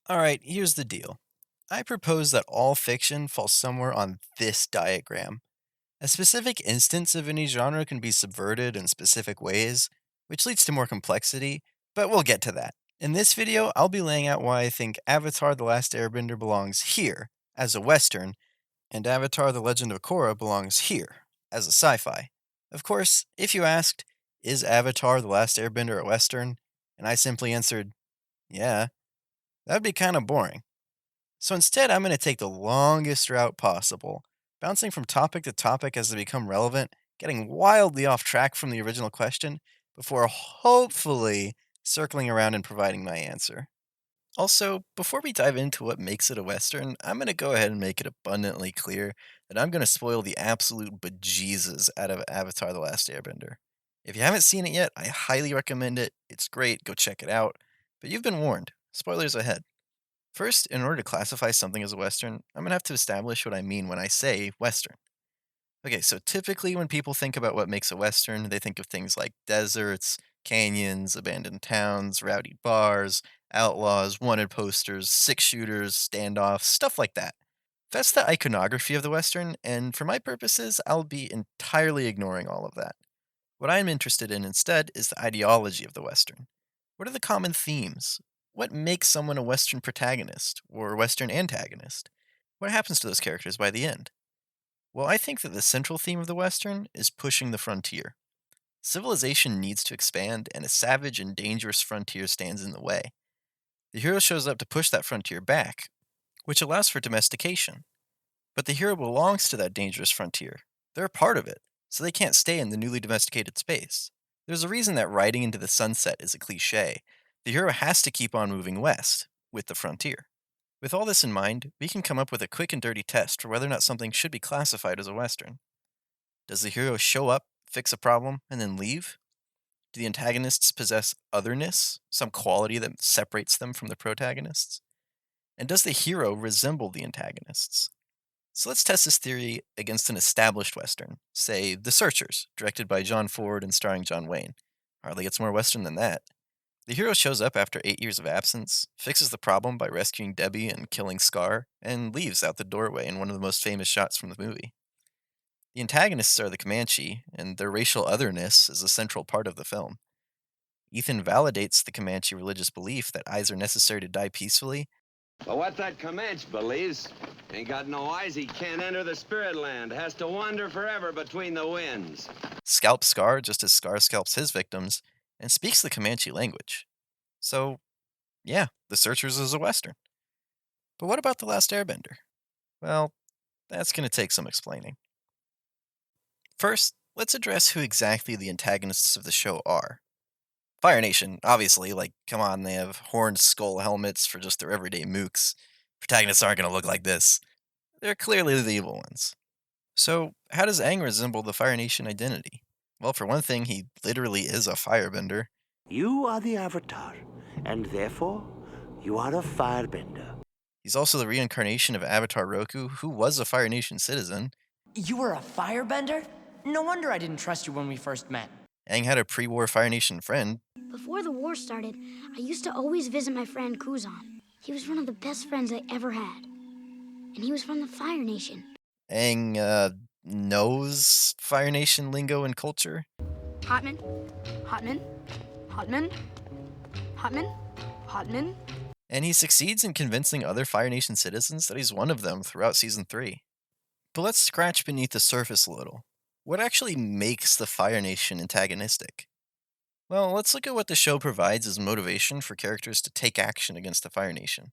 Alright, here's the deal. I propose that all fiction falls somewhere on this diagram. A specific instance of any genre can be subverted in specific ways, which leads to more complexity, but we'll get to that. In this video, I'll be laying out why I think Avatar The Last Airbender belongs here, as a Western, and Avatar The Legend of Korra belongs here, as a sci-fi. Of course, if you asked, is Avatar The Last Airbender a Western? And I simply answered, yeah, that'd be kinda boring. So instead, I'm going to take the longest route possible, bouncing from topic to topic as they become relevant, getting wildly off track from the original question, before hopefully circling around and providing my answer. Also, before we dive into what makes it a Western, I'm going to go ahead and make it abundantly clear that I'm going to spoil the absolute bejesus out of Avatar The Last Airbender. If you haven't seen it yet, I highly recommend it. It's great, go check it out. But you've been warned. Spoilers ahead. First, in order to classify something as a Western, I'm going to have to establish what I mean when I say Western. Okay, so typically when people think about what makes a Western, they think of things like deserts, canyons, abandoned towns, rowdy bars, outlaws, wanted posters, six shooters, standoffs, stuff like that. That's the iconography of the Western, and for my purposes, I'll be entirely ignoring all of that. What I'm interested in instead is the ideology of the Western. What are the common themes? What makes someone a Western protagonist or Western antagonist? What happens to those characters by the end? Well, I think that the central theme of the Western is pushing the frontier. Civilization needs to expand, and a savage and dangerous frontier stands in the way. The hero shows up to push that frontier back, which allows for domestication. But the hero belongs to that dangerous frontier. They're a part of it, so they can't stay in the newly domesticated space. There's a reason that riding into the sunset is a cliche. The hero has to keep on moving west, with the frontier. With all this in mind, we can come up with a quick and dirty test for whether or not something should be classified as a Western. Does the hero show up, fix a problem, and then leave? Do the antagonists possess otherness, some quality that separates them from the protagonists? And does the hero resemble the antagonists? So let's test this theory against an established Western, say The Searchers, directed by John Ford and starring John Wayne. Hardly gets more Western than that. The hero shows up after 8 years of absence, fixes the problem by rescuing Debbie and killing Scar, and leaves out the doorway in one of the most famous shots from the movie. The antagonists are the Comanche, and their racial otherness is a central part of the film. Ethan validates the Comanche religious belief that eyes are necessary to die peacefully. But what that Comanche believes, ain't got no eyes, he can't enter the spirit land, has to wander forever between the winds. Scalps Scar just as Scar scalps his victims, and speaks the Comanche language. So, yeah, The Searchers is a Western. But what about The Last Airbender? Well, that's going to take some explaining. First, let's address who exactly the antagonists of the show are. Fire Nation, obviously, like, come on, they have horned skull helmets for just their everyday mooks. Protagonists aren't going to look like this. They're clearly the evil ones. So, how does Aang resemble the Fire Nation identity? Well, for one thing, he literally is a firebender. You are the Avatar, and therefore you are a firebender. He's also the reincarnation of Avatar Roku, who was a Fire Nation citizen. You were a firebender? No wonder I didn't trust you when we first met. Aang had a pre war Fire Nation friend. Before the war started, I used to always visit my friend Kuzan. He was one of the best friends I ever had. And he was from the Fire Nation. Aang, knows Fire Nation lingo and culture. Hotman, Hotman, Hotman, Hotman, Hotman. And he succeeds in convincing other Fire Nation citizens that he's one of them throughout Season 3. But let's scratch beneath the surface a little. What actually makes the Fire Nation antagonistic? Well, let's look at what the show provides as motivation for characters to take action against the Fire Nation.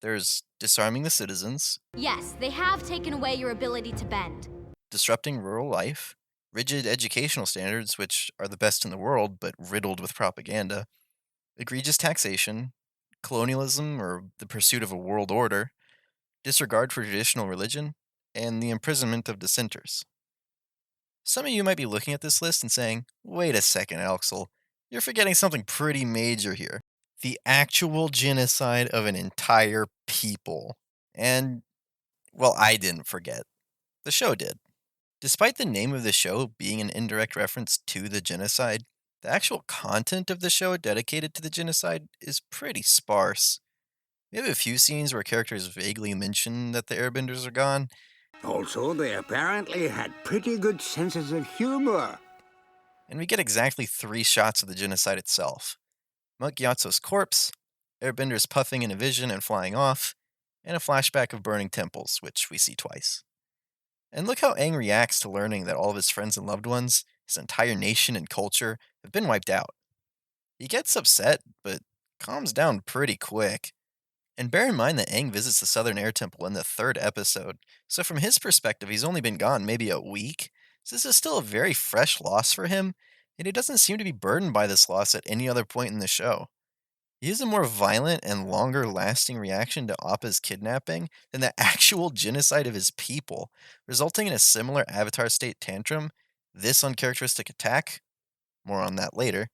There's disarming the citizens, Yes, they have taken away your ability to bend. disrupting rural life, rigid educational standards, which are the best in the world but riddled with propaganda, egregious taxation, colonialism or the pursuit of a world order, disregard for traditional religion, and the imprisonment of dissenters. Some of you might be looking at this list and saying, wait a second, Alexel, you're forgetting something pretty major here. The actual genocide of an entire people. And, well, I didn't forget. The show did. Despite the name of the show being an indirect reference to the genocide, the actual content of the show dedicated to the genocide is pretty sparse. We have a few scenes where characters vaguely mention that the airbenders are gone, Also, they apparently had pretty good senses of humor. and we get exactly 3 shots of the genocide itself. Monk Gyatso's corpse, airbenders puffing in a vision and flying off, and a flashback of burning temples, which we see twice. And look how Aang reacts to learning that all of his friends and loved ones, his entire nation and culture, have been wiped out. He gets upset, but calms down pretty quick. And bear in mind that Aang visits the Southern Air Temple in the 3rd episode, so from his perspective, he's only been gone maybe a week, so this is still a very fresh loss for him, and he doesn't seem to be burdened by this loss at any other point in the show. He has a more violent and longer lasting reaction to Appa's kidnapping than the actual genocide of his people, resulting in a similar Avatar state tantrum, this uncharacteristic attack, more on that later,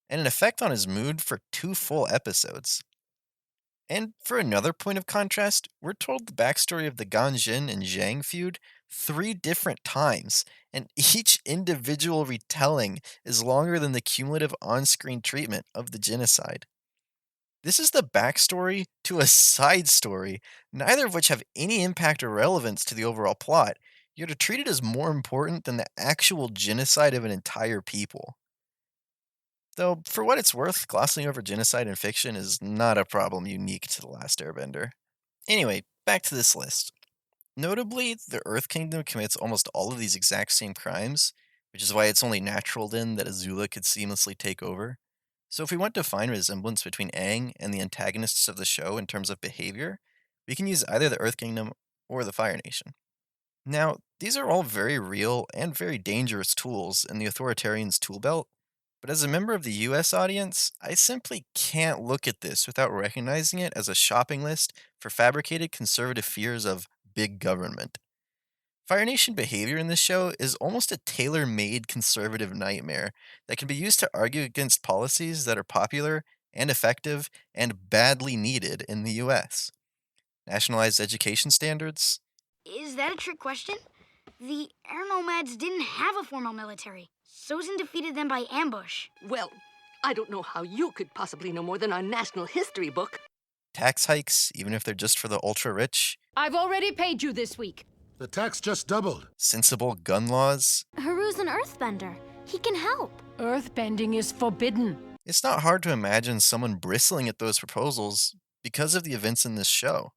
and an effect on his mood for 2 full episodes. And for another point of contrast, we're told the backstory of the Ganjin and Zhang feud 3 different times, and each individual retelling is longer than the cumulative on screen treatment of the genocide. This is the backstory to a side story, neither of which have any impact or relevance to the overall plot, yet are treated as more important than the actual genocide of an entire people. Though, for what it's worth, glossing over genocide in fiction is not a problem unique to The Last Airbender. Anyway, back to this list. Notably, the Earth Kingdom commits almost all of these exact same crimes, which is why it's only natural then that Azula could seamlessly take over. So if we want to find resemblance between Aang and the antagonists of the show in terms of behavior, we can use either the Earth Kingdom or the Fire Nation. Now, these are all very real and very dangerous tools in the authoritarian's tool belt, but as a member of the US audience, I simply can't look at this without recognizing it as a shopping list for fabricated conservative fears of big government. Fire Nation behavior in this show is almost a tailor made conservative nightmare that can be used to argue against policies that are popular and effective and badly needed in the US. Nationalized education standards, Is that a trick question? The air nomads didn't have a formal military. Sozin defeated them by ambush. Well, I don't know how you could possibly know more than our national history book. tax hikes, even if they're just for the ultra rich, I've already paid you this week. The tax just doubled. sensible gun laws. Haru's an earthbender. He can help. Earthbending is forbidden. It's not hard to imagine someone bristling at those proposals because of the events in this show.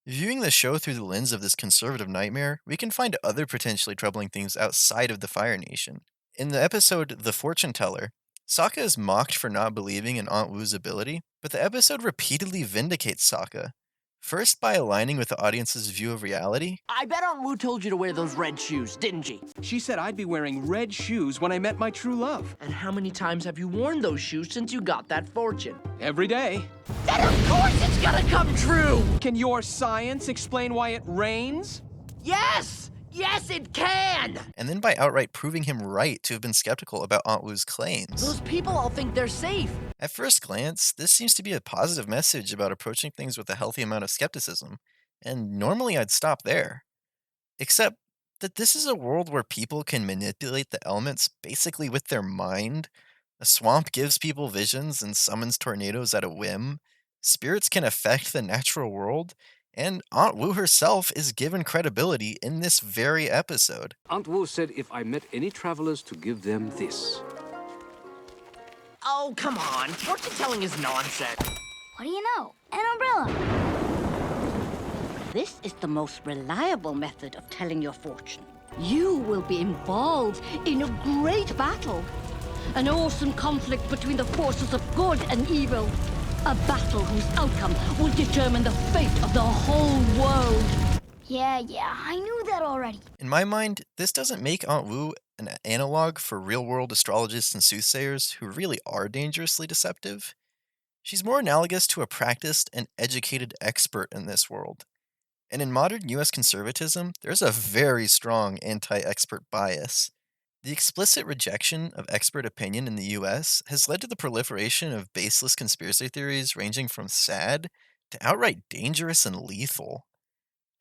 Viewing the show through the lens of this conservative nightmare, we can find other potentially troubling things outside of the Fire Nation. In the episode The Fortune Teller, Sokka is mocked for not believing in Aunt Wu's ability, but the episode repeatedly vindicates Sokka. First, by aligning with the audience's view of reality, I bet Aunt Wu told you to wear those red shoes, didn't she? She said I'd be wearing red shoes when I met my true love. And how many times have you worn those shoes since you got that fortune? Every day. Then of course it's gonna come true! Can your science explain why it rains? Yes! Yes, it can! and then by outright proving him right to have been skeptical about Aunt Wu's claims. Those people all think they're safe. At first glance, this seems to be a positive message about approaching things with a healthy amount of skepticism, and normally I'd stop there. Except that this is a world where people can manipulate the elements basically with their mind. A swamp gives people visions and summons tornadoes at a whim. Spirits can affect the natural world, and Aunt Wu herself is given credibility in this very episode. Aunt Wu said if I met any travelers to give them this. Oh, come on. Fortune telling is nonsense. What do you know? An umbrella. This is the most reliable method of telling your fortune. You will be involved in a great battle. An awesome conflict between the forces of good and evil. A battle whose outcome will determine the fate of the whole world. Yeah, I knew that already. In my mind, this doesn't make Aunt Wu an analog for real-world astrologists and soothsayers who really are dangerously deceptive. She's more analogous to a practiced and educated expert in this world. And in modern US conservatism, there's a very strong anti-expert bias. The explicit rejection of expert opinion in the US has led to the proliferation of baseless conspiracy theories ranging from sad to outright dangerous and lethal.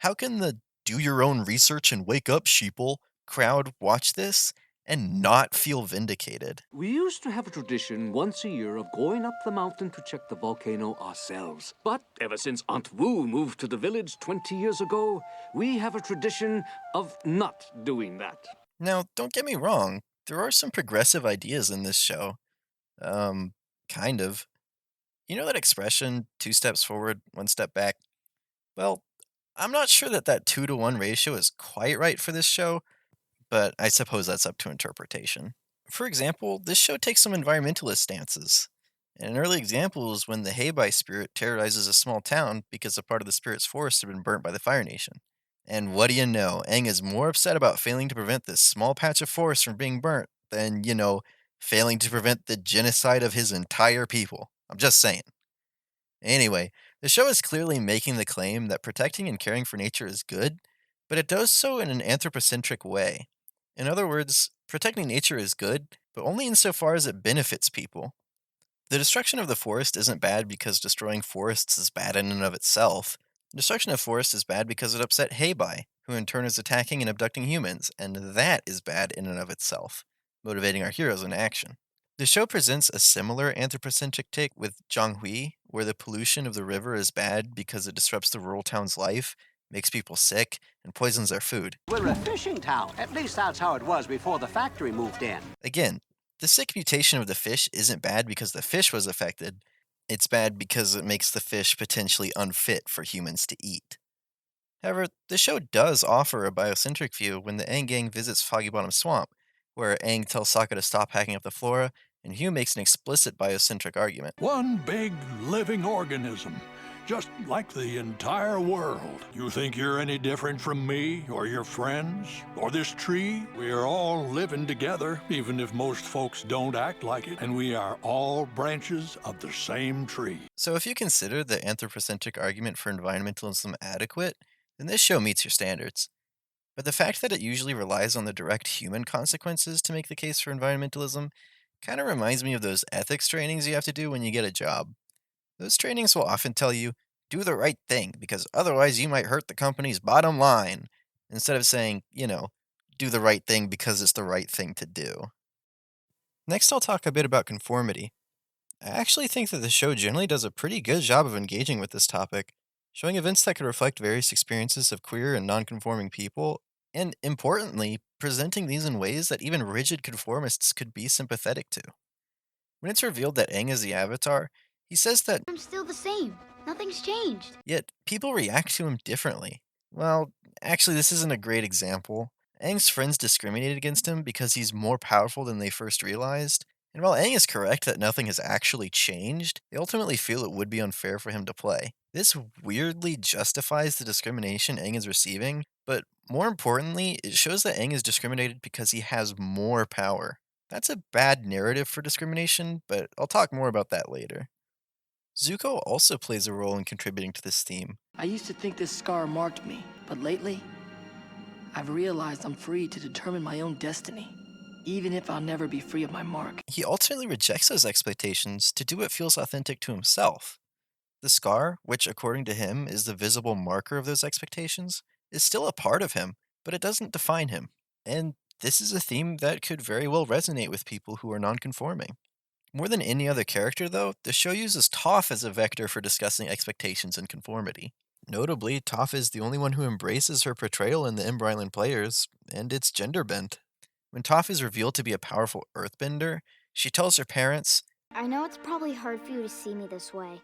How can the do your own research and wake up, sheeple crowd watch this and not feel vindicated. We used to have a tradition once a year of going up the mountain to check the volcano ourselves. But ever since Aunt Wu moved to the village 20 years ago, we have a tradition of not doing that. Now, don't get me wrong, there are some progressive ideas in this show. Kind of. You know that expression, 2 steps forward, 1 step back? Well, I'm not sure that that 2-to-1 ratio is quite right for this show, but I suppose that's up to interpretation. For example, this show takes some environmentalist stances. And an early example is when the Heibai spirit terrorizes a small town because a part of the spirit's forest had been burnt by the Fire Nation. And what do you know, Aang is more upset about failing to prevent this small patch of forest from being burnt than, failing to prevent the genocide of his entire people. I'm just saying. Anyway, the show is clearly making the claim that protecting and caring for nature is good, but it does so in an anthropocentric way. In other words, protecting nature is good, but only insofar as it benefits people. The destruction of the forest isn't bad because destroying forests is bad in and of itself. Destruction of forests is bad because it upset Heibai, who in turn is attacking and abducting humans, and that is bad in and of itself, motivating our heroes into action. The show presents a similar anthropocentric take with Zhanghui, where the pollution of the river is bad because it disrupts the rural town's life, makes people sick, and poisons their food. We're a fishing town. At least that's how it was before the factory moved in. Again, the sick mutation of the fish isn't bad because the fish was affected. It's bad because it makes the fish potentially unfit for humans to eat. However, the show does offer a biocentric view when the Aang gang visits Foggy Bottom Swamp, where Aang tells Sokka to stop hacking up the flora, and Hugh makes an explicit biocentric argument. One big living organism, just like the entire world. You think you're any different from me, or your friends, or this tree? We are all living together, even if most folks don't act like it, and we are all branches of the same tree. So if you consider the anthropocentric argument for environmentalism adequate, then this show meets your standards. But the fact that it usually relies on the direct human consequences to make the case for environmentalism kind of reminds me of those ethics trainings you have to do when you get a job. Those trainings will often tell you, do the right thing, because otherwise you might hurt the company's bottom line, instead of saying, do the right thing because it's the right thing to do. Next, I'll talk a bit about conformity. I actually think that the show generally does a pretty good job of engaging with this topic, showing events that could reflect various experiences of queer and non-conforming people, and importantly, presenting these in ways that even rigid conformists could be sympathetic to. When it's revealed that Aang is the Avatar, he says that I'm still the same. Nothing's changed. Yet, people react to him differently. Well, actually, this isn't a great example. Aang's friends discriminated against him because he's more powerful than they first realized, and while Aang is correct that nothing has actually changed, they ultimately feel it would be unfair for him to play. This weirdly justifies the discrimination Aang is receiving, but more importantly, it shows that Aang is discriminated because he has more power. That's a bad narrative for discrimination, but I'll talk more about that later. Zuko also plays a role in contributing to this theme. I used to think this scar marked me, but lately, I've realized I'm free to determine my own destiny, even if I'll never be free of my mark. He ultimately rejects those expectations to do what feels authentic to himself. The scar, which according to him is the visible marker of those expectations, is still a part of him, but it doesn't define him. And this is a theme that could very well resonate with people who are non-conforming. More than any other character, though, the show uses Toph as a vector for discussing expectations and conformity. Notably, Toph is the only one who embraces her portrayal in the Ember Island Players, and it's gender bent. When Toph is revealed to be a powerful earthbender, she tells her parents, I know it's probably hard for you to see me this way,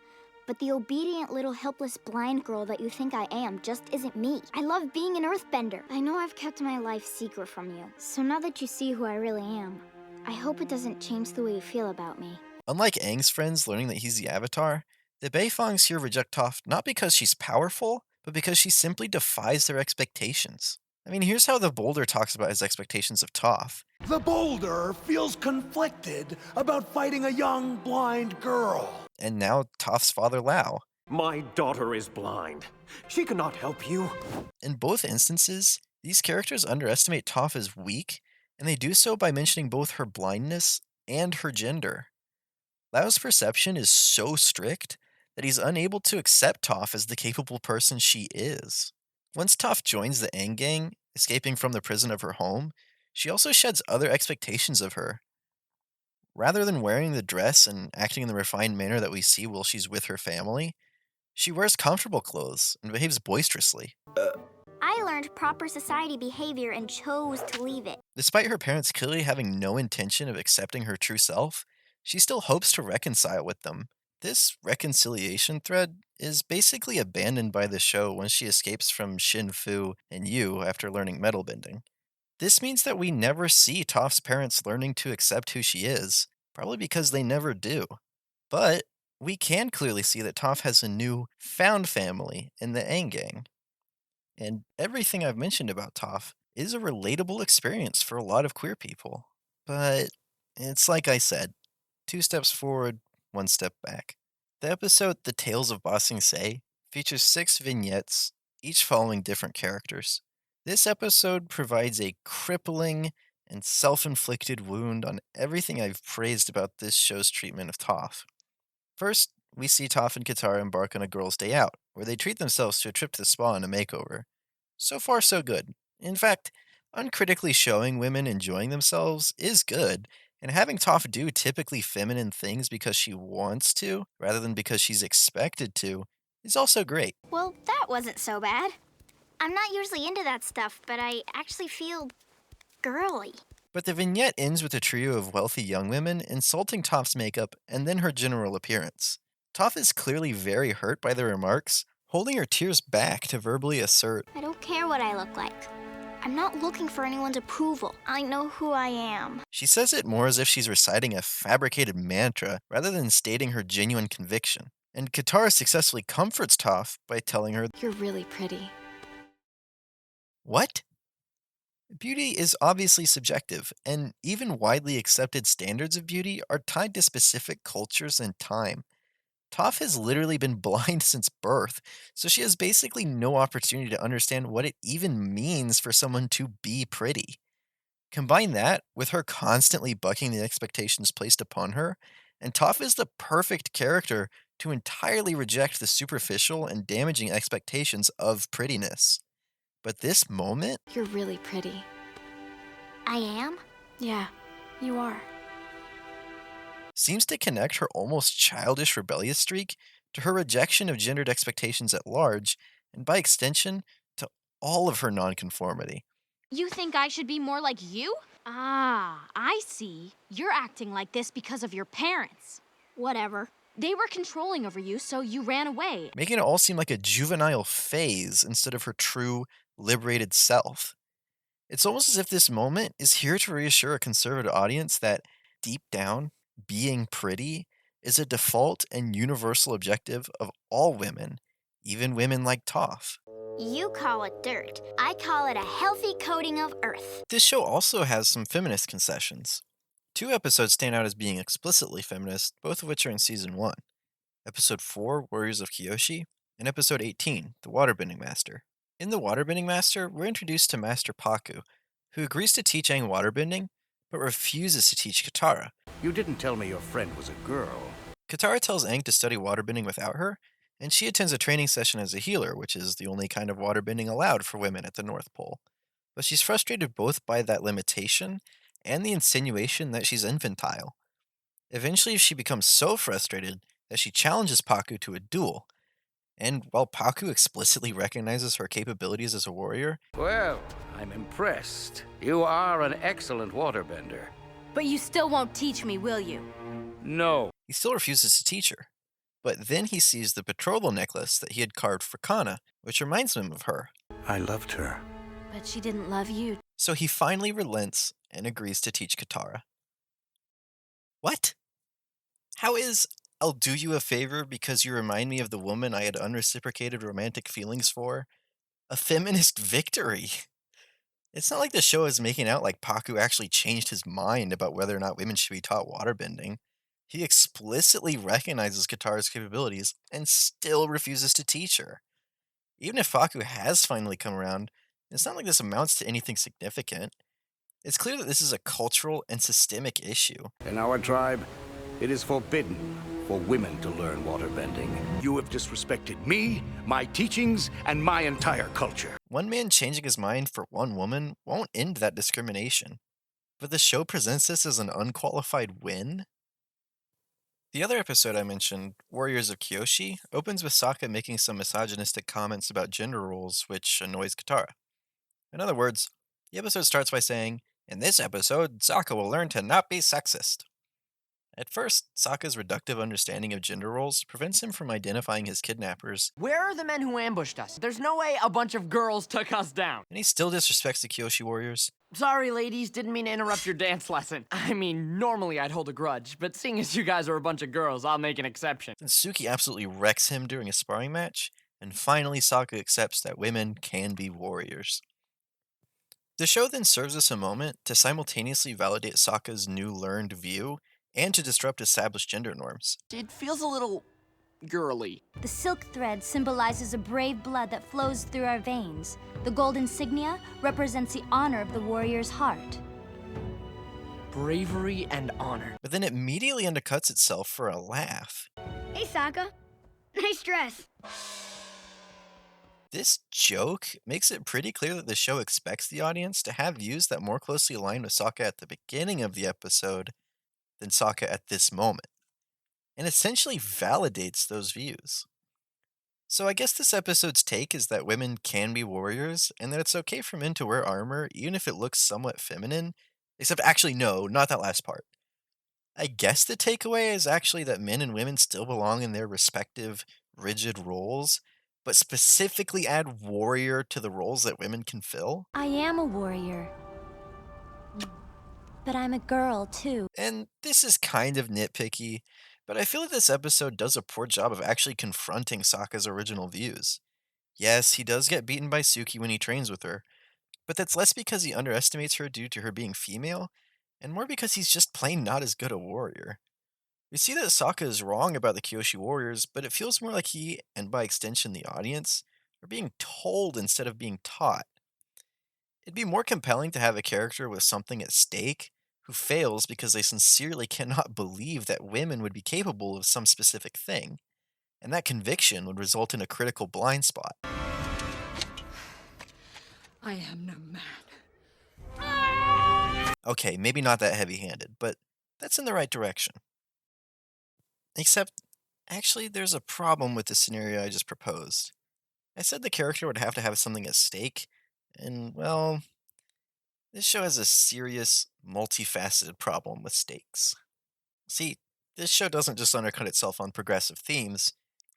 but the obedient little helpless blind girl that you think I am just isn't me. I love being an earthbender. I know I've kept my life secret from you, so now that you see who I really am, I hope it doesn't change the way you feel about me. Unlike Aang's friends learning that he's the Avatar, the Beifongs here reject Toph not because she's powerful, but because she simply defies their expectations. I mean, here's how the Boulder talks about his expectations of Toph. The Boulder feels conflicted about fighting a young, blind girl. And now Toph's father Lao. My daughter is blind. She cannot help you. In both instances, these characters underestimate Toph as weak, and they do so by mentioning both her blindness and her gender. Lao's perception is so strict that he's unable to accept Toph as the capable person she is. Once Toph joins the Aang gang, escaping from the prison of her home, she also sheds other expectations of her. Rather than wearing the dress and acting in the refined manner that we see while she's with her family, she wears comfortable clothes and behaves boisterously. I learned proper society behavior and chose to leave it. Despite her parents clearly having no intention of accepting her true self, she still hopes to reconcile with them. This reconciliation thread is basically abandoned by the show when she escapes from Shin Fu and Yu after learning metal bending. This means that we never see Toph's parents learning to accept who she is, probably because they never do. But we can clearly see that Toph has a new found family in the Aang gang. And everything I've mentioned about Toph is a relatable experience for a lot of queer people. But it's like I said, 2 steps forward, 1 step back. The episode The Tales of Ba Sing Se features 6 vignettes, each following different characters. This episode provides a crippling and self-inflicted wound on everything I've praised about this show's treatment of Toph. First, we see Toph and Katara embark on a girls' day out, where they treat themselves to a trip to the spa and a makeover. So far, so good. In fact, uncritically showing women enjoying themselves is good, and having Toph do typically feminine things because she wants to, rather than because she's expected to, is also great. Well, that wasn't so bad. I'm not usually into that stuff, but I actually feel girly. But the vignette ends with a trio of wealthy young women insulting Toph's makeup and then her general appearance. Toph is clearly very hurt by their remarks, holding her tears back to verbally assert, I don't care what I look like. I'm not looking for anyone's approval. I know who I am. She says it more as if she's reciting a fabricated mantra rather than stating her genuine conviction. And Katara successfully comforts Toph by telling her, You're really pretty. What? Beauty is obviously subjective, and even widely accepted standards of beauty are tied to specific cultures and time. Toph has literally been blind since birth, so she has basically no opportunity to understand what it even means for someone to be pretty. Combine that with her constantly bucking the expectations placed upon her, and Toph is the perfect character to entirely reject the superficial and damaging expectations of prettiness. But this moment, You're really pretty. I am? Yeah, you are. seems to connect her almost childish rebellious streak to her rejection of gendered expectations at large, and by extension, to all of her nonconformity. You think I should be more like you? Ah, I see. You're acting like this because of your parents. Whatever. They were controlling over you, so you ran away. Making it all seem like a juvenile phase instead of her true, liberated self. It's almost as if this moment is here to reassure a conservative audience that, deep down, being pretty is a default and universal objective of all women, even women like Toph. You call it dirt. I call it a healthy coating of earth. This show also has some feminist concessions. 2 episodes stand out as being explicitly feminist, both of which are in Season 1. Episode 4, Warriors of Kyoshi, and Episode 18, The Waterbending Master. In The Waterbending Master, we're introduced to Master Paku, who agrees to teach Aang waterbending, but refuses to teach Katara. You didn't tell me your friend was a girl. Katara tells Aang to study waterbending without her, and she attends a training session as a healer, which is the only kind of waterbending allowed for women at the North Pole. But she's frustrated both by that limitation and the insinuation that she's infantile. Eventually, she becomes so frustrated that she challenges Paku to a duel. And while Paku explicitly recognizes her capabilities as a warrior, Well, I'm impressed. You are an excellent waterbender. But you still won't teach me, will you? No. he still refuses to teach her. But then he sees the betrothal necklace that he had carved for Kana, which reminds him of her. I loved her. But she didn't love you. So he finally relents and agrees to teach Katara. What? How is I'll do you a favor because you remind me of the woman I had unreciprocated romantic feelings for a feminist victory? It's not like the show is making out like Paku actually changed his mind about whether or not women should be taught waterbending. He explicitly recognizes Katara's capabilities and still refuses to teach her. Even if Paku has finally come around, it's not like this amounts to anything significant. It's clear that this is a cultural and systemic issue. In our tribe, it is forbidden for women to learn waterbending. You have disrespected me, my teachings, and my entire culture. One man changing his mind for one woman won't end that discrimination. but the show presents this as an unqualified win? The other episode I mentioned, Warriors of Kyoshi, opens with Sokka making some misogynistic comments about gender roles, which annoys Katara. In other words, the episode starts by saying, "In this episode, Sokka will learn to not be sexist." At first, Sokka's reductive understanding of gender roles prevents him from identifying his kidnappers, Where are the men who ambushed us? There's no way a bunch of girls took us down. and he still disrespects the Kyoshi warriors. Sorry, ladies, didn't mean to interrupt your dance lesson. I mean, normally I'd hold a grudge, but seeing as you guys are a bunch of girls, I'll make an exception. Then Suki absolutely wrecks him during a sparring match, and finally Sokka accepts that women can be warriors. The show then serves us a moment to simultaneously validate Sokka's new learned view and to disrupt established gender norms. It feels a little girly. The silk thread symbolizes a brave blood that flows through our veins. The gold insignia represents the honor of the warrior's heart. Bravery and honor. But then it immediately undercuts itself for a laugh. Hey, Sokka. Nice dress. This joke makes it pretty clear that the show expects the audience to have views that more closely align with Sokka at the beginning of the episode than Sokka at this moment, and essentially validates those views. So I guess this episode's take is that women can be warriors, and that it's okay for men to wear armor even if it looks somewhat feminine, except actually no, not that last part. I guess the takeaway is actually that men and women still belong in their respective rigid roles, but specifically add warrior to the roles that women can fill. I am a warrior. But I'm a girl, too. And this is kind of nitpicky, but I feel like this episode does a poor job of actually confronting Sokka's original views. Yes, he does get beaten by Suki when he trains with her, but that's less because he underestimates her due to her being female, and more because he's just plain not as good a warrior. We see that Sokka is wrong about the Kyoshi warriors, but it feels more like he, and by extension the audience, are being told instead of being taught. It'd be more compelling to have a character with something at stake who fails because they sincerely cannot believe that women would be capable of some specific thing, and that conviction would result in a critical blind spot. I am no man. Okay, maybe not that heavy-handed, but that's in the right direction. Except, actually, there's a problem with the scenario I just proposed. I said the character would have to have something at stake, and, well, this show has a serious, multifaceted problem with stakes. See, this show doesn't just undercut itself on progressive themes.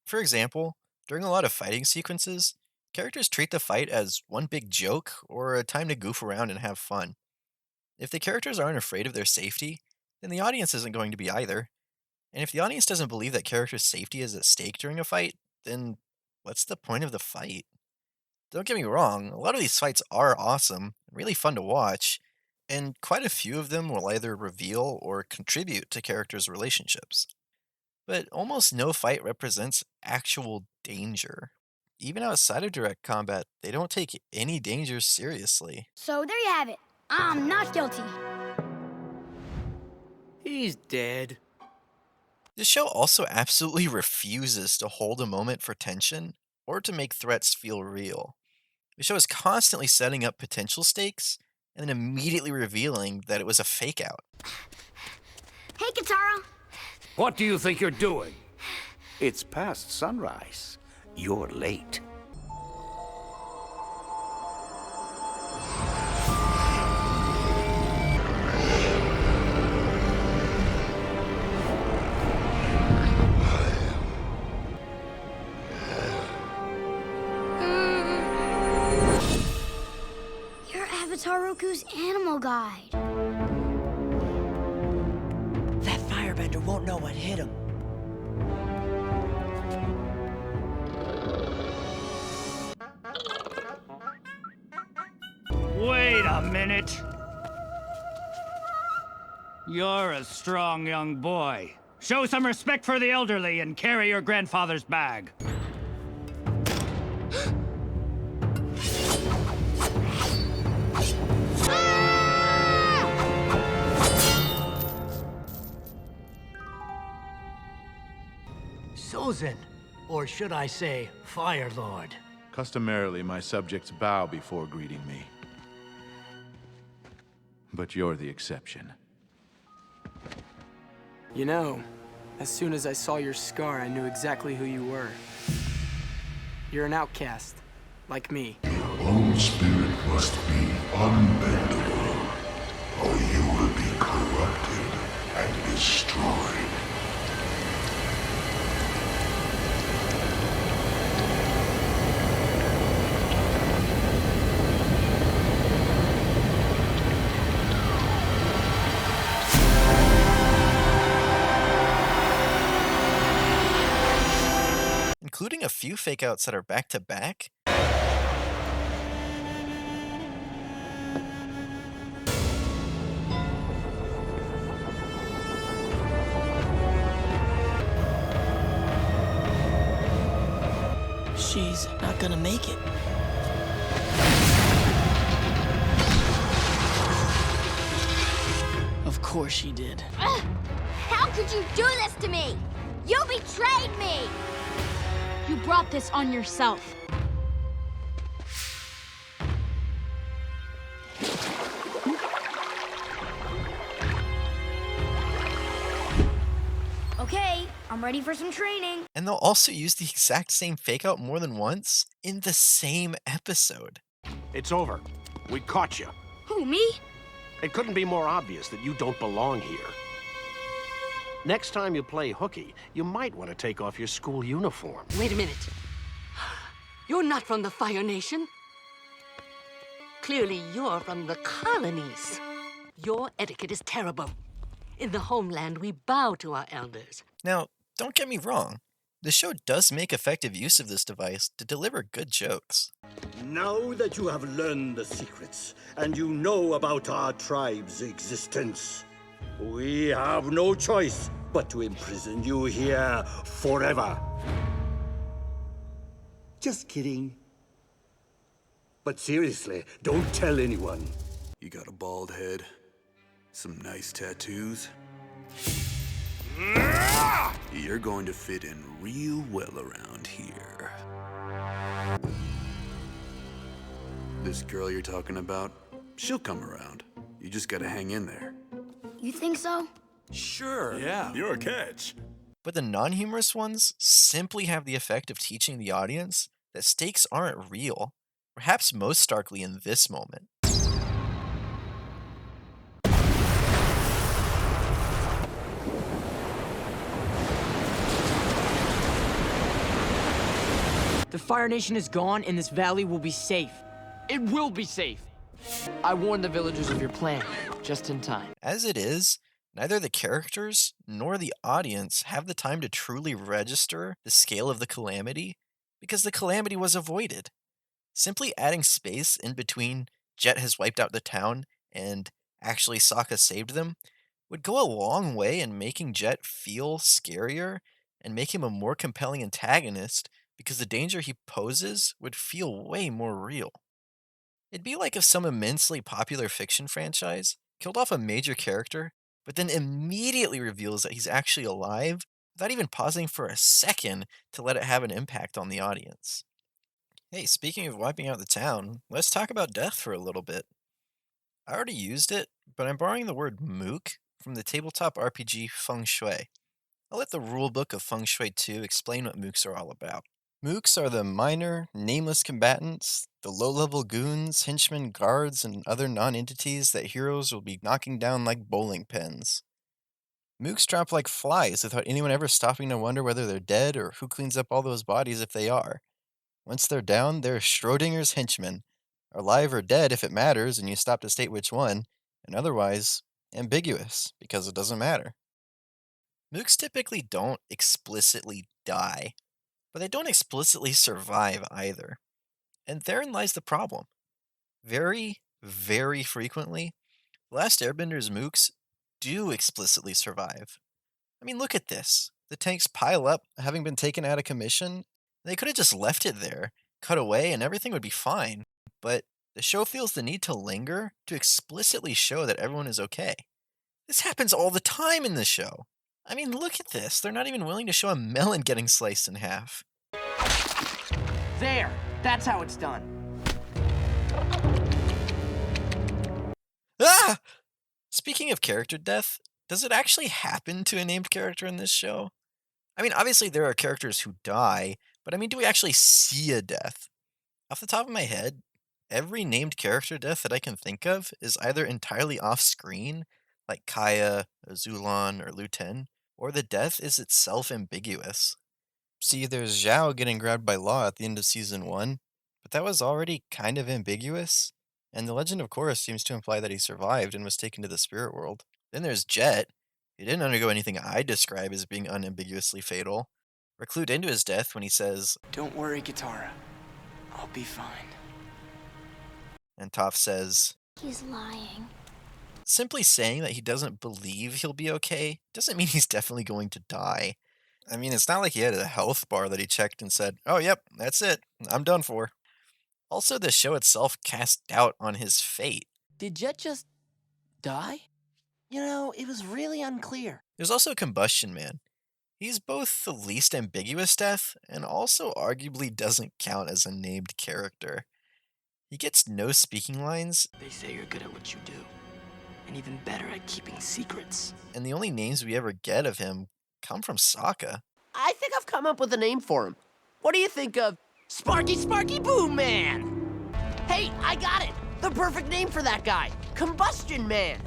For example, during a lot of fighting sequences, characters treat the fight as one big joke or a time to goof around and have fun. If the characters aren't afraid of their safety, then the audience isn't going to be either. And if the audience doesn't believe that characters' safety is at stake during a fight, then what's the point of the fight? Don't get me wrong, a lot of these fights are awesome, really fun to watch, and quite a few of them will either reveal or contribute to characters' relationships. But almost no fight represents actual danger. Even outside of direct combat, they don't take any danger seriously. So there you have it. I'm not guilty. He's dead. This show also absolutely refuses to hold a moment for tension or to make threats feel real. The show is constantly setting up potential stakes and then immediately revealing that it was a fake out. Hey, Katara. What do you think you're doing? It's past sunrise. You're late. You're Avatar Roku's animal guide. That firebender won't know what hit him. Wait a minute. You're a strong young boy. Show some respect for the elderly and carry your grandfather's bag. Sozin, or should I say, Fire Lord. Customarily, my subjects bow before greeting me. But you're the exception. You know, as soon as I saw your scar, I knew exactly who you were. You're an outcast, like me. Your own spirit must be unbendable, or you will be corrupted and destroyed. Including a few fake-outs that are back-to-back. She's not gonna make it. Of course she did. Ugh! How could you do this to me? You betrayed me! You brought this on yourself. Okay, I'm ready for some training. And they'll also use the exact same fake-out more than once in the same episode. It's over. We caught you. Who, me? It couldn't be more obvious that you don't belong here. Next time you play hooky, you might want to take off your school uniform. Wait a minute. You're not from the Fire Nation. Clearly, you're from the colonies. Your etiquette is terrible. In the homeland, we bow to our elders. Now, don't get me wrong. The show does make effective use of this device to deliver good jokes. Now that you have learned the secrets, and you know about our tribe's existence, we have no choice but to imprison you here forever. Just kidding. But seriously, don't tell anyone. You got a bald head, some nice tattoos. You're going to fit in real well around here. This girl you're talking about, she'll come around. You just gotta hang in there. You think so? Sure. Yeah. You're a catch. But the non-humorous ones simply have the effect of teaching the audience that stakes aren't real, perhaps most starkly in this moment. The Fire Nation is gone and this valley will be safe. It will be safe. I warned the villagers of your plan, just in time. As it is, neither the characters nor the audience have the time to truly register the scale of the calamity because the calamity was avoided. Simply adding space in between Jet has wiped out the town and actually Sokka saved them would go a long way in making Jet feel scarier and make him a more compelling antagonist because the danger he poses would feel way more real. It'd be like if some immensely popular fiction franchise killed off a major character, but then immediately reveals that he's actually alive without even pausing for a second to let it have an impact on the audience. Hey, speaking of wiping out the town, let's talk about death for a little bit. I already used it, but I'm borrowing the word mook from the tabletop RPG Feng Shui. I'll let the rulebook of Feng Shui 2 explain what mooks are all about. Mooks are the minor, nameless combatants, the low-level goons, henchmen, guards, and other non-entities that heroes will be knocking down like bowling pins. Mooks drop like flies without anyone ever stopping to wonder whether they're dead or who cleans up all those bodies if they are. Once they're down, they're Schrodinger's henchmen, alive or dead if it matters and you stop to state which one, and otherwise ambiguous because it doesn't matter. Mooks typically don't explicitly die, but they don't explicitly survive either. And therein lies the problem. Very, very frequently, Last Airbender's mooks do explicitly survive. I mean, look at this. The tanks pile up, having been taken out of commission. They could have just left it there, cut away, and everything would be fine. But the show feels the need to linger to explicitly show that everyone is okay. This happens all the time in the show. I mean, look at this. They're not even willing to show a melon getting sliced in half. There! That's how it's done. Ah! Speaking of character death, does it actually happen to a named character in this show? I mean, obviously there are characters who die, but I mean, do we actually see a death? Off the top of my head, every named character death that I can think of is either entirely off screen, like Kaya, or Zulon, or Luten, or the death is itself ambiguous. See, there's Zhao getting grabbed by Law at the end of season 1, but that was already kind of ambiguous, and the Legend of Korra seems to imply that he survived and was taken to the spirit world. Then there's Jet. He didn't undergo anything I'd describe as being unambiguously fatal. We're clued into his death when he says, Don't worry, Katara. I'll be fine. and Toph says, He's lying. simply saying that he doesn't believe he'll be okay doesn't mean he's definitely going to die. I mean, it's not like he had a health bar that he checked and said, oh, yep, that's it. I'm done for. Also, the show itself cast doubt on his fate. Did Jet just die? You know, it was really unclear. There's also Combustion Man. He's both the least ambiguous death and also arguably doesn't count as a named character. He gets no speaking lines. They say you're good at what you do, and even better at keeping secrets. And the only names we ever get of him come from Sokka. I think I've come up with a name for him. What do you think of Sparky Sparky Boom Man? Hey, I got it! The perfect name for that guy! Combustion Man!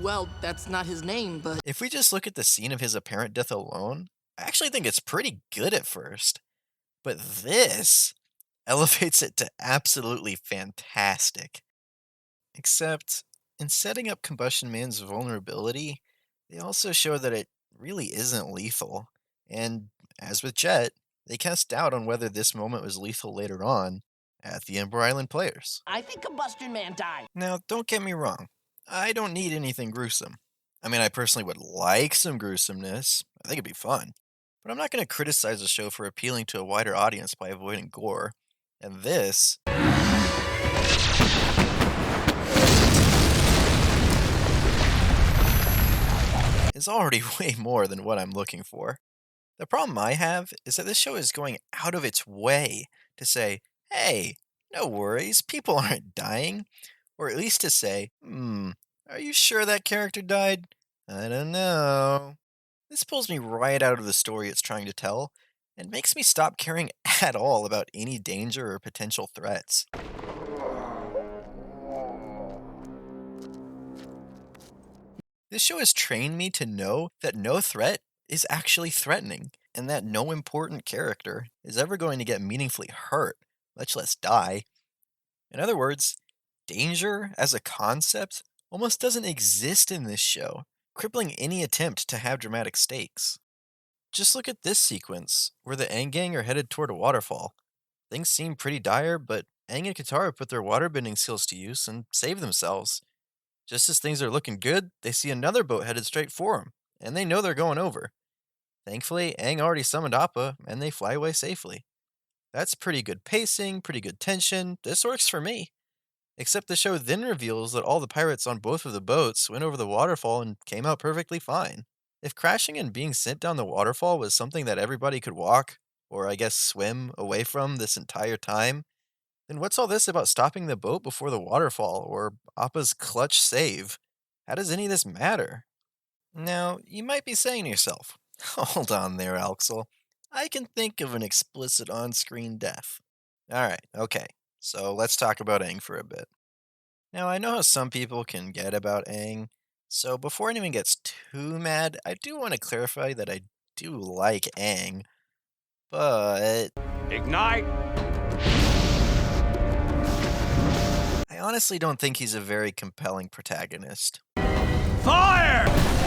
Well, that's not his name, but... If we just look at the scene of his apparent death alone, I actually think it's pretty good at first. But this elevates it to absolutely fantastic. Except, in setting up Combustion Man's vulnerability, they also show that it really isn't lethal. And, as with Jet, they cast doubt on whether this moment was lethal later on at the Ember Island players. I think Combustion Man died. Now, don't get me wrong. I don't need anything gruesome. I mean, I personally would like some gruesomeness. I think it'd be fun. But I'm not going to criticize the show for appealing to a wider audience by avoiding gore. And this is already way more than what I'm looking for. The problem I have is that this show is going out of its way to say, hey, no worries, people aren't dying. Or at least to say, are you sure that character died? I don't know. This pulls me right out of the story it's trying to tell, and makes me stop caring at all about any danger or potential threats. This show has trained me to know that no threat is actually threatening, and that no important character is ever going to get meaningfully hurt, much less die. In other words, danger as a concept almost doesn't exist in this show, crippling any attempt to have dramatic stakes. Just look at this sequence, where the Aang gang are headed toward a waterfall. Things seem pretty dire, but Aang and Katara put their waterbending skills to use and save themselves. Just as things are looking good, they see another boat headed straight for them, and they know they're going over. Thankfully, Aang already summoned Appa, and they fly away safely. That's pretty good pacing, pretty good tension. This works for me. Except the show then reveals that all the pirates on both of the boats went over the waterfall and came out perfectly fine. If crashing and being sent down the waterfall was something that everybody could walk, or I guess swim, away from this entire time, then what's all this about stopping the boat before the waterfall, or Appa's clutch save? How does any of this matter? Now, you might be saying to yourself, hold on there, Alxel. I can think of an explicit on-screen death. Alright, okay. So let's talk about Aang for a bit. Now, I know how some people can get about Aang, so before anyone gets too mad, I do want to clarify that I do like Aang, but... Ignite! I honestly don't think he's a very compelling protagonist. Fire!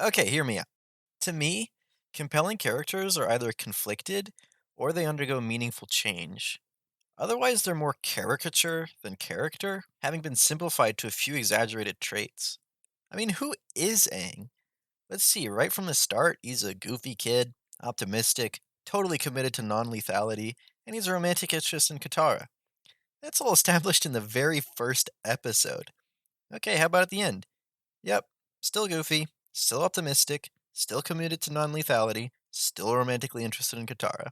Okay, hear me out. To me, compelling characters are either conflicted or they undergo meaningful change. Otherwise, they're more caricature than character, having been simplified to a few exaggerated traits. I mean, who is Aang? Let's see, right from the start, he's a goofy kid, optimistic, totally committed to non-lethality, and he's a romantic interest in Katara. That's all established in the very first episode. Okay, how about at the end? Yep, still goofy, still optimistic, still committed to non-lethality, still romantically interested in Katara.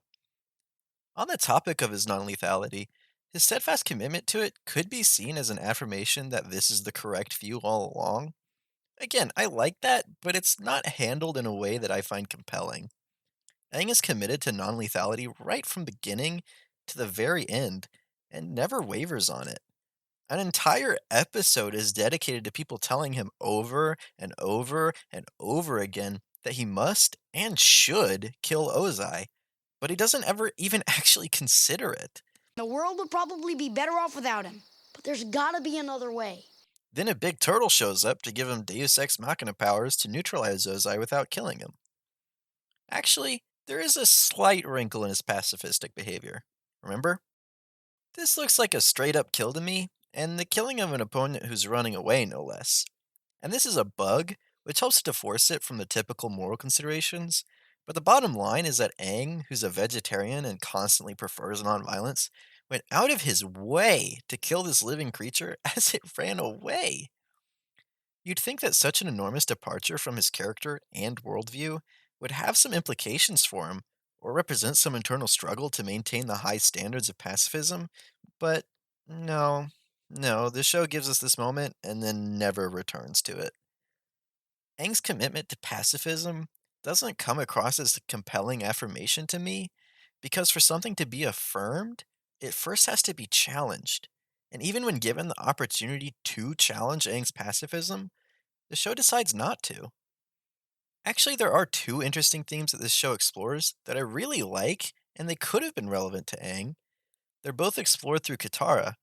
On the topic of his non-lethality, his steadfast commitment to it could be seen as an affirmation that this is the correct view all along. Again, I like that, but it's not handled in a way that I find compelling. Aang is committed to non-lethality right from beginning to the very end, and never wavers on it. An entire episode is dedicated to people telling him over and over and over again that he must and should kill Ozai, but he doesn't ever even actually consider it. The world would probably be better off without him, but there's gotta be another way. Then a big turtle shows up to give him Deus Ex Machina powers to neutralize Ozai without killing him. Actually, there is a slight wrinkle in his pacifistic behavior. Remember? This looks like a straight up kill to me, and the killing of an opponent who's running away, no less. And this is a bug, which helps to divorce it from the typical moral considerations, but the bottom line is that Aang, who's a vegetarian and constantly prefers nonviolence, went out of his way to kill this living creature as it ran away. You'd think that such an enormous departure from his character and worldview would have some implications for him, or represent some internal struggle to maintain the high standards of pacifism, but no, the show gives us this moment and then never returns to it. Aang's commitment to pacifism doesn't come across as a compelling affirmation to me, because for something to be affirmed, it first has to be challenged. And even when given the opportunity to challenge Aang's pacifism, the show decides not to. Actually, there are two interesting themes that this show explores that I really like, and they could have been relevant to Aang. They're both explored through Katara,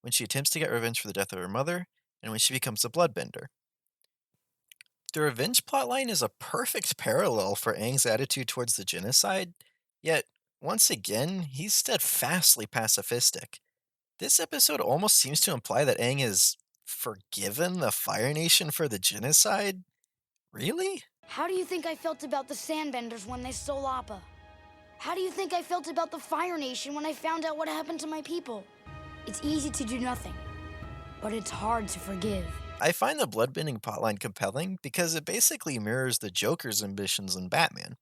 when she attempts to get revenge for the death of her mother, and when she becomes a bloodbender. The revenge plotline is a perfect parallel for Aang's attitude towards the genocide, yet, once again, he's steadfastly pacifistic. This episode almost seems to imply that Aang has forgiven the Fire Nation for the genocide? Really? How do you think I felt about the Sandbenders when they stole Appa? How do you think I felt about the Fire Nation when I found out what happened to my people? It's easy to do nothing, but it's hard to forgive. I find the bloodbending plotline compelling because it basically mirrors the Joker's ambitions in Batman.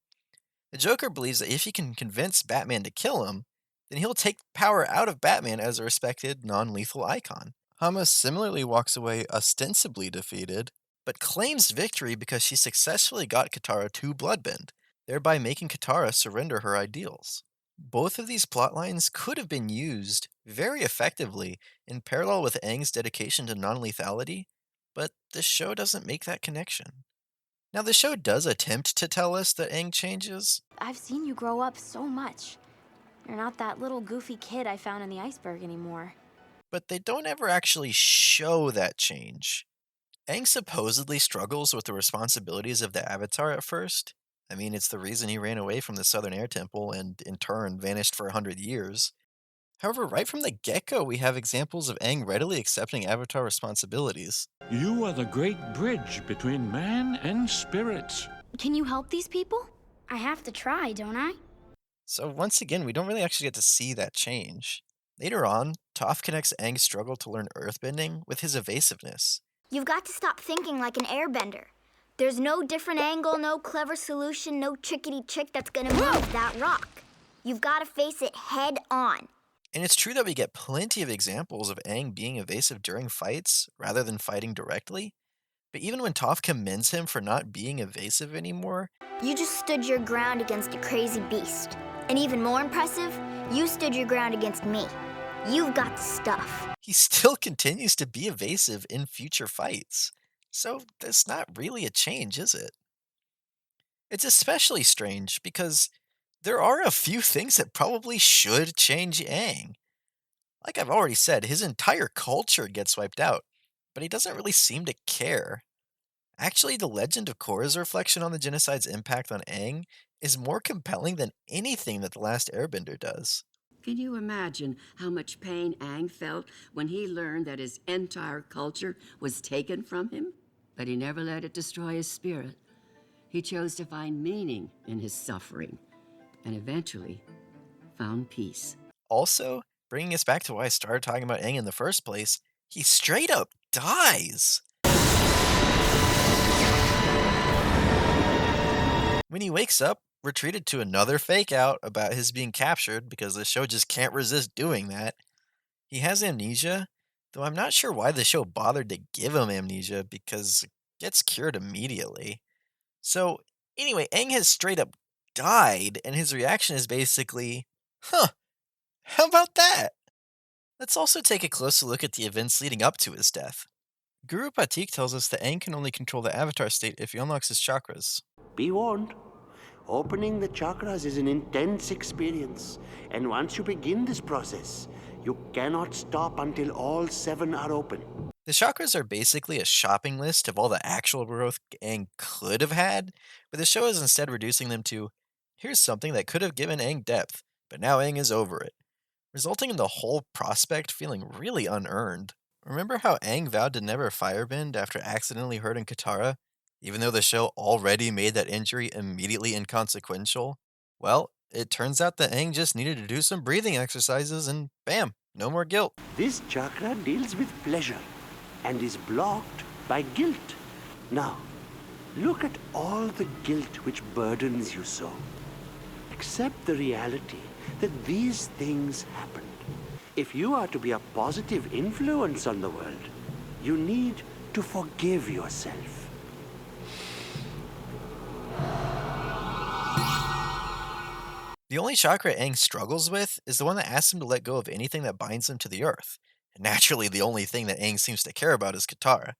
The Joker believes that if he can convince Batman to kill him, then he'll take power out of Batman as a respected, non-lethal icon. Hama similarly walks away ostensibly defeated, but claims victory because she successfully got Katara to bloodbend, thereby making Katara surrender her ideals. Both of these plotlines could have been used very effectively in parallel with Aang's dedication to non-lethality, but the show doesn't make that connection. Now, the show does attempt to tell us that Aang changes. I've seen you grow up so much. You're not that little goofy kid I found in the iceberg anymore. But they don't ever actually show that change. Aang supposedly struggles with the responsibilities of the Avatar at first. I mean, it's the reason he ran away from the Southern Air Temple and, in turn, vanished for 100 years. However, right from the get-go, we have examples of Aang readily accepting Avatar responsibilities. You are the great bridge between man and spirits. Can you help these people? I have to try, don't I? So once again, we don't really actually get to see that change. Later on, Toph connects Aang's struggle to learn earthbending with his evasiveness. You've got to stop thinking like an airbender. There's no different angle, no clever solution, no trickety trick that's gonna move that rock. You've got to face it head on. And it's true that we get plenty of examples of Aang being evasive during fights, rather than fighting directly. But even when Toph commends him for not being evasive anymore, You just stood your ground against a crazy beast. And even more impressive, you stood your ground against me. You've got the stuff. he still continues to be evasive in future fights. So that's not really a change, is it? It's especially strange because there are a few things that probably should change Aang. Like I've already said, his entire culture gets wiped out, but he doesn't really seem to care. Actually, the Legend of Korra's reflection on the genocide's impact on Aang is more compelling than anything that The Last Airbender does. Can you imagine how much pain Aang felt when he learned that his entire culture was taken from him? But he never let it destroy his spirit. He chose to find meaning in his suffering, and eventually found peace. Also, bringing us back to why I started talking about Aang in the first place, he straight up dies. When he wakes up, we're treated to another fake out about his being captured because the show just can't resist doing that. He has amnesia, though I'm not sure why the show bothered to give him amnesia because it gets cured immediately. So, anyway, Aang has straight up died, and his reaction is basically, huh, how about that? Let's also take a closer look at the events leading up to his death. Guru Patik tells us that Aang can only control the avatar state if he unlocks his chakras. Be warned. Opening the chakras is an intense experience, and once you begin this process, you cannot stop until all 7 are open. The chakras are basically a shopping list of all the actual growth Aang could have had, but the show is instead reducing them to, here's something that could have given Aang depth, but now Aang is over it, resulting in the whole prospect feeling really unearned. Remember how Aang vowed to never firebend after accidentally hurting Katara, even though the show already made that injury immediately inconsequential? Well, it turns out that Aang just needed to do some breathing exercises and bam, no more guilt. This chakra deals with pleasure and is blocked by guilt. Now, look at all the guilt which burdens you so. Accept the reality that these things happened. If you are to be a positive influence on the world, you need to forgive yourself. The only chakra Aang struggles with is the one that asks him to let go of anything that binds him to the earth. And naturally, the only thing that Aang seems to care about is Katara.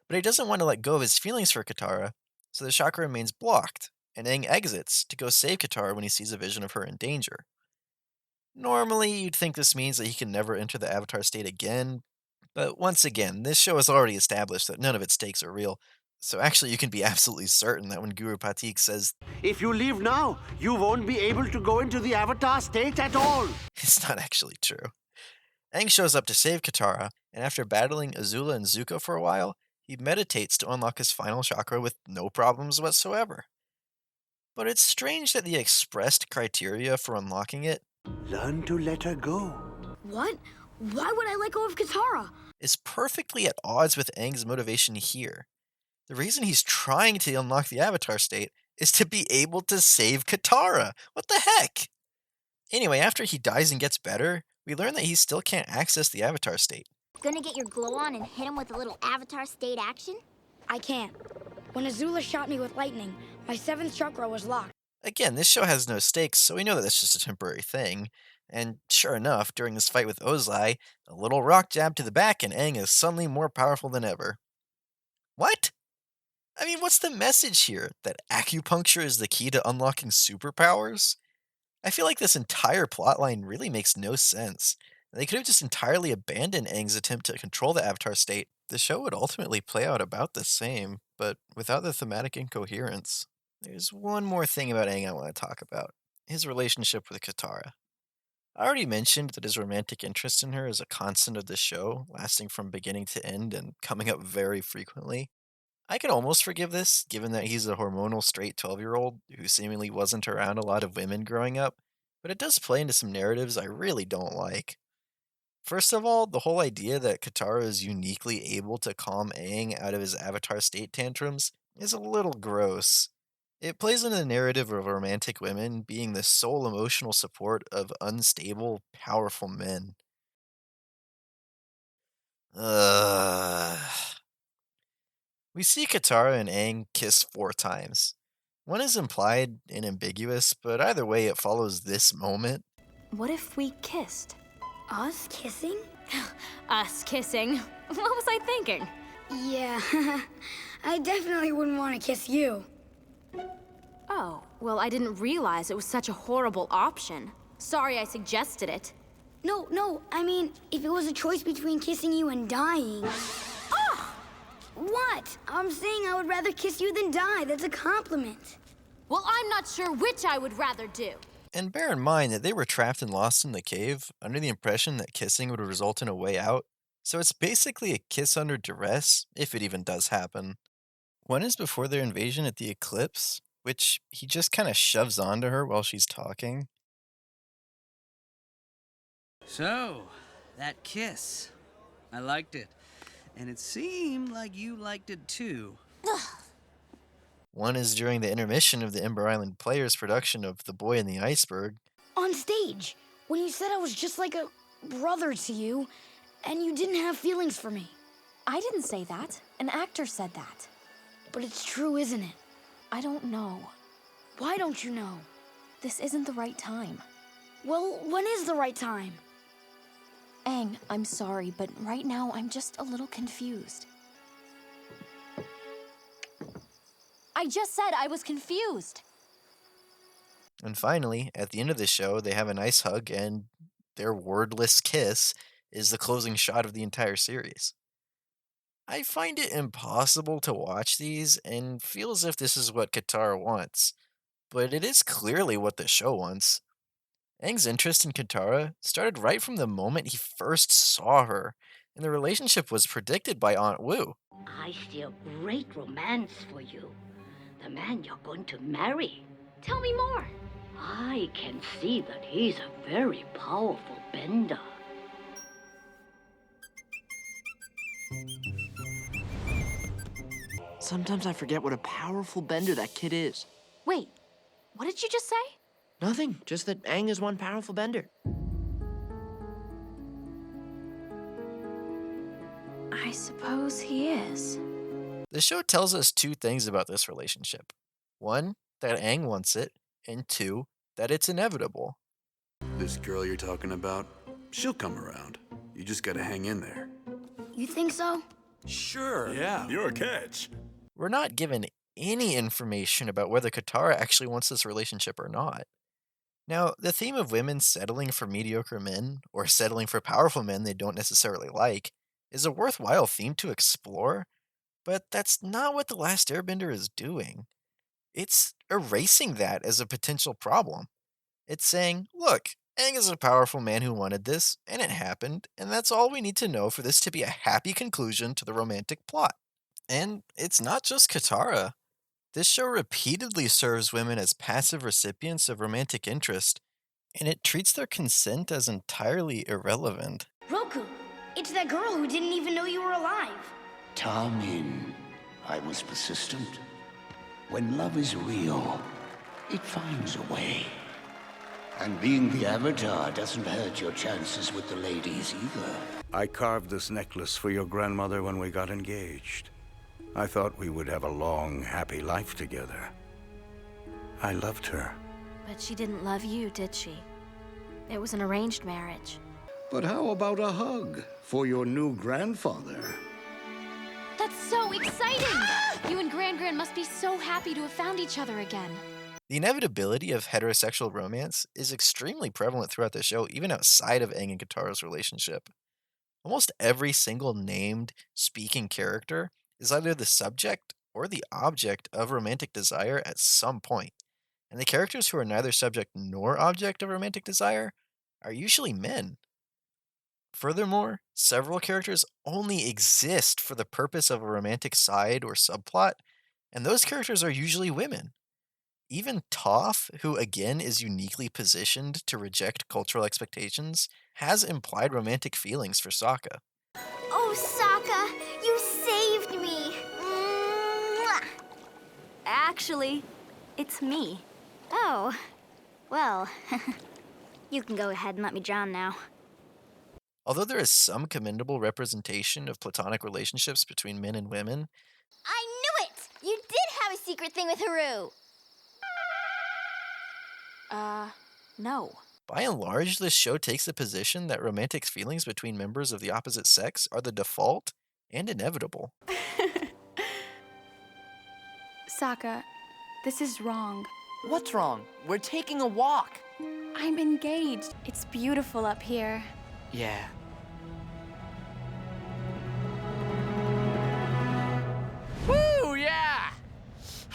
But he doesn't want to let go of his feelings for Katara, so the chakra remains blocked, and Aang exits to go save Katara when he sees a vision of her in danger. Normally, you'd think this means that he can never enter the Avatar state again, but once again, this show has already established that none of its stakes are real, so actually you can be absolutely certain that when Guru Patik says, If you leave now, you won't be able to go into the Avatar state at all. It's not actually true. Aang shows up to save Katara, and after battling Azula and Zuko for a while, he meditates to unlock his final chakra with no problems whatsoever. But it's strange that the expressed criteria for unlocking it, learn to let her go, What? Why would I let go of Katara? is perfectly at odds with Aang's motivation here. The reason he's trying to unlock the Avatar state is to be able to save Katara. What the heck? Anyway, after he dies and gets better, we learn that he still can't access the Avatar state. Gonna get your glow on and hit him with a little Avatar state action? I can't. When Azula shot me with lightning, my 7th chakra was locked. Again, this show has no stakes, so we know that that's just a temporary thing. And sure enough, during this fight with Ozai, a little rock jab to the back and Aang is suddenly more powerful than ever. What? I mean, what's the message here? That acupuncture is the key to unlocking superpowers? I feel like this entire plotline really makes no sense. They could have just entirely abandoned Aang's attempt to control the Avatar state. The show would ultimately play out about the same, but without the thematic incoherence. There's one more thing about Aang I want to talk about. His relationship with Katara. I already mentioned that his romantic interest in her is a constant of the show, lasting from beginning to end and coming up very frequently. I can almost forgive this, given that he's a hormonal straight 12-year-old who seemingly wasn't around a lot of women growing up, but it does play into some narratives I really don't like. First of all, the whole idea that Katara is uniquely able to calm Aang out of his Avatar state tantrums is a little gross. It plays into the narrative of romantic women being the sole emotional support of unstable, powerful men. Ugh. We see Katara and Aang kiss 4 times. One is implied and ambiguous, but either way it follows this moment. What if we kissed? Us kissing? Us kissing? What was I thinking? Yeah, I definitely wouldn't want to kiss you. Oh, well, I didn't realize it was such a horrible option. Sorry I suggested it. No, I mean, if it was a choice between kissing you and dying... Ah! What? I'm saying I would rather kiss you than die. That's a compliment. Well, I'm not sure which I would rather do. And bear in mind that they were trapped and lost in the cave, under the impression that kissing would result in a way out, so it's basically a kiss under duress, if it even does happen. One is before their invasion at the eclipse, which he just kind of shoves onto her while she's talking. So, that kiss. I liked it. And it seemed like you liked it too. One is during the intermission of the Ember Island Players production of The Boy and the Iceberg. On stage, when you said I was just like a brother to you, and you didn't have feelings for me. I didn't say that. An actor said that. But it's true, isn't it? I don't know. Why don't you know? This isn't the right time. Well, when is the right time? Aang, I'm sorry, but right now I'm just a little confused. I just said I was confused. And finally, at the end of the show, they have a nice hug, and their wordless kiss is the closing shot of the entire series. I find it impossible to watch these and feel as if this is what Katara wants, but it is clearly what the show wants. Aang's interest in Katara started right from the moment he first saw her, and the relationship was predicted by Aunt Wu. I see a great romance for you. The man you're going to marry. Tell me more. I can see that he's a very powerful bender. Sometimes I forget what a powerful bender that kid is. Wait, what did you just say? Nothing, just that Aang is one powerful bender. I suppose he is. The show tells us two things about this relationship. One, that Aang wants it, and two, that it's inevitable. This girl you're talking about, she'll come around. You just gotta hang in there. You think so? Sure. Yeah. Your catch. We're not given any information about whether Katara actually wants this relationship or not. Now, the theme of women settling for mediocre men, or settling for powerful men they don't necessarily like, is a worthwhile theme to explore, but that's not what The Last Airbender is doing. It's erasing that as a potential problem. It's saying, look, Aang is a powerful man who wanted this, and it happened, and that's all we need to know for this to be a happy conclusion to the romantic plot. And it's not just Katara. This show repeatedly serves women as passive recipients of romantic interest, and it treats their consent as entirely irrelevant. Roku, it's that girl who didn't even know you were alive. Tamin, I was persistent. When love is real, it finds a way. And being the Avatar doesn't hurt your chances with the ladies either. I carved this necklace for your grandmother when we got engaged. I thought we would have a long, happy life together. I loved her. But she didn't love you, did she? It was an arranged marriage. But how about a hug for your new grandfather? That's so exciting! You and Gran must be so happy to have found each other again. The inevitability of heterosexual romance is extremely prevalent throughout the show, even outside of Aang and Katara's relationship. Almost every single named, speaking character is either the subject or the object of romantic desire at some point, and the characters who are neither subject nor object of romantic desire are usually men. Furthermore, several characters only exist for the purpose of a romantic side or subplot, and those characters are usually women. Even Toph, who again is uniquely positioned to reject cultural expectations, has implied romantic feelings for Sokka. Oh, Sokka, you saved me! Mwah! Actually, it's me. Oh, well, you can go ahead and let me drown now. Although there is some commendable representation of platonic relationships between men and women, I knew it! You did have a secret thing with Haru! No. by and large, this show takes the position that romantic feelings between members of the opposite sex are the default and inevitable. Sokka, this is wrong. What's wrong? We're taking a walk. I'm engaged. It's beautiful up here. Yeah. Woo, yeah!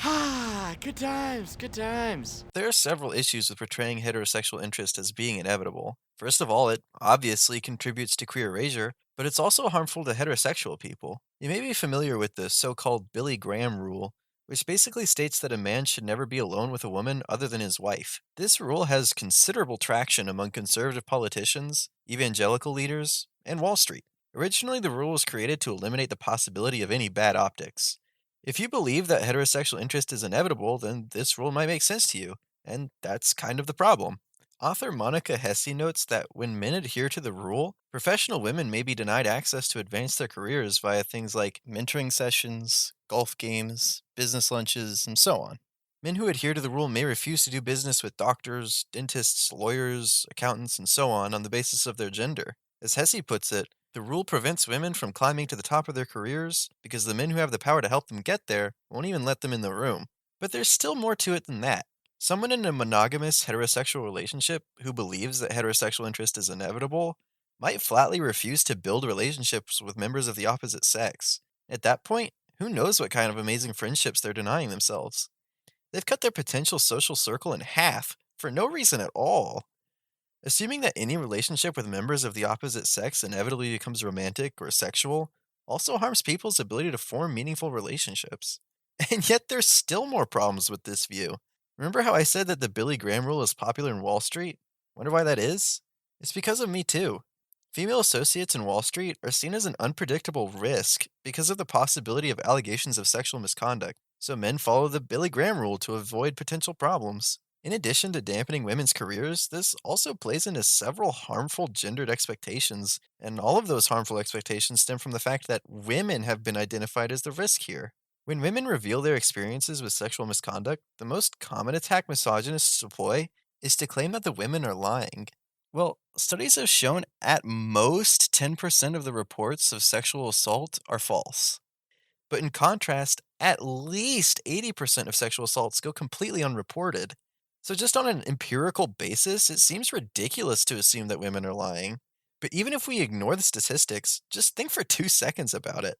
Ah, good times, good times. There are several issues with portraying heterosexual interest as being inevitable. First of all, it obviously contributes to queer erasure, but it's also harmful to heterosexual people. You may be familiar with the so-called Billy Graham rule, which basically states that a man should never be alone with a woman other than his wife. This rule has considerable traction among conservative politicians, evangelical leaders, and Wall Street. Originally, the rule was created to eliminate the possibility of any bad optics. If you believe that heterosexual interest is inevitable, then this rule might make sense to you, and that's kind of the problem. Author Monica Hesse notes that when men adhere to the rule, professional women may be denied access to advance their careers via things like mentoring sessions, golf games, business lunches, and so on. Men who adhere to the rule may refuse to do business with doctors, dentists, lawyers, accountants, and so on the basis of their gender. As Hesse puts it, the rule prevents women from climbing to the top of their careers because the men who have the power to help them get there won't even let them in the room. But there's still more to it than that. Someone in a monogamous heterosexual relationship who believes that heterosexual interest is inevitable might flatly refuse to build relationships with members of the opposite sex. At that point, who knows what kind of amazing friendships they're denying themselves? They've cut their potential social circle in half for no reason at all. Assuming that any relationship with members of the opposite sex inevitably becomes romantic or sexual also harms people's ability to form meaningful relationships. And yet there's still more problems with this view. Remember how I said that the Billy Graham rule is popular in Wall Street? Wonder why that is? It's because of Me Too. Female associates in Wall Street are seen as an unpredictable risk because of the possibility of allegations of sexual misconduct, so men follow the Billy Graham rule to avoid potential problems. In addition to dampening women's careers, this also plays into several harmful gendered expectations, and all of those harmful expectations stem from the fact that women have been identified as the risk here. When women reveal their experiences with sexual misconduct, the most common attack misogynists deploy is to claim that the women are lying. Well, studies have shown at most 10% of the reports of sexual assault are false. But in contrast, at least 80% of sexual assaults go completely unreported. So, just on an empirical basis, it seems ridiculous to assume that women are lying. But even if we ignore the statistics, just think for 2 seconds about it.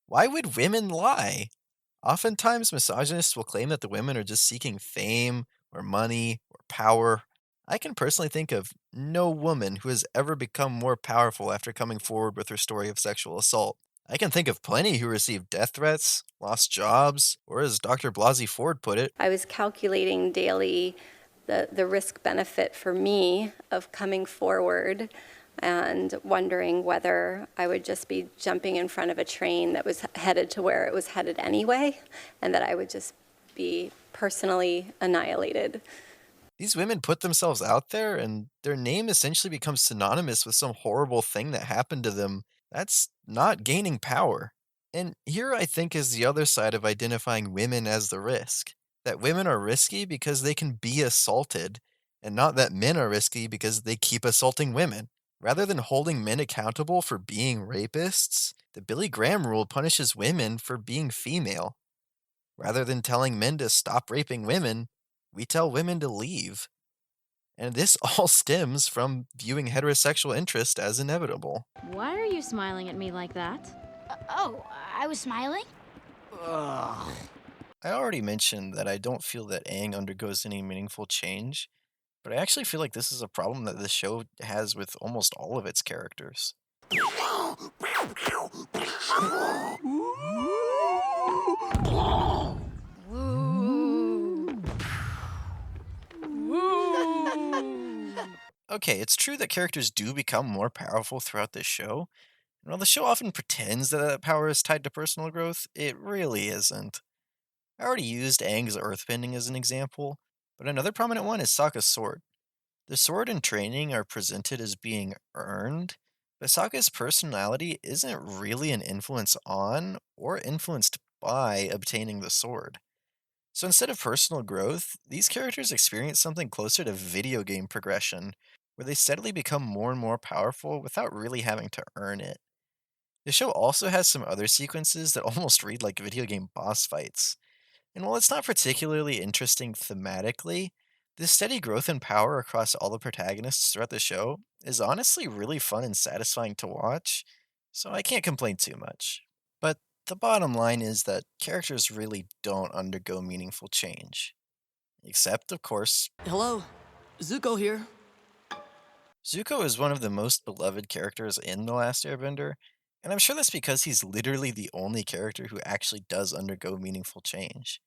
Why would women lie? Oftentimes, misogynists will claim that the women are just seeking fame, or money, or power. I can personally think of no woman who has ever become more powerful after coming forward with her story of sexual assault. I can think of plenty who received death threats, lost jobs, or as Dr. Blasey Ford put it, I was calculating daily the risk benefit for me of coming forward and wondering whether I would just be jumping in front of a train that was headed to where it was headed anyway, and that I would just be personally annihilated. These women put themselves out there, and their name essentially becomes synonymous with some horrible thing that happened to them. That's not gaining power. And here I think is the other side of identifying women as the risk. That women are risky because they can be assaulted, and not that men are risky because they keep assaulting women. Rather than holding men accountable for being rapists, the Billy Graham rule punishes women for being female. Rather than telling men to stop raping women, we tell women to leave. And this all stems from viewing heterosexual interest as inevitable. Why are you smiling at me like that? Oh, I was smiling? Ugh. I already mentioned that I don't feel that Aang undergoes any meaningful change, but I actually feel like this is a problem that the show has with almost all of its characters. Okay, it's true that characters do become more powerful throughout the show, and while the show often pretends that that power is tied to personal growth, it really isn't. I already used Aang's earthbending as an example, but another prominent one is Sokka's sword. The sword and training are presented as being earned, but Sokka's personality isn't really an influence on or influenced by obtaining the sword. So instead of personal growth, these characters experience something closer to video game progression, where they steadily become more and more powerful without really having to earn it. The show also has some other sequences that almost read like video game boss fights. And while it's not particularly interesting thematically, this steady growth in power across all the protagonists throughout the show is honestly really fun and satisfying to watch, so I can't complain too much. But the bottom line is that characters really don't undergo meaningful change. Except, of course, Hello, Zuko here. Zuko is one of the most beloved characters in The Last Airbender, and I'm sure that's because he's literally the only character who actually does undergo meaningful change.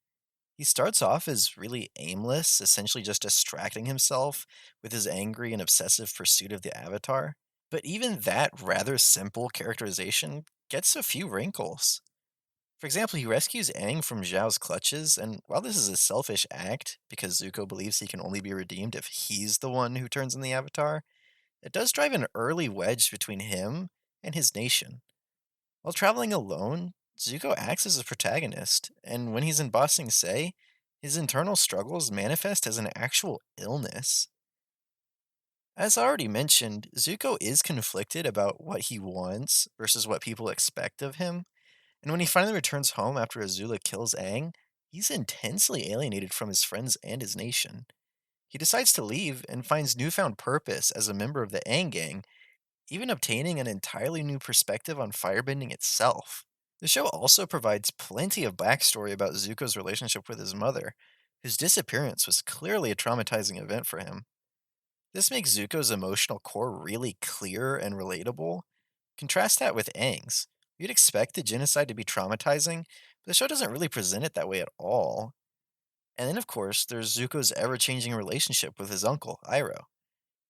He starts off as really aimless, essentially just distracting himself with his angry and obsessive pursuit of the Avatar. But even that rather simple characterization gets a few wrinkles. For example, he rescues Aang from Zhao's clutches, and while this is a selfish act, because Zuko believes he can only be redeemed if he's the one who turns in the Avatar, it does drive an early wedge between him and his nation. While traveling alone, Zuko acts as a protagonist, and when he's in Ba Sing Se, his internal struggles manifest as an actual illness. As already mentioned, Zuko is conflicted about what he wants versus what people expect of him, and when he finally returns home after Azula kills Aang, he's intensely alienated from his friends and his nation. He decides to leave and finds newfound purpose as a member of the Aang gang, even obtaining an entirely new perspective on firebending itself. The show also provides plenty of backstory about Zuko's relationship with his mother, whose disappearance was clearly a traumatizing event for him. This makes Zuko's emotional core really clear and relatable. Contrast that with Aang's. You'd expect the genocide to be traumatizing, but the show doesn't really present it that way at all. And then, of course, there's Zuko's ever changing relationship with his uncle, Iroh.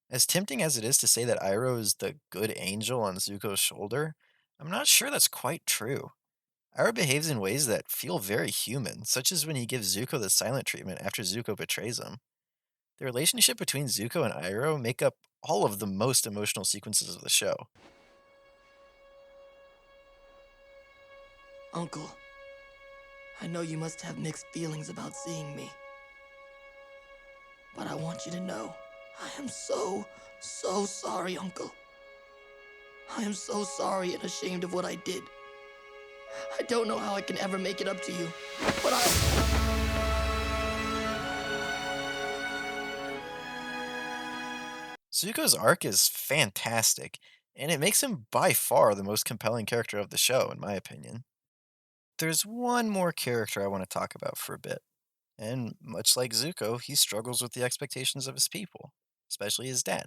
As tempting as it is to say that Iroh is the good angel on Zuko's shoulder, I'm not sure that's quite true. Iroh behaves in ways that feel very human, such as when he gives Zuko the silent treatment after Zuko betrays him. The relationship between Zuko and Iroh make up all of the most emotional sequences of the show. Uncle, I know you must have mixed feelings about seeing me. But I want you to know, I am so sorry, Uncle. I am so sorry and ashamed of what I did. I don't know how I can ever make it up to you, but Zuko's arc is fantastic, and it makes him by far the most compelling character of the show, in my opinion. There's one more character I want to talk about for a bit, and much like Zuko, he struggles with the expectations of his people, especially his dad.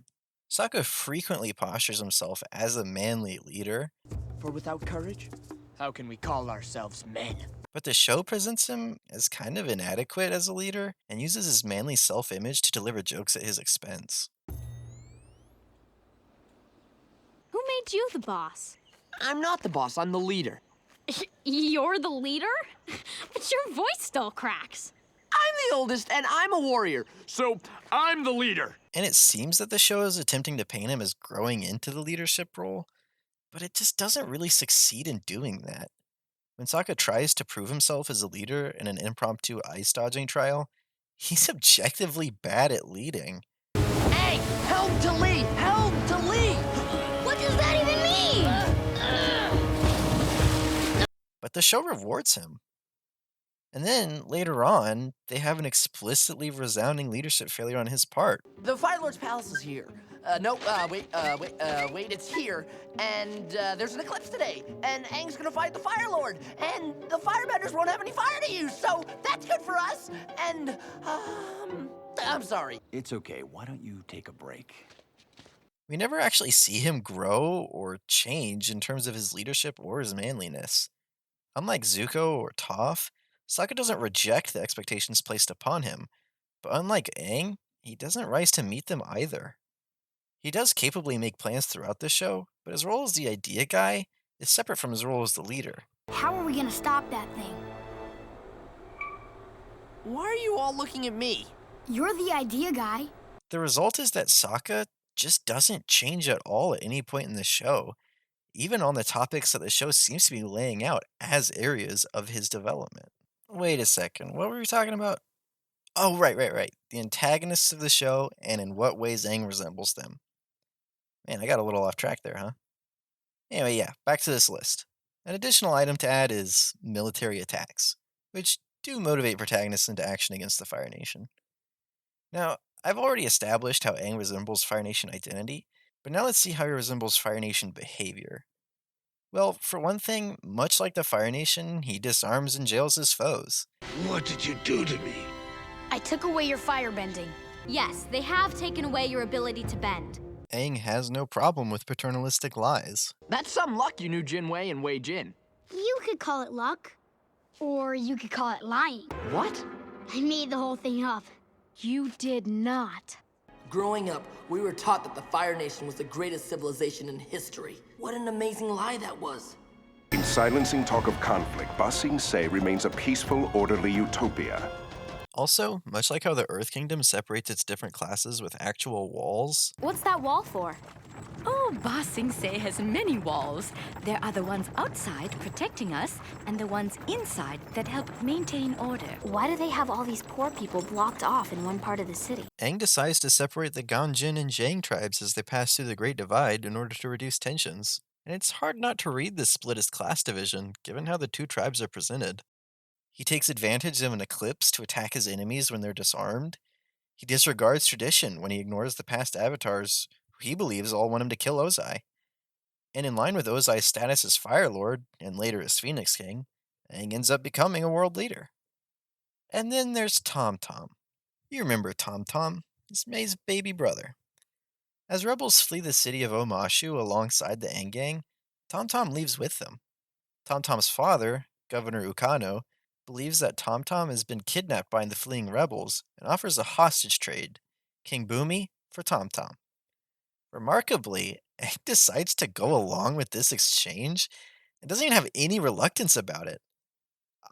Sokka frequently postures himself as a manly leader, For without courage, how can we call ourselves men? but the show presents him as kind of inadequate as a leader and uses his manly self image to deliver jokes at his expense. Who made you the boss? I'm not the boss, I'm the leader. You're the leader? But your voice still cracks. I'm the oldest and I'm a warrior, so I'm the leader. And it seems that the show is attempting to paint him as growing into the leadership role, but it just doesn't really succeed in doing that. When Sokka tries to prove himself as a leader in an impromptu ice dodging trial, he's objectively bad at leading. Hey, help to lead! Help to lead! What does that even mean? But the show rewards him. And then, later on, they have an explicitly resounding leadership failure on his part. The Fire Lord's palace is here. Wait, it's here. And there's an eclipse today. And Aang's gonna fight the Fire Lord. And the Firebenders won't have any fire to use, so that's good for us. And, I'm sorry. It's okay. Why don't you take a break? We never actually see him grow or change in terms of his leadership or his manliness. Unlike Zuko or Toph, Sokka doesn't reject the expectations placed upon him, but unlike Aang, he doesn't rise to meet them either. He does capably make plans throughout the show, but his role as the idea guy is separate from his role as the leader. How are we gonna stop that thing? Why are you all looking at me? You're the idea guy. The result is that Sokka just doesn't change at all at any point in the show, even on the topics that the show seems to be laying out as areas of his development. Wait a second, what were we talking about? Oh, right. The antagonists of the show and in what ways Aang resembles them. Man, I got a little off track there, huh? Anyway, yeah, back to this list. An additional item to add is military attacks, which do motivate protagonists into action against the Fire Nation. Now, I've already established how Aang resembles Fire Nation identity, but now let's see how he resembles Fire Nation behavior. Well, for one thing, much like the Fire Nation, he disarms and jails his foes. What did you do to me? I took away your firebending. Yes, they have taken away your ability to bend. Aang has no problem with paternalistic lies. That's some luck you knew Jin Wei and Wei Jin. You could call it luck. Or you could call it lying. What? I made the whole thing up. You did not. Growing up, we were taught that the Fire Nation was the greatest civilization in history. What an amazing lie that was. In silencing talk of conflict, Ba Sing Se remains a peaceful, orderly utopia. Also, much like how the Earth Kingdom separates its different classes with actual walls, What's that wall for? Oh, Ba Sing Se has many walls. There are the ones outside protecting us, and the ones inside that help maintain order. Why do they have all these poor people blocked off in one part of the city? Aang decides to separate the Ganjin and Zhang tribes as they pass through the Great Divide in order to reduce tensions. And it's hard not to read this split as class division, given how the two tribes are presented. He takes advantage of an eclipse to attack his enemies when they're disarmed. He disregards tradition when he ignores the past avatars who he believes all want him to kill Ozai. And in line with Ozai's status as Fire Lord, and later as Phoenix King, Aang ends up becoming a world leader. And then there's Tom Tom. You remember Tom Tom, it's May's baby brother. As rebels flee the city of Omashu alongside the Aang gang, Tom Tom leaves with them. Tom Tom's father, Governor Ukano, believes that Tom Tom has been kidnapped by the fleeing rebels and offers a hostage trade, King Bumi for Tom Tom. Remarkably, Aang decides to go along with this exchange and doesn't even have any reluctance about it.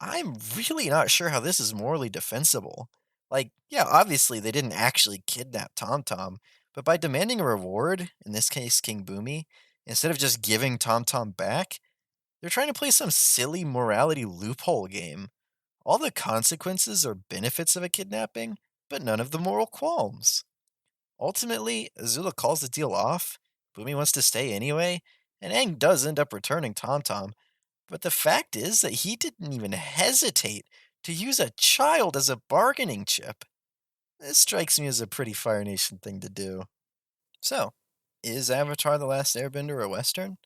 I'm really not sure how this is morally defensible. Like, yeah, obviously they didn't actually kidnap Tom Tom, but by demanding a reward, in this case King Bumi, instead of just giving Tom Tom back, they're trying to play some silly morality loophole game. All the consequences or benefits of a kidnapping, but none of the moral qualms. Ultimately, Azula calls the deal off, Bumi wants to stay anyway, and Aang does end up returning Tom Tom, but the fact is that he didn't even hesitate to use a child as a bargaining chip. This strikes me as a pretty Fire Nation thing to do. So, is Avatar The Last Airbender a Western?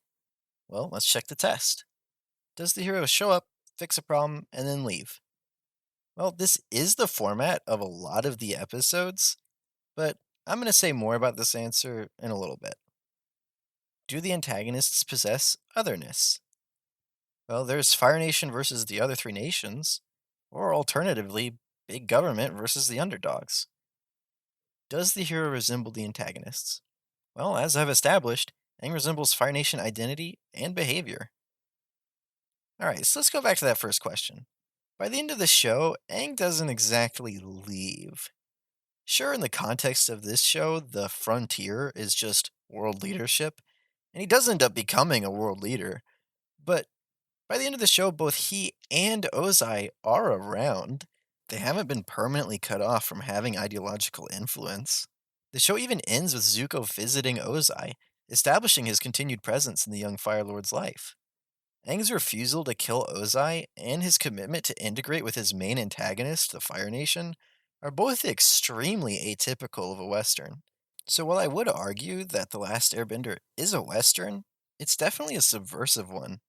Well, let's check the test. Does the hero show up, fix a problem, and then leave? Well, this is the format of a lot of the episodes, but I'm going to say more about this answer in a little bit. Do the antagonists possess otherness? Well, there's Fire Nation versus the other three nations, or alternatively, big government versus the underdogs. Does the hero resemble the antagonists? Well, as I've established, Aang resembles Fire Nation identity and behavior. Alright, so let's go back to that first question. By the end of the show, Aang doesn't exactly leave. Sure, in the context of this show, the frontier is just world leadership, and he does end up becoming a world leader, but by the end of the show, both he and Ozai are around. They haven't been permanently cut off from having ideological influence. The show even ends with Zuko visiting Ozai, establishing his continued presence in the young Fire Lord's life. Aang's refusal to kill Ozai and his commitment to integrate with his main antagonist, the Fire Nation, are both extremely atypical of a Western. So while I would argue that The Last Airbender is a Western, it's definitely a subversive one.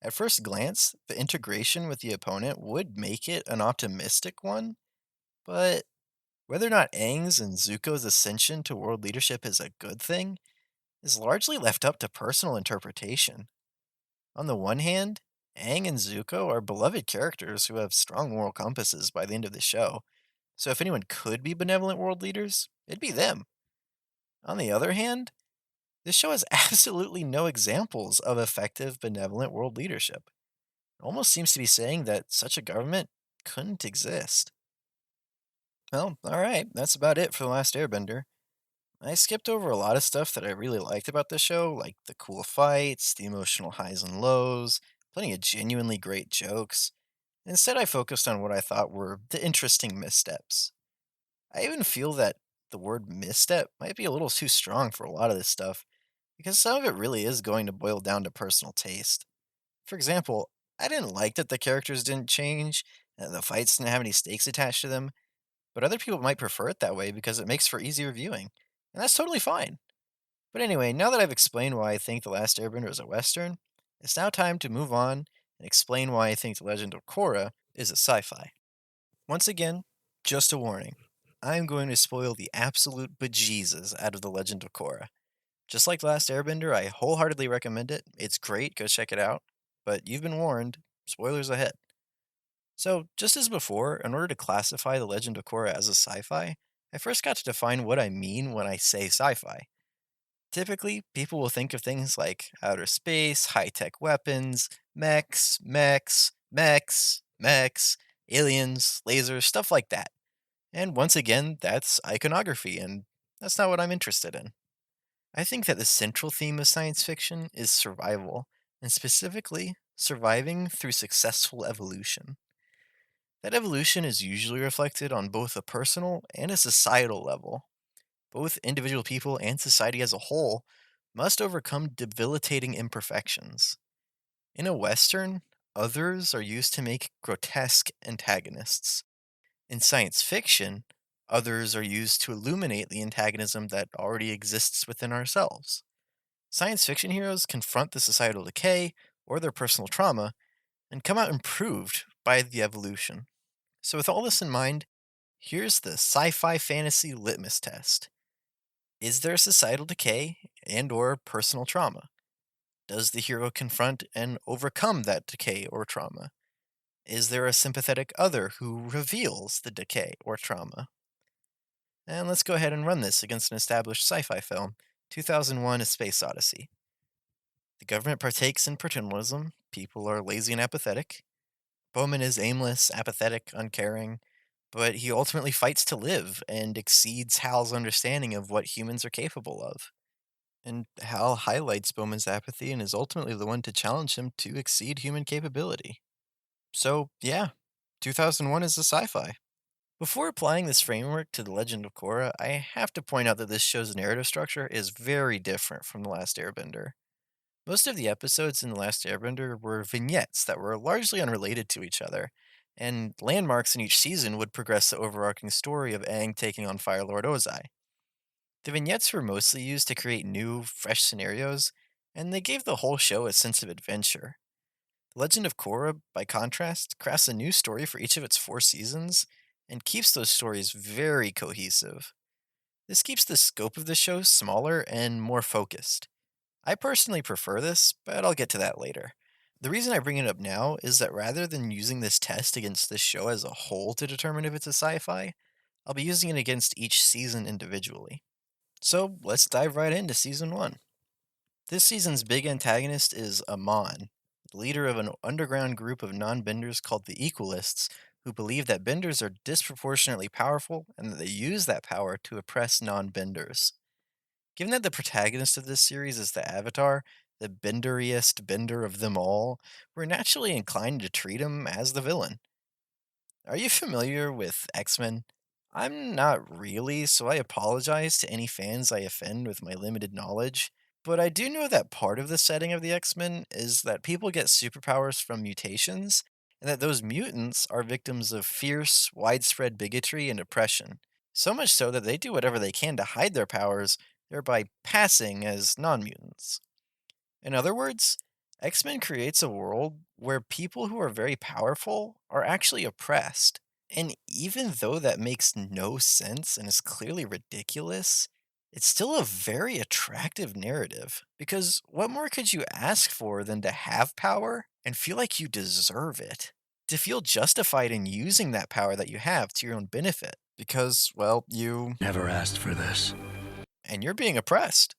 At first glance, the integration with the opponent would make it an optimistic one, but whether or not Aang's and Zuko's ascension to world leadership is a good thing is largely left up to personal interpretation. On the one hand, Aang and Zuko are beloved characters who have strong moral compasses by the end of the show, so if anyone could be benevolent world leaders, it'd be them. On the other hand, this show has absolutely no examples of effective benevolent world leadership. It almost seems to be saying that such a government couldn't exist. Well, alright, that's about it for The Last Airbender. I skipped over a lot of stuff that I really liked about the show, like the cool fights, the emotional highs and lows, plenty of genuinely great jokes. Instead, I focused on what I thought were the interesting missteps. I even feel that the word misstep might be a little too strong for a lot of this stuff, because some of it really is going to boil down to personal taste. For example, I didn't like that the characters didn't change, and the fights didn't have any stakes attached to them, but other people might prefer it that way because it makes for easier viewing, and that's totally fine. But anyway, now that I've explained why I think The Last Airbender is a Western, it's now time to move on and explain why I think The Legend of Korra is a sci-fi. Once again, just a warning. I'm going to spoil the absolute bejesus out of The Legend of Korra. Just like The Last Airbender, I wholeheartedly recommend it. It's great, go check it out. But you've been warned, spoilers ahead. So, just as before, in order to classify The Legend of Korra as a sci-fi, I first got to define what I mean when I say sci-fi. Typically, people will think of things like outer space, high-tech weapons, mechs, aliens, lasers, stuff like that. And once again, that's iconography, and that's not what I'm interested in. I think that the central theme of science fiction is survival, and specifically, surviving through successful evolution. That evolution is usually reflected on both a personal and a societal level. Both individual people and society as a whole must overcome debilitating imperfections. In a Western, others are used to make grotesque antagonists. In science fiction, others are used to illuminate the antagonism that already exists within ourselves. Science fiction heroes confront the societal decay or their personal trauma and come out improved by the evolution. So, with all this in mind, here's the sci fi fantasy litmus test. Is there societal decay and or personal trauma? Does the hero confront and overcome that decay or trauma? Is there a sympathetic other who reveals the decay or trauma? And let's go ahead and run this against an established sci-fi film, 2001: A Space Odyssey. The government partakes in paternalism, people are lazy and apathetic. Bowman is aimless, apathetic, uncaring, but he ultimately fights to live and exceeds Hal's understanding of what humans are capable of. And Hal highlights Bowman's apathy and is ultimately the one to challenge him to exceed human capability. So, yeah, 2001 is a sci-fi. Before applying this framework to The Legend of Korra, I have to point out that this show's narrative structure is very different from The Last Airbender. Most of the episodes in The Last Airbender were vignettes that were largely unrelated to each other, and landmarks in each season would progress the overarching story of Aang taking on Fire Lord Ozai. The vignettes were mostly used to create new, fresh scenarios, and they gave the whole show a sense of adventure. The Legend of Korra, by contrast, crafts a new story for each of its 4 seasons, and keeps those stories very cohesive. This keeps the scope of the show smaller and more focused. I personally prefer this, but I'll get to that later. The reason I bring it up now is that rather than using this test against this show as a whole to determine if it's a sci-fi, I'll be using it against each season individually. So let's dive right into Season 1. This season's big antagonist is Amon, the leader of an underground group of non-benders called the Equalists, who believe that benders are disproportionately powerful and that they use that power to oppress non-benders. Given that the protagonist of this series is the Avatar, the benderiest bender of them all, we're naturally inclined to treat him as the villain. Are you familiar with X-Men? I'm not really, so I apologize to any fans I offend with my limited knowledge, but I do know that part of the setting of the X-Men is that people get superpowers from mutations, and that those mutants are victims of fierce, widespread bigotry and oppression. So much so that they do whatever they can to hide their powers, thereby passing as non-mutants. In other words, X-Men creates a world where people who are very powerful are actually oppressed. And even though that makes no sense and is clearly ridiculous, it's still a very attractive narrative. Because what more could you ask for than to have power and feel like you deserve it? To feel justified in using that power that you have to your own benefit. Because, well, you never asked for this. And you're being oppressed.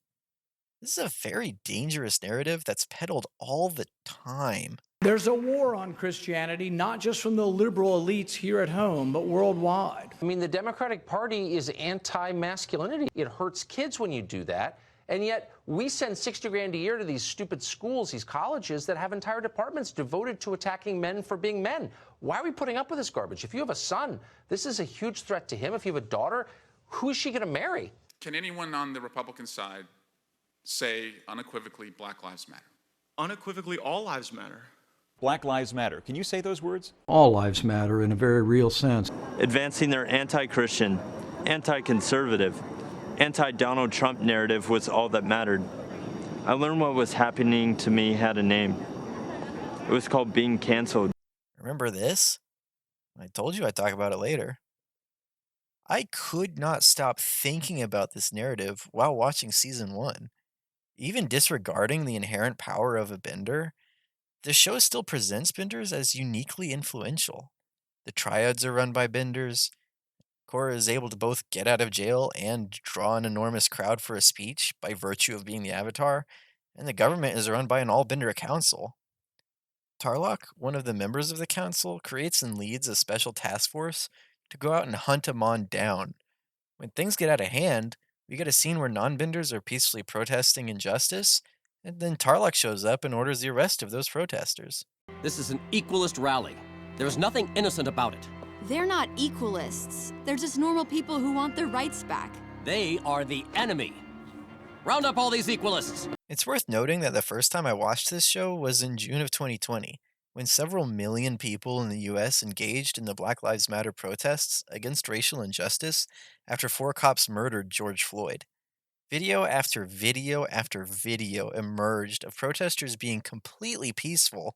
This is a very dangerous narrative that's peddled all the time. There's a war on Christianity, not just from the liberal elites here at home, but worldwide. I mean, the Democratic Party is anti-masculinity. It hurts kids when you do that. And yet, we send $60 grand a year to these stupid schools, these colleges that have entire departments devoted to attacking men for being men. Why are we putting up with this garbage? If you have a son, this is a huge threat to him. If you have a daughter, who is she going to marry? Can anyone on the Republican side say unequivocally Black Lives Matter? Unequivocally, all lives matter. Black Lives Matter. Can you say those words? All lives matter in a very real sense. Advancing their anti-Christian, anti-conservative, anti-Donald Trump narrative was all that mattered. I learned what was happening to me had a name. It was called being canceled. Remember this? I told you I'd talk about it later. I could not stop thinking about this narrative while watching Season 1. Even disregarding the inherent power of a bender, the show still presents benders as uniquely influential. The triads are run by benders, Korra is able to both get out of jail and draw an enormous crowd for a speech by virtue of being the Avatar, and the government is run by an all-Bender council. Tarlok, one of the members of the council, creates and leads a special task force to go out and hunt Amon down. When things get out of hand, we get a scene where non-benders are peacefully protesting injustice, and then Tarlok shows up and orders the arrest of those protesters. This is an equalist rally. There's nothing innocent about it. They're not equalists. They're just normal people who want their rights back. They are the enemy. Round up all these equalists. It's worth noting that the first time I watched this show was in June of 2020, when several million people in the US engaged in the Black Lives Matter protests against racial injustice after 4 cops murdered George Floyd. Video after video after video emerged of protesters being completely peaceful,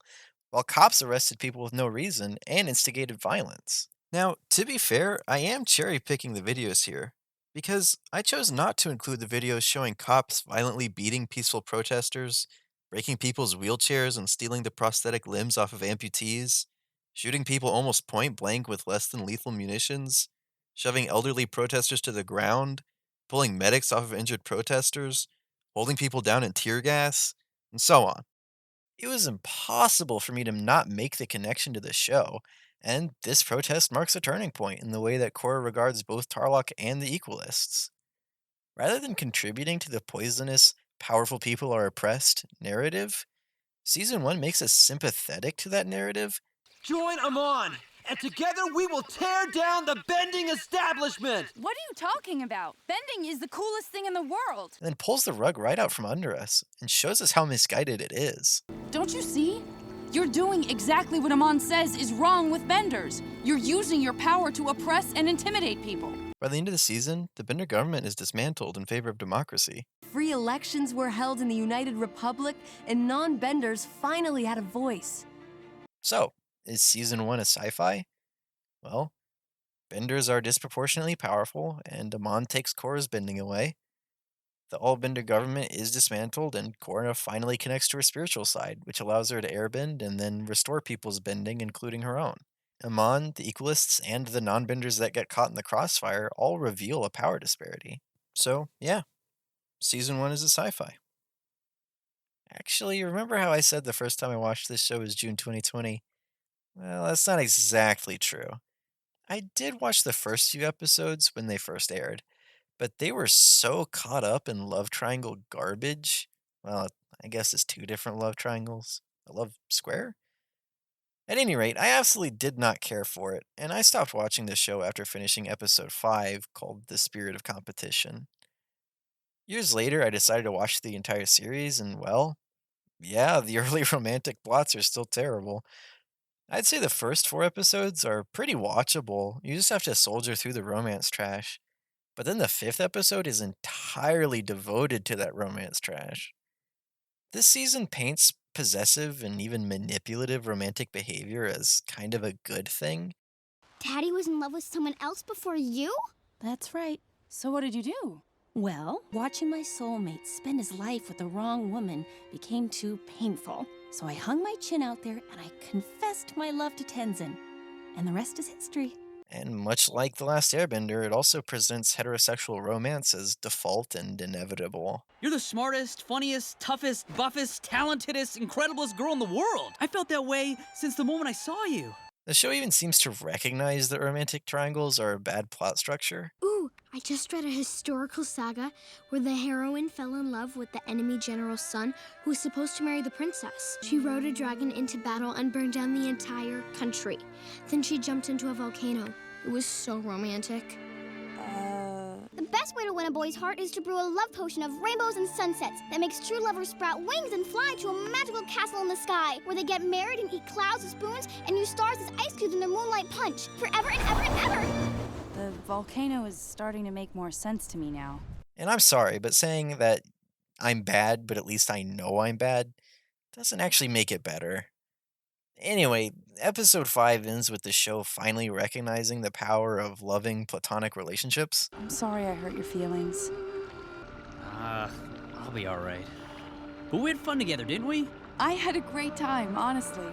while cops arrested people with no reason and instigated violence. Now, to be fair, I am cherry-picking the videos here, because I chose not to include the videos showing cops violently beating peaceful protesters, breaking people's wheelchairs and stealing the prosthetic limbs off of amputees, shooting people almost point blank with less than lethal munitions, shoving elderly protesters to the ground, pulling medics off of injured protesters, holding people down in tear gas, and so on. It was impossible for me to not make the connection to the show, and this protest marks a turning point in the way that Korra regards both Tarlok and the Equalists. Rather than contributing to the poisonous, powerful people are oppressed narrative, Season 1 makes us sympathetic to that narrative. Join Amon, and together we will tear down the bending establishment! What are you talking about? Bending is the coolest thing in the world. And then pulls the rug right out from under us and shows us how misguided it is. Don't you see? You're doing exactly what Amon says is wrong with benders. You're using your power to oppress and intimidate people. By the end of the season, the Bender government is dismantled in favor of democracy. Free elections were held in the United Republic, and non-benders finally had a voice. So, is Season 1 a sci-fi? Well, benders are disproportionately powerful, and Amon takes Korra's bending away. The all-bender government is dismantled, and Korra finally connects to her spiritual side, which allows her to airbend and then restore people's bending, including her own. Amon, the Equalists, and the non-benders that get caught in the crossfire all reveal a power disparity. So, yeah, Season 1 is a sci-fi. Actually, remember how I said the first time I watched this show was June 2020? Well, that's not exactly true. I did watch the first few episodes when they first aired, but they were so caught up in love triangle garbage. Well, I guess it's 2 different love triangles. A love square? At any rate, I absolutely did not care for it, and I stopped watching the show after finishing episode 5, called The Spirit of Competition. Years later, I decided to watch the entire series, and well, yeah, the early romantic plots are still terrible. I'd say the first 4 episodes are pretty watchable. You just have to soldier through the romance trash. But then the 5th episode is entirely devoted to that romance trash. This season paints possessive and even manipulative romantic behavior as kind of a good thing. Daddy was in love with someone else before you? That's right. So what did you do? Well, watching my soulmate spend his life with the wrong woman became too painful. So I hung my chin out there and I confessed my love to Tenzin. And the rest is history. And much like The Last Airbender, it also presents heterosexual romance as default and inevitable. You're the smartest, funniest, toughest, buffest, talentedest, incrediblest girl in the world. I felt that way since the moment I saw you. The show even seems to recognize that romantic triangles are a bad plot structure. Ooh, I just read a historical saga where the heroine fell in love with the enemy general's son who was supposed to marry the princess. She rode a dragon into battle and burned down the entire country. Then she jumped into a volcano. It was so romantic. The best way to win a boy's heart is to brew a love potion of rainbows and sunsets that makes true lovers sprout wings and fly to a magical castle in the sky where they get married and eat clouds as spoons and use stars as ice cubes in their moonlight punch forever and ever and ever. The volcano is starting to make more sense to me now. And I'm sorry, but saying that I'm bad, but at least I know I'm bad, doesn't actually make it better. Anyway, episode 5 ends with the show finally recognizing the power of loving platonic relationships. I'm sorry I hurt your feelings. I'll be alright. But we had fun together, didn't we? I had a great time, honestly.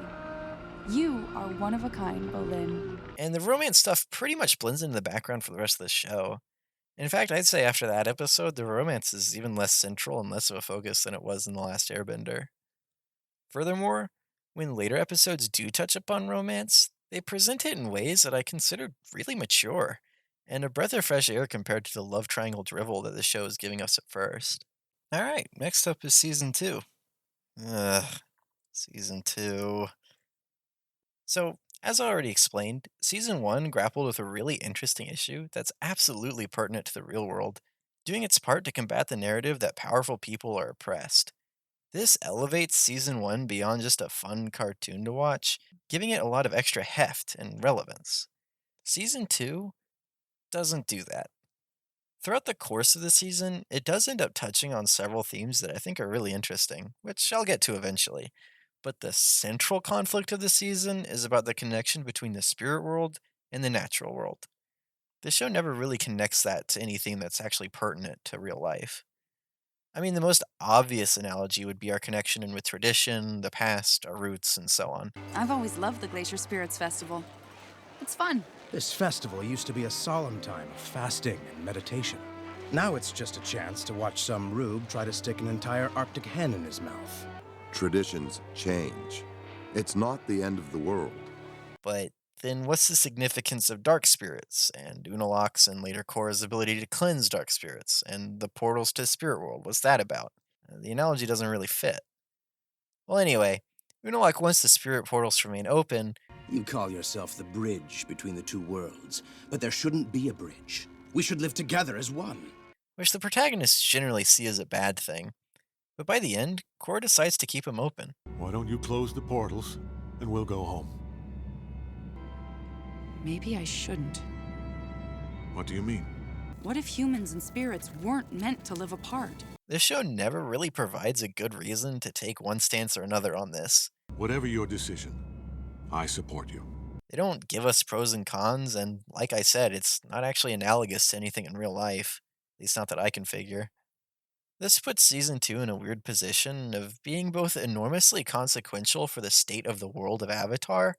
You are one of a kind, Bolin. And the romance stuff pretty much blends into the background for the rest of the show. In fact, I'd say after that episode, the romance is even less central and less of a focus than it was in The Last Airbender. Furthermore, when later episodes do touch upon romance, they present it in ways that I consider really mature, and a breath of fresh air compared to the love triangle drivel that the show is giving us at first. Alright, next up is Season 2. Season 2. So, as I already explained, Season 1 grappled with a really interesting issue that's absolutely pertinent to the real world, doing its part to combat the narrative that powerful people are oppressed. This elevates Season 1 beyond just a fun cartoon to watch, giving it a lot of extra heft and relevance. Season 2 doesn't do that. Throughout the course of the season, it does end up touching on several themes that I think are really interesting, which I'll get to eventually. But the central conflict of the season is about the connection between the spirit world and the natural world. The show never really connects that to anything that's actually pertinent to real life. I mean, the most obvious analogy would be our connection in with tradition, the past, our roots, and so on. I've always loved the Glacier Spirits Festival. It's fun. This festival used to be a solemn time of fasting and meditation. Now it's just a chance to watch some rube try to stick an entire Arctic hen in his mouth. Traditions change. It's not the end of the world. But then what's the significance of dark spirits, and Unalak's and later Korra's ability to cleanse dark spirits, and the portals to the spirit world? What's that about? The analogy doesn't really fit. Well, anyway, Unalak wants the spirit portals to remain open. You call yourself the bridge between the two worlds, but there shouldn't be a bridge. We should live together as one. Which the protagonists generally see as a bad thing. But by the end, Korra decides to keep them open. Why don't you close the portals, and we'll go home? Maybe I shouldn't. What do you mean? What if humans and spirits weren't meant to live apart? This show never really provides a good reason to take one stance or another on this. Whatever your decision, I support you. They don't give us pros and cons, and like I said, it's not actually analogous to anything in real life. At least not that I can figure. This puts Season 2 in a weird position of being both enormously consequential for the state of the world of Avatar,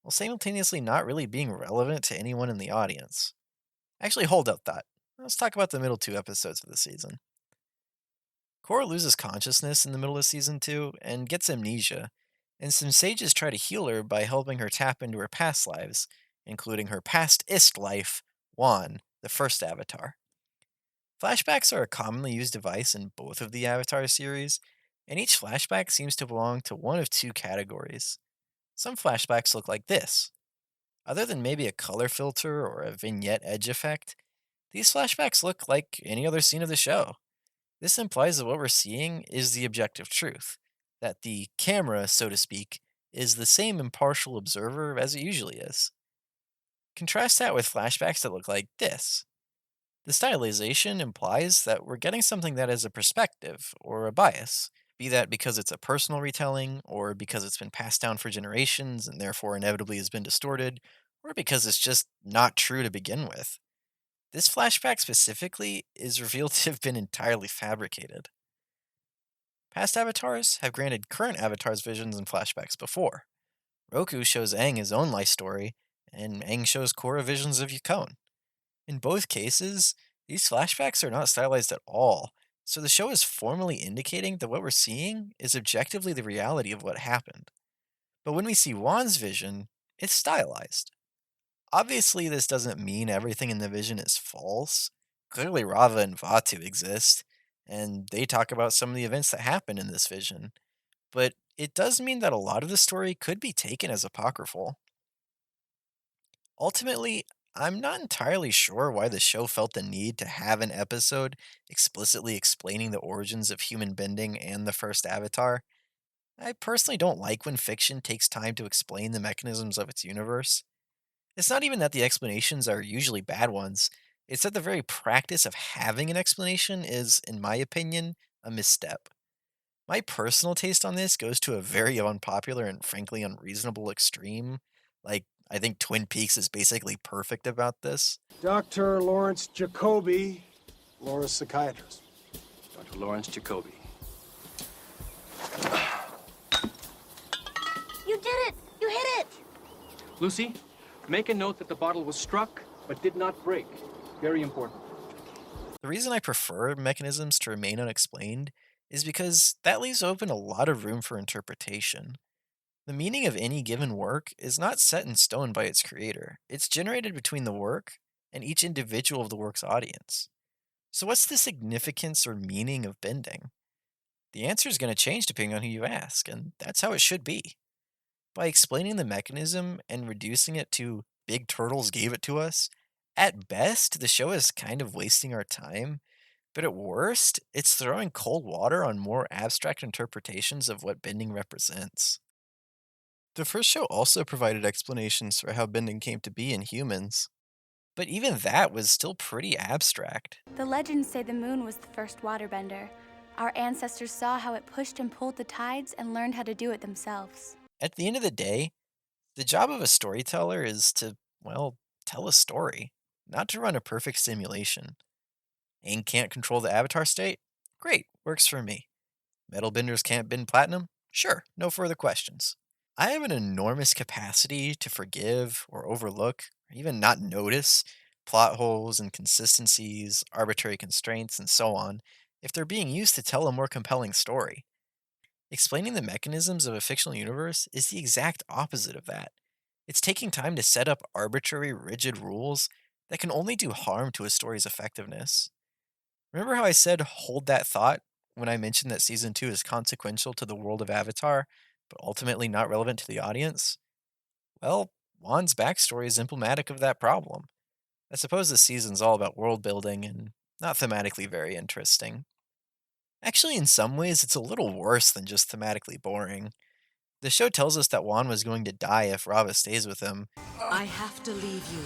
while simultaneously not really being relevant to anyone in the audience. Actually, hold up that. Let's talk about the middle 2 episodes of the season. Korra loses consciousness in the middle of Season 2 and gets amnesia, and some sages try to heal her by helping her tap into her past lives, including her past-ist life, Wan, the first Avatar. Flashbacks are a commonly used device in both of the Avatar series, and each flashback seems to belong to one of two categories. Some flashbacks look like this. Other than maybe a color filter or a vignette edge effect, these flashbacks look like any other scene of the show. This implies that what we're seeing is the objective truth, that the camera, so to speak, is the same impartial observer as it usually is. Contrast that with flashbacks that look like this. The stylization implies that we're getting something that has a perspective, or a bias, be that because it's a personal retelling, or because it's been passed down for generations and therefore inevitably has been distorted, or because it's just not true to begin with. This flashback specifically is revealed to have been entirely fabricated. Past avatars have granted current avatars visions and flashbacks before. Roku shows Aang his own life story, and Aang shows Korra visions of Yukon. In both cases, these flashbacks are not stylized at all, so the show is formally indicating that what we're seeing is objectively the reality of what happened. But when we see Wan's vision, it's stylized. Obviously, this doesn't mean everything in the vision is false. Clearly, Rava and Vatu exist, and they talk about some of the events that happen in this vision. But it does mean that a lot of the story could be taken as apocryphal. Ultimately, I'm not entirely sure why the show felt the need to have an episode explicitly explaining the origins of human bending and the first Avatar. I personally don't like when fiction takes time to explain the mechanisms of its universe. It's not even that the explanations are usually bad ones, it's that the very practice of having an explanation is, in my opinion, a misstep. My personal taste on this goes to a very unpopular and frankly unreasonable extreme. Like, I think Twin Peaks is basically perfect about this. Dr. Lawrence Jacoby, Laura's psychiatrist. Dr. Lawrence Jacoby. You did it! You hit it! Lucy, make a note that the bottle was struck but did not break. Very important. The reason I prefer mechanisms to remain unexplained is because that leaves open a lot of room for interpretation. The meaning of any given work is not set in stone by its creator, it's generated between the work and each individual of the work's audience. So, what's the significance or meaning of bending? The answer is going to change depending on who you ask, and that's how it should be. By explaining the mechanism and reducing it to big turtles gave it to us, at best, the show is kind of wasting our time, but at worst, it's throwing cold water on more abstract interpretations of what bending represents. The first show also provided explanations for how bending came to be in humans, but even that was still pretty abstract. The legends say the moon was the first waterbender. Our ancestors saw how it pushed and pulled the tides and learned how to do it themselves. At the end of the day, the job of a storyteller is to, well, tell a story, not to run a perfect simulation. Aang can't control the avatar state? Great, works for me. Metal benders can't bend platinum? Sure, no further questions. I have an enormous capacity to forgive or overlook, or even not notice, plot holes, inconsistencies, arbitrary constraints, and so on, if they're being used to tell a more compelling story. Explaining the mechanisms of a fictional universe is the exact opposite of that. It's taking time to set up arbitrary, rigid rules that can only do harm to a story's effectiveness. Remember how I said hold that thought when I mentioned that Season 2 is consequential to the world of Avatar, but ultimately not relevant to the audience? Well, Wan's backstory is emblematic of that problem. I suppose this season's all about world building and not thematically very interesting. Actually, in some ways, it's a little worse than just thematically boring. The show tells us that Wan was going to die if Rava stays with him. I have to leave you.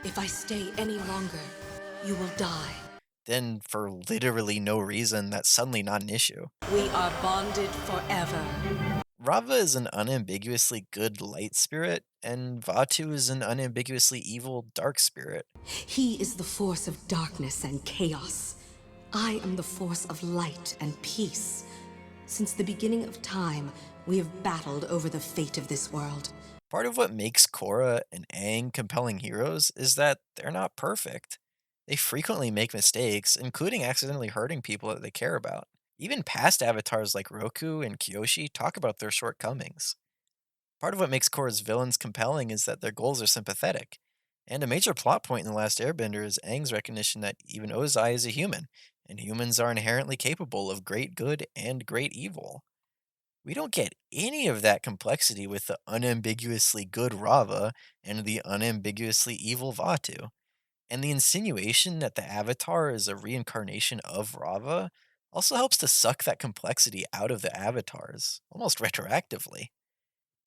If I stay any longer, you will die. Then, for literally no reason, that's suddenly not an issue. We are bonded forever. Rava is an unambiguously good light spirit, and Vatu is an unambiguously evil dark spirit. He is the force of darkness and chaos. I am the force of light and peace. Since the beginning of time, we have battled over the fate of this world. Part of what makes Korra and Aang compelling heroes is that they're not perfect. They frequently make mistakes, including accidentally hurting people that they care about. Even past avatars like Roku and Kyoshi talk about their shortcomings. Part of what makes Korra's villains compelling is that their goals are sympathetic. And a major plot point in The Last Airbender is Aang's recognition that even Ozai is a human, and humans are inherently capable of great good and great evil. We don't get any of that complexity with the unambiguously good Rava and the unambiguously evil Vatu. And the insinuation that the Avatar is a reincarnation of Rava also helps to suck that complexity out of the avatars, almost retroactively.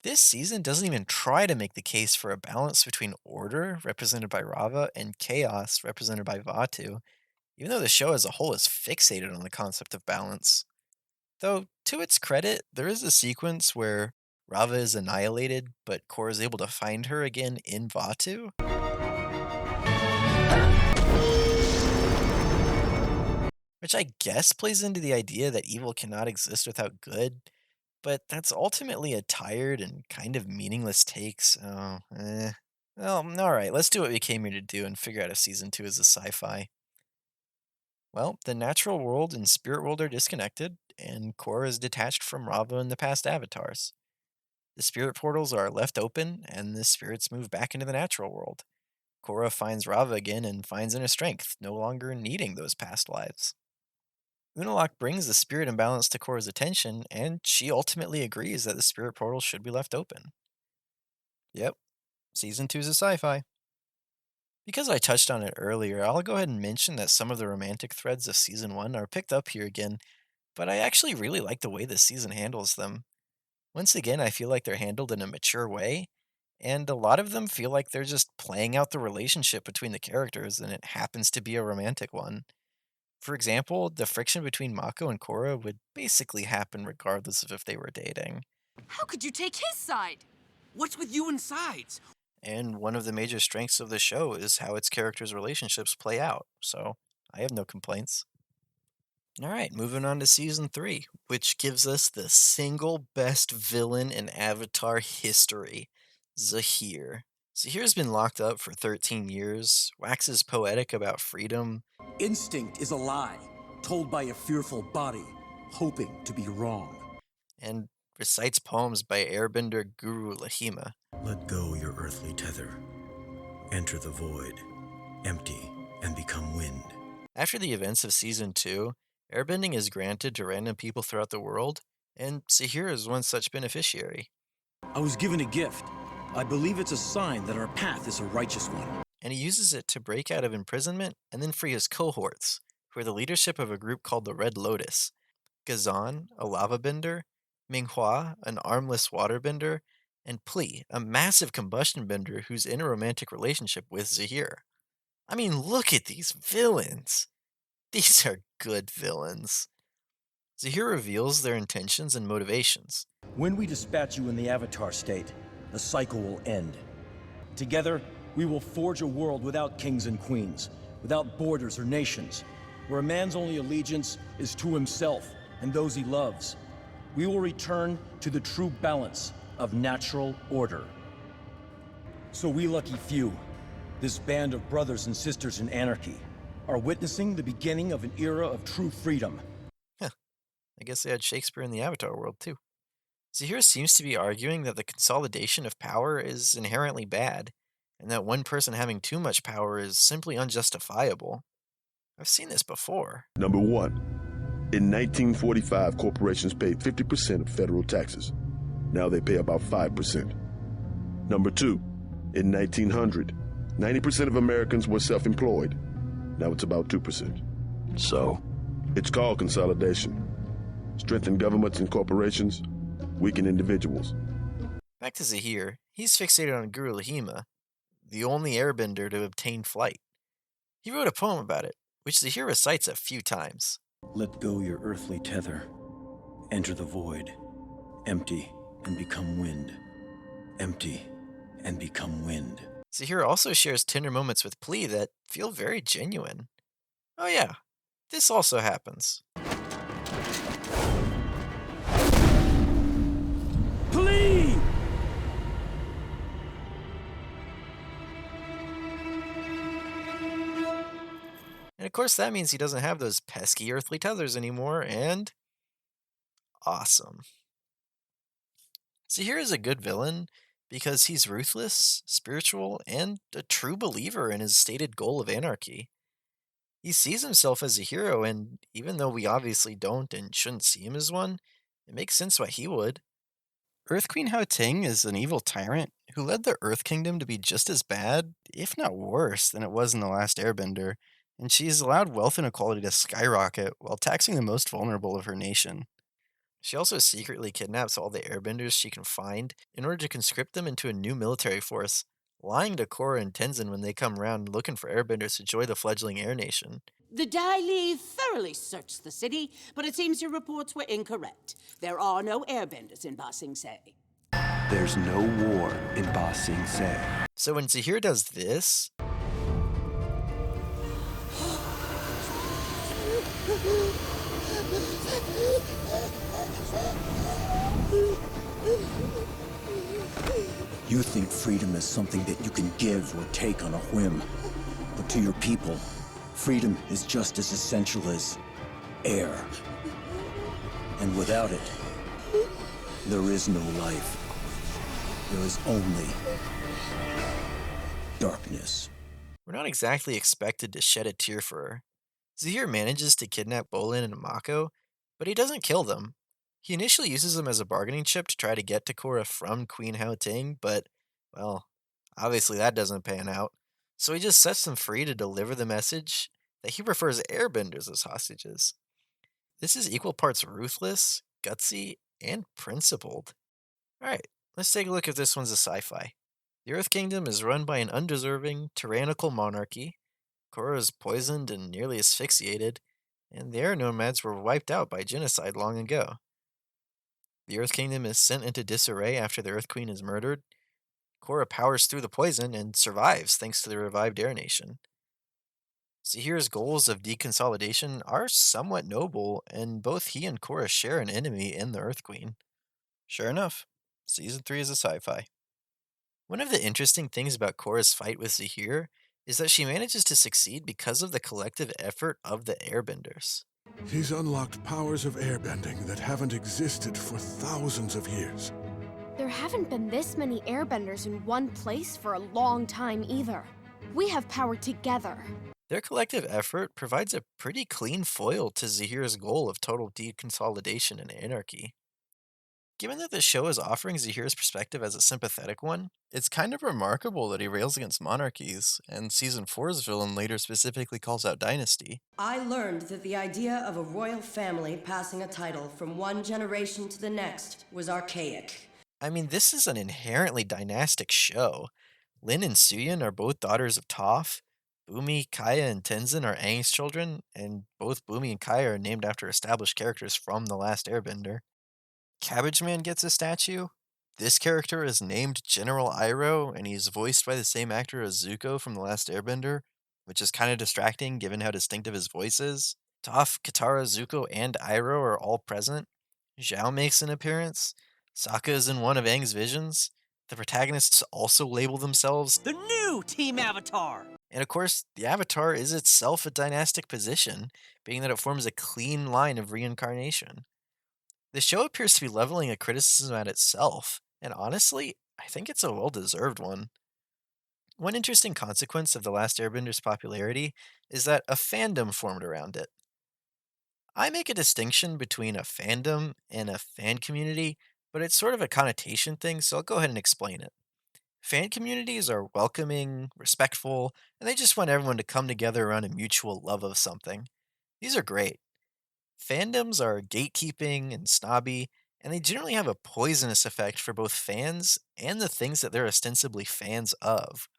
This season doesn't even try to make the case for a balance between order, represented by Rava, and chaos, represented by Vatu, even though the show as a whole is fixated on the concept of balance. Though, to its credit, there is a sequence where Rava is annihilated, but Korra is able to find her again in Vatu. Which I guess plays into the idea that evil cannot exist without good, but that's ultimately a tired and kind of meaningless take, so, Well, alright, let's do what we came here to do and figure out if Season 2 is a sci-fi. Well, the natural world and spirit world are disconnected, and Korra is detached from Rava and the past avatars. The spirit portals are left open, and the spirits move back into the natural world. Korra finds Rava again and finds inner strength, no longer needing those past lives. Unalaq brings the spirit imbalance to Korra's attention, and she ultimately agrees that the spirit portals should be left open. Yep, Season 2 is a sci-fi. Because I touched on it earlier, I'll go ahead and mention that some of the romantic threads of Season 1 are picked up here again, but I actually really like the way this season handles them. Once again, I feel like they're handled in a mature way, and a lot of them feel like they're just playing out the relationship between the characters, and it happens to be a romantic one. For example, the friction between Mako and Korra would basically happen regardless of if they were dating. How could you take his side? What's with you and sides? And one of the major strengths of the show is how its characters' relationships play out, so I have no complaints. Alright, moving on to Season 3, which gives us the single best villain in Avatar history, Zahir. Zahir's been locked up for 13 years, waxes poetic about freedom. Instinct is a lie, told by a fearful body, hoping to be wrong. And recites poems by airbender Guru Lahima. Let go your earthly tether. Enter the void, empty, and become wind. After the events of Season 2, airbending is granted to random people throughout the world, and Zahir is one such beneficiary. I was given a gift. I believe it's a sign that our path is a righteous one. And he uses it to break out of imprisonment and then free his cohorts, who are the leadership of a group called the Red Lotus. Gazan, a lava bender, Minghua, an armless waterbender, and Pli, a massive combustion bender who's in a romantic relationship with Zahir. I mean, look at these villains! These are good villains. Zahir reveals their intentions and motivations. When we dispatch you in the Avatar state, the cycle will end. Together, we will forge a world without kings and queens, without borders or nations, where a man's only allegiance is to himself and those he loves. We will return to the true balance of natural order. So we lucky few, this band of brothers and sisters in anarchy, are witnessing the beginning of an era of true freedom. I guess they had Shakespeare in the Avatar world, too. Zahir seems to be arguing that the consolidation of power is inherently bad, and that one person having too much power is simply unjustifiable. I've seen this before. Number 1. In 1945, corporations paid 50% of federal taxes. Now they pay about 5%. Number 2. In 1900, 90% of Americans were self-employed. Now it's about 2%. So, it's called consolidation. Strengthen governments and corporations, weaken individuals. Back to Zahir, he's fixated on Guru Lahima, the only airbender to obtain flight. He wrote a poem about it, which Zahir recites a few times. Let go your earthly tether. Enter the void. Empty and become wind. Empty and become wind. Zahir also shares tender moments with Pli that feel very genuine. Oh yeah, this also happens. Pli! And of course that means he doesn't have those pesky earthly tethers anymore, and awesome. Zahir is a good villain because he's ruthless, spiritual, and a true believer in his stated goal of anarchy. He sees himself as a hero, and even though we obviously don't and shouldn't see him as one, it makes sense why he would. Earth Queen Hao Ting is an evil tyrant who led the Earth Kingdom to be just as bad, if not worse, than it was in The Last Airbender, and she has allowed wealth inequality to skyrocket while taxing the most vulnerable of her nation. She also secretly kidnaps all the airbenders she can find in order to conscript them into a new military force, lying to Korra and Tenzin when they come round looking for airbenders to join the fledgling air nation. The Daily thoroughly searched the city, but it seems your reports were incorrect. There are no airbenders in Ba Sing Se. There's no war in Ba Sing Se. So when Zahir does this, You think freedom is something that you can give or take on a whim. But to your people, freedom is just as essential as air. And without it, there is no life. There is only darkness. we're not exactly expected to shed a tear for her. Zahir manages to kidnap Bolin and Mako, but he doesn't kill them. He initially uses them as a bargaining chip to try to get to Korra from Queen Hao Ting, but, well, obviously that doesn't pan out. So he just sets them free to deliver the message that he prefers airbenders as hostages. This is equal parts ruthless, gutsy, and principled. Alright, let's take a look if this one's a sci-fi. The Earth Kingdom is run by an undeserving, tyrannical monarchy. Korra is poisoned and nearly asphyxiated, and the air nomads were wiped out by Geno-side long ago. The Earth Kingdom is sent into disarray after the Earth Queen is murdered. Korra powers through the poison and survives thanks to the revived Air Nation. Zahir's goals of deconsolidation are somewhat noble, and both he and Korra share an enemy in the Earth Queen. Sure enough, Season 3 is a sci-fi. One of the interesting things about Korra's fight with Zahir is that she manages to succeed because of the collective effort of the Airbenders. He's unlocked powers of airbending that haven't existed for thousands of years. There haven't been this many airbenders in one place for a long time either. We have power together. Their collective effort provides a pretty clean foil to Zahir's goal of total deconsolidation and anarchy. Given that the show is offering Zahir's perspective as a sympathetic one, it's kind of remarkable that he rails against monarchies, and Season 4's villain later specifically calls out Dynasty. I learned that the idea of a royal family passing a title from one generation to the next was archaic. I mean, this is an inherently dynastic show. Lin and Suyin are both daughters of Toph. Bumi, Kaya, and Tenzin are Aang's children, and both Bumi and Kaya are named after established characters from The Last Airbender. Cabbage Man gets a statue. This character is named General Iroh, and he's voiced by the same actor as Zuko from The Last Airbender, which is kind of distracting given how distinctive his voice is. Toph, Katara, Zuko, and Iroh are all present. Zhao makes an appearance. Sokka is in one of Aang's visions. The protagonists also label themselves The new Team Avatar! And of course, the Avatar is itself a dynastic position, being that it forms a clean line of reincarnation. The show appears to be leveling a criticism at itself, and honestly, I think it's a well-deserved one. One interesting consequence of The Last Airbender's popularity is that a fandom formed around it. I make a distinction between a fandom and a fan community, but it's sort of a connotation thing, so I'll go ahead and explain it. Fan communities are welcoming, respectful, and they just want everyone to come together around a mutual love of something. These are great. Fandoms are gatekeeping and snobby, and they generally have a poisonous effect for both fans and the things that they're ostensibly fans of.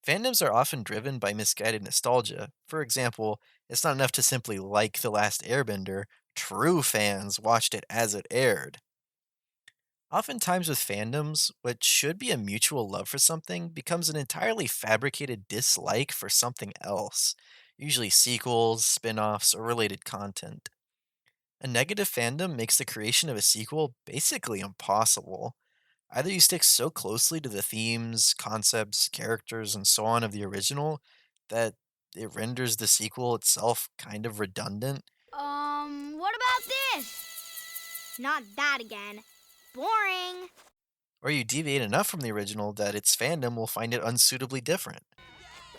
Fandoms are often driven by misguided nostalgia. For example, it's not enough to simply like The Last Airbender, true fans watched it as it aired. Oftentimes with fandoms, what should be a mutual love for something becomes an entirely fabricated dislike for something else, usually sequels, spin offs, or related content. A negative fandom makes the creation of a sequel basically impossible. Either you stick so closely to the themes, concepts, characters, and so on of the original that it renders the sequel itself kind of redundant. What about this? Not that again. Boring. Or you deviate enough from the original that its fandom will find it unsuitably different.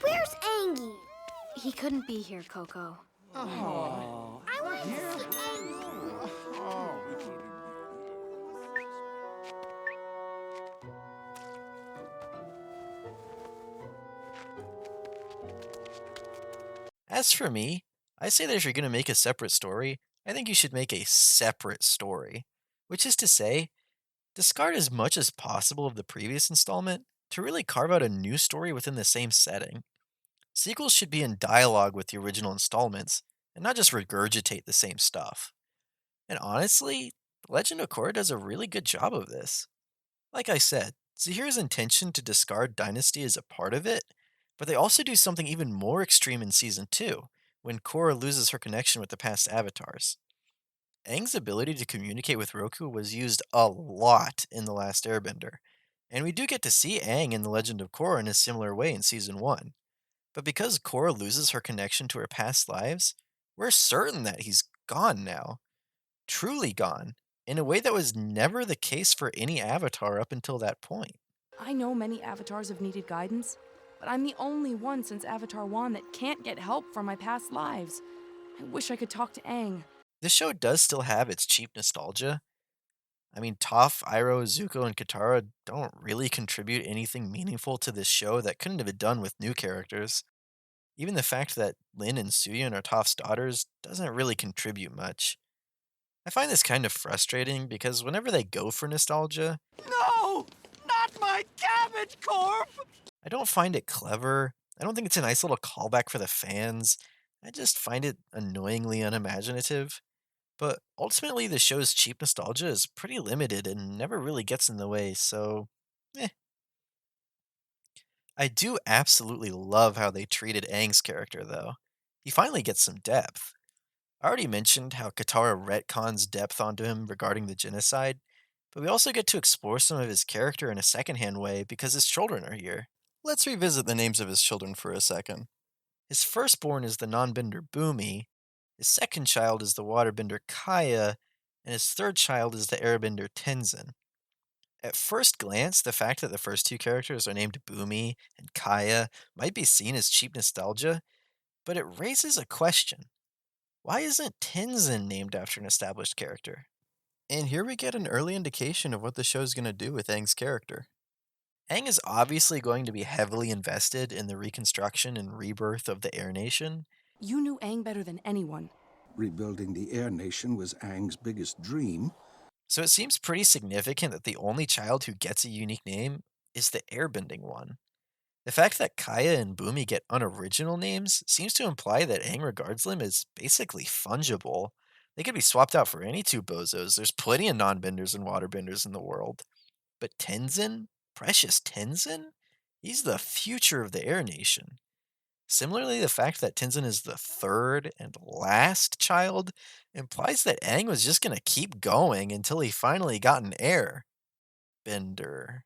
Where's Angie? He couldn't be here, Coco. Oh. I want to see Angie. As for me, I say that if you're going to make a separate story, I think you should make a separate story. Which is to say, discard as much as possible of the previous installment to really carve out a new story within the same setting. Sequels should be in dialogue with the original installments, and not just regurgitate the same stuff. And honestly, Legend of Korra does a really good job of this. Like I said, Zahir's intention to discard Dynasty is a part of it, but they also do something even more extreme in Season 2, when Korra loses her connection with the past avatars. Aang's ability to communicate with Roku was used a lot in The Last Airbender, and we do get to see Aang in The Legend of Korra in a similar way in Season 1. But because Korra loses her connection to her past lives, we're certain that he's gone now. Truly gone, in a way that was never the case for any avatar up until that point. I know many avatars have needed guidance, but I'm the only one since Avatar 1 that can't get help from my past lives. I wish I could talk to Aang. This show does still have its cheap nostalgia. I mean, Toph, Iroh, Zuko, and Katara don't really contribute anything meaningful to this show that couldn't have been done with new characters. Even the fact that Lin and Suyin are Toph's daughters doesn't really contribute much. I find this kind of frustrating because whenever they go for nostalgia, No! Not my cabbage corp! I don't find it clever. I don't think it's a nice little callback for the fans. I just find it annoyingly unimaginative. But ultimately, the show's cheap nostalgia is pretty limited and never really gets in the way, so eh. I do absolutely love how they treated Aang's character, though. He finally gets some depth. I already mentioned how Katara retcons depth onto him regarding the Geno-side, But we also get to explore some of his character in a secondhand way because his children are here. Let's revisit the names of his children for a second. His firstborn is the non-bender Bumi, his second child is the waterbender Kaya, and his third child is the airbender Tenzin. At first glance, the fact that the first two characters are named Bumi and Kaya might be seen as cheap nostalgia, but it raises a question. Why isn't Tenzin named after an established character? And here we get an early indication of what the show's going to do with Aang's character. Aang is obviously going to be heavily invested in the reconstruction and rebirth of the Air Nation. You knew Aang better than anyone. Rebuilding the Air Nation was Aang's biggest dream. So it seems pretty significant that the only child who gets a unique name is the airbending one. The fact that Kaya and Bumi get unoriginal names seems to imply that Aang regards them as basically fungible. They could be swapped out for any two bozos. There's plenty of non-benders and waterbenders in the world. But Tenzin? Precious Tenzin? He's the future of the Air Nation. Similarly, the fact that Tenzin is the third and last child implies that Aang was just going to keep going until he finally got an air bender.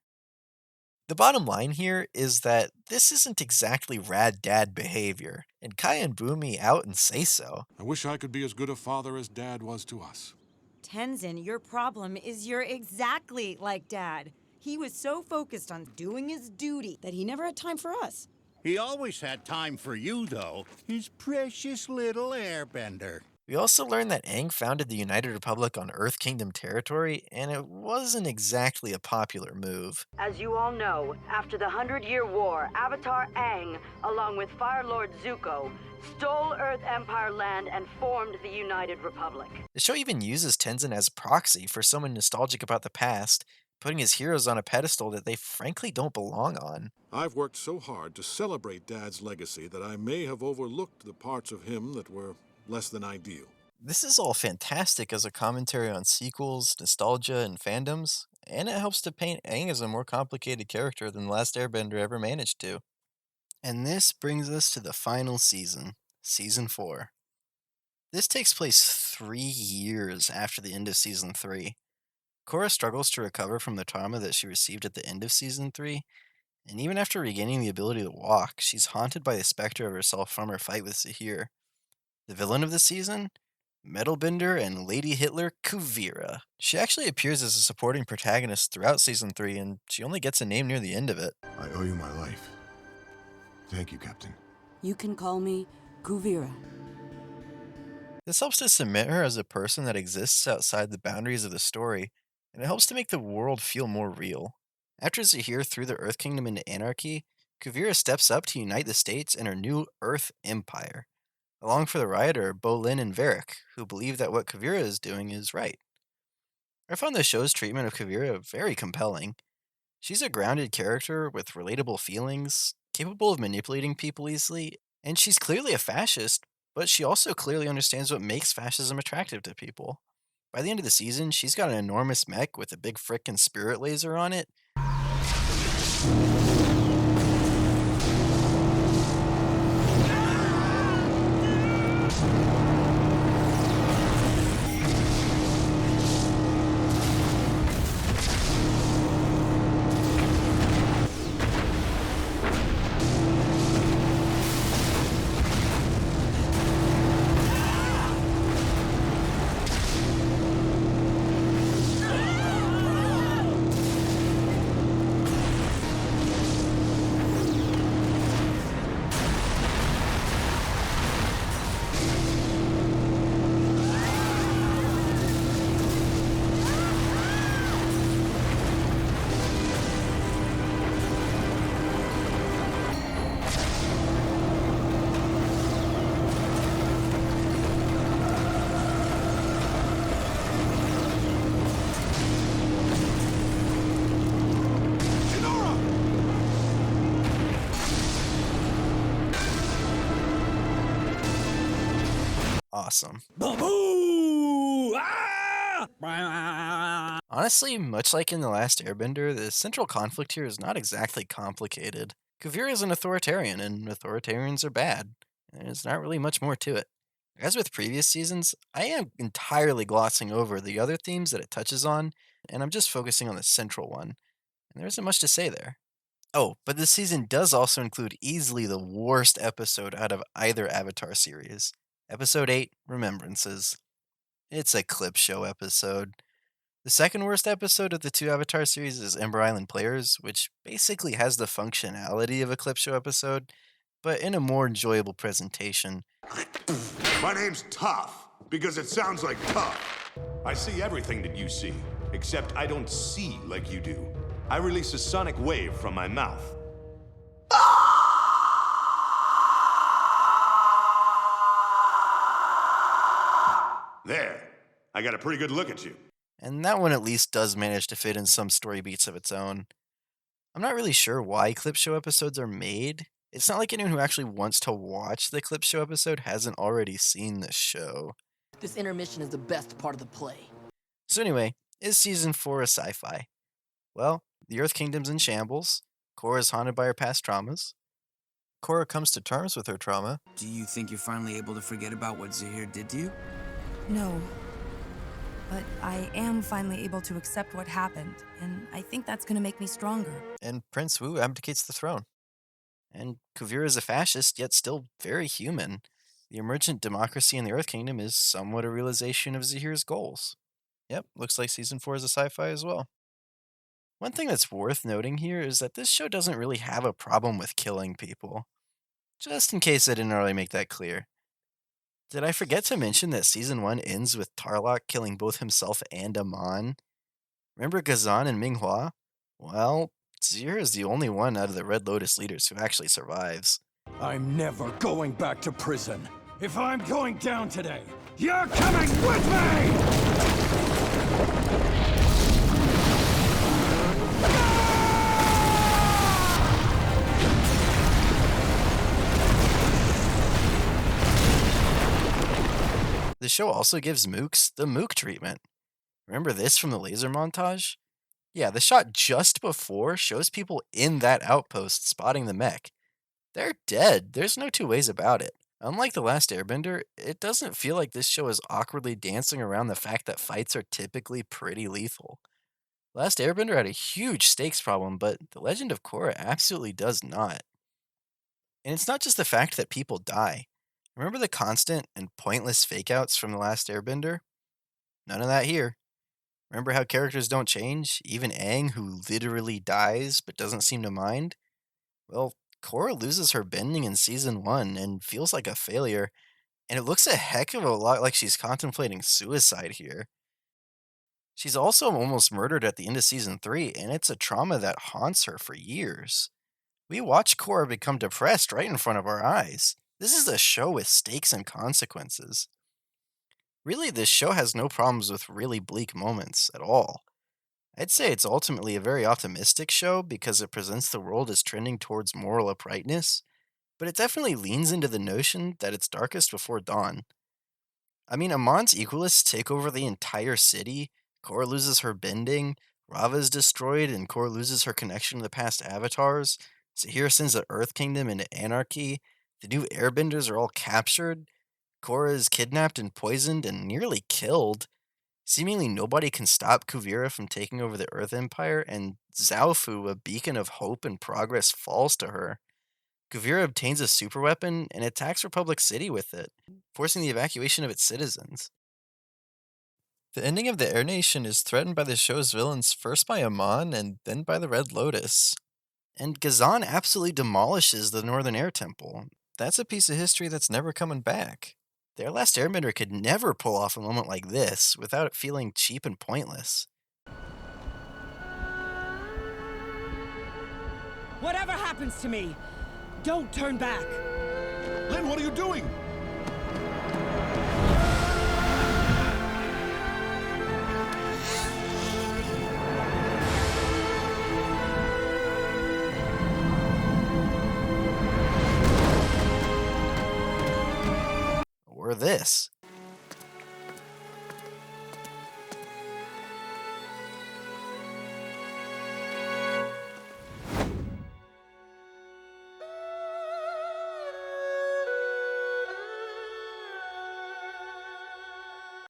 The bottom line here is that this isn't exactly rad dad behavior, and Kai and Bumi out and say so. I wish I could be as good a father as Dad was to us. Tenzin, your problem is you're exactly like Dad. He was so focused on doing his duty that he never had time for us. He always had time for you, though. His precious little airbender. We also learn that Aang founded the United Republic on Earth Kingdom territory, and it wasn't exactly a popular move. As you all know, after the 100-Year War, Avatar Aang, along with Fire Lord Zuko, stole Earth Empire land and formed the United Republic. The show even uses Tenzin as a proxy for someone nostalgic about the past, putting his heroes on a pedestal that they frankly don't belong on. I've worked so hard to celebrate Dad's legacy that I may have overlooked the parts of him that were less than ideal. This is all fantastic as a commentary on sequels, nostalgia, and fandoms, and it helps to paint Aang as a more complicated character than the Last Airbender ever managed to. And this brings us to the final season, Season 4. This takes place 3 years after the end of Season 3. Korra struggles to recover from the trauma that she received at the end of Season 3, and even after regaining the ability to walk, she's haunted by the specter of herself from her fight with Zahir. The villain of the season? Metalbender and Lady Hitler Kuvira. She actually appears as a supporting protagonist throughout Season 3, and she only gets a name near the end of it. I owe you my life. Thank you, Captain. You can call me Kuvira. This helps to cement her as a person that exists outside the boundaries of the story, and it helps to make the world feel more real. After Zahir threw the Earth Kingdom into anarchy, Kuvira steps up to unite the states in her new Earth Empire. Along for the ride are Bolin and Varric, who believe that what Kuvira is doing is right. I found the show's treatment of Kuvira very compelling. She's a grounded character with relatable feelings, capable of manipulating people easily, and she's clearly a fascist, but she also clearly understands what makes fascism attractive to people. By the end of the season, she's got an enormous mech with a big frickin' spirit laser on it. Awesome. Honestly, much like in The Last Airbender, the central conflict here is not exactly complicated. Kuvira is an authoritarian, and authoritarians are bad. There's not really much more to it. As with previous seasons, I am entirely glossing over the other themes that it touches on, and I'm just focusing on the central one, and there isn't much to say there. Oh, but this season does also include easily the worst episode out of either Avatar series. Episode 8, Remembrances. It's a clip show episode. The second worst episode of the two Avatar series is Ember Island Players, which basically has the functionality of a clip show episode, but in a more enjoyable presentation. My name's Tough, because it sounds like tough. I see everything that you see, except I don't see like you do. I release a sonic wave from my mouth. There. I got a pretty good look at you. And that one at least does manage to fit in some story beats of its own. I'm not really sure why clip show episodes are made. It's not like anyone who actually wants to watch the clip show episode hasn't already seen the show. This intermission is the best part of the play. So anyway, is Season 4 a sci-fi? Well, the Earth Kingdom's in shambles. Korra is haunted by her past traumas. Korra comes to terms with her trauma. Do you think you're finally able to forget about what Zahir did to you? No. But I am finally able to accept what happened, and I think that's going to make me stronger. And Prince Wu abdicates the throne. And Kuvira is a fascist, yet still very human. The emergent democracy in the Earth Kingdom is somewhat a realization of Zahir's goals. Yep, looks like Season 4 is a sci-fi as well. One thing that's worth noting here is that this show doesn't really have a problem with killing people. Just in case I didn't already make that clear. Did I forget to mention that Season 1 ends with Tarlok killing both himself and Amon? Remember Ghazan and Minghua? Well, Zahir is the only one out of the Red Lotus leaders who actually survives. I'm never going back to prison. If I'm going down today, you're coming with me! The show also gives mooks the mook treatment. Remember this from the laser montage? Yeah, the shot just before shows people in that outpost spotting the mech. They're dead, there's no two ways about it. Unlike The Last Airbender, it doesn't feel like this show is awkwardly dancing around the fact that fights are typically pretty lethal. Last Airbender had a huge stakes problem, but The Legend of Korra absolutely does not. And it's not just the fact that people die. Remember the constant and pointless fake-outs from The Last Airbender? None of that here. Remember how characters don't change? Even Aang, who literally dies but doesn't seem to mind? Well, Korra loses her bending in Season 1 and feels like a failure, and it looks a heck of a lot like she's contemplating suicide here. She's also almost murdered at the end of Season 3, and it's a trauma that haunts her for years. We watch Korra become depressed right in front of our eyes. This is a show with stakes and consequences. Really, this show has no problems with really bleak moments at all. I'd say it's ultimately a very optimistic show because it presents the world as trending towards moral uprightness, but it definitely leans into the notion that it's darkest before dawn. I mean, Amon's equalists take over the entire city, Korra loses her bending, Rava is destroyed, and Korra loses her connection to the past avatars, Zahir sends the Earth Kingdom into anarchy, the new airbenders are all captured, Korra is kidnapped and poisoned and nearly killed. Seemingly nobody can stop Kuvira from taking over the Earth Empire, and Zaofu, a beacon of hope and progress, falls to her. Kuvira obtains a superweapon and attacks Republic City with it, forcing the evacuation of its citizens. The ending of the Air Nation is threatened by the show's villains first by Amon and then by the Red Lotus. And Ghazan absolutely demolishes the Northern Air Temple. That's a piece of history that's never coming back. Their Last Airbender could never pull off a moment like this without it feeling cheap and pointless. Whatever happens to me, don't turn back. Lin, what are you doing? Or this.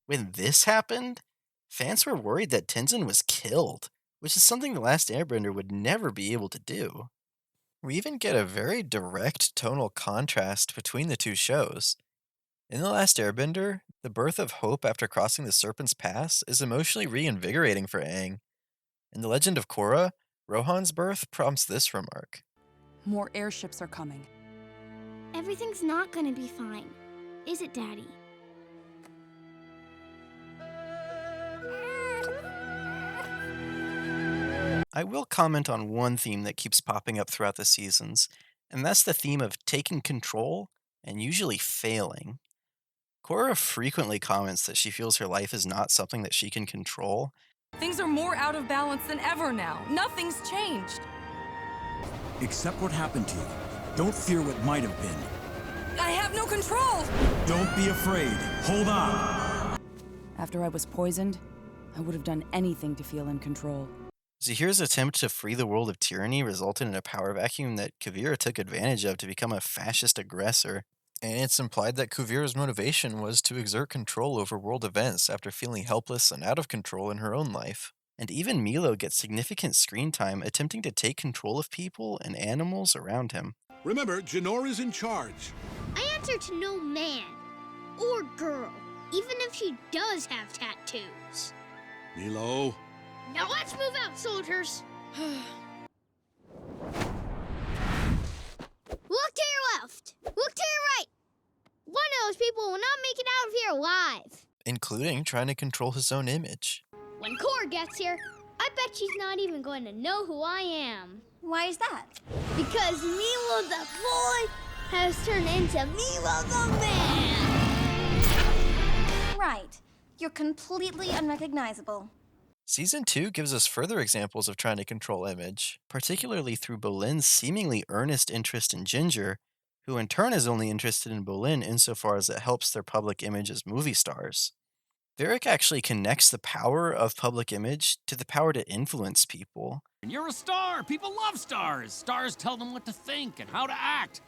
When this happened, fans were worried that Tenzin was killed, which is something The Last Airbender would never be able to do. We even get a very direct tonal contrast between the two shows. In The Last Airbender, the birth of hope after crossing the Serpent's Pass is emotionally reinvigorating for Aang. In The Legend of Korra, Rohan's birth prompts this remark. More airships are coming. Everything's not gonna be fine, is it, Daddy? I will comment on one theme that keeps popping up throughout the seasons, and that's the theme of taking control and usually failing. Korra frequently comments that she feels her life is not something that she can control. Things are more out of balance than ever now. Nothing's changed. Accept what happened to you. Don't fear what might have been. I have no control! Don't be afraid. Hold on. After I was poisoned, I would have done anything to feel in control. Zahir's attempt to free the world of tyranny resulted in a power vacuum that Kuvira took advantage of to become a fascist aggressor. And it's implied that Kuvira's motivation was to exert control over world events after feeling helpless and out of control in her own life. And even Milo gets significant screen time attempting to take control of people and animals around him. Remember, Jinor is in charge. I answer to no man or girl, even if she does have tattoos. Milo. Now let's move out, soldiers. Look to your left. Look to your right. One of those people will not make it out of here alive. Including trying to control his own image. When Korra gets here, I bet she's not even going to know who I am. Why is that? Because Milo the boy has turned into Milo the man. Right. You're completely unrecognizable. Season 2 gives us further examples of trying to control image, particularly through Bolin's seemingly earnest interest in Ginger, who in turn is only interested in Bolin insofar as it helps their public image as movie stars. Varric actually connects the power of public image to the power to influence people. And you're a star! People love stars! Stars tell them what to think and how to act.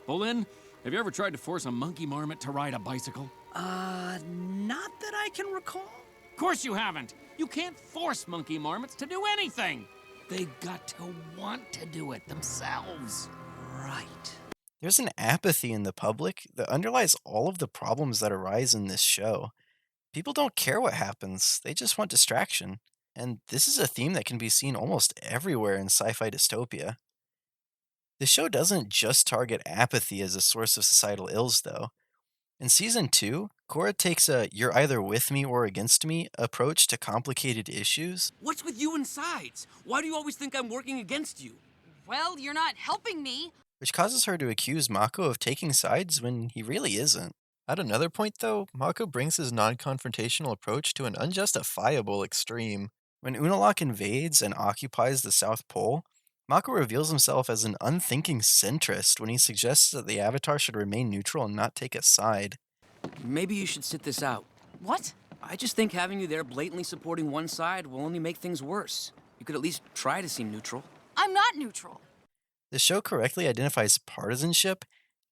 Bolin, have you ever tried to force a monkey marmot to ride a bicycle? Not that I can recall. Of course you haven't! You can't force monkey marmots to do anything! They got to want to do it themselves. Right. There's an apathy in the public that underlies all of the problems that arise in this show. People don't care what happens, they just want distraction. And this is a theme that can be seen almost everywhere in sci-fi dystopia. The show doesn't just target apathy as a source of societal ills, though. In Season 2, Korra takes a "you're either with me or against me" approach to complicated issues. What's with you and sides? Why do you always think I'm working against you? Well, you're not helping me. Which causes her to accuse Mako of taking sides when he really isn't. At another point, though, Mako brings his non-confrontational approach to an unjustifiable extreme. When Unalaq invades and occupies the South Pole, Mako reveals himself as an unthinking centrist when he suggests that the Avatar should remain neutral and not take a side. Maybe you should sit this out. What? I just think having you there blatantly supporting one side will only make things worse. You could at least try to seem neutral. I'm not neutral. The show correctly identifies partisanship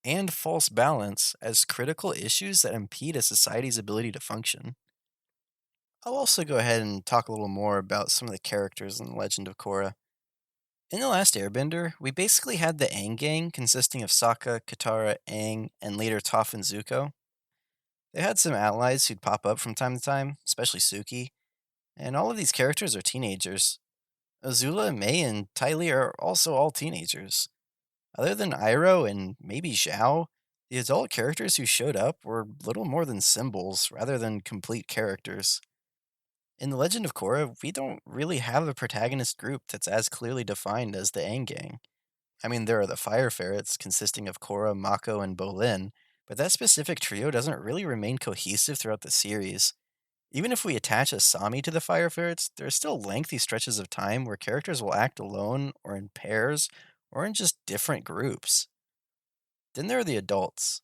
and false balance as critical issues that impede a society's ability to function. I'll also go ahead and talk a little more about some of the characters in The Legend of Korra. In The Last Airbender, we basically had the Aang gang consisting of Sokka, Katara, Aang, and later Toph and Zuko. They had some allies who'd pop up from time to time, especially Suki, and all of these characters are teenagers. Azula, Mei, and Ty Lee are also all teenagers. Other than Iroh and maybe Zhao, the adult characters who showed up were little more than symbols rather than complete characters. In The Legend of Korra, we don't really have a protagonist group that's as clearly defined as the Aang gang. I mean, there are the Fire Ferrets consisting of Korra, Mako, and Bolin, but that specific trio doesn't really remain cohesive throughout the series. Even if we attach Asami to the Fire Ferrets, there are still lengthy stretches of time where characters will act alone, or in pairs, or in just different groups. Then there are the adults.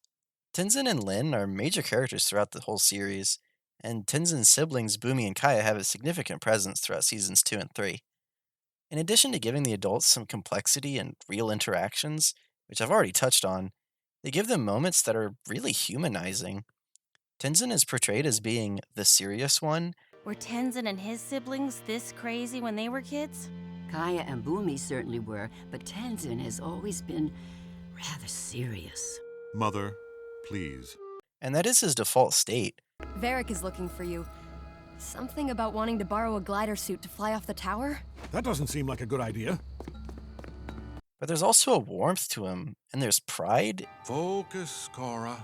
Tenzin and Lin are major characters throughout the whole series, and Tenzin's siblings Bumi and Kaya have a significant presence throughout seasons 2 and 3. In addition to giving the adults some complexity and real interactions, which I've already touched on, they give them moments that are really humanizing. Tenzin is portrayed as being the serious one. Were Tenzin and his siblings this crazy when they were kids? Kaya and Bumi certainly were, but Tenzin has always been rather serious. Mother, please. And that is his default state. Varric is looking for you. Something about wanting to borrow a glider suit to fly off the tower? That doesn't seem like a good idea. But there's also a warmth to him, and there's pride. Focus, Korra.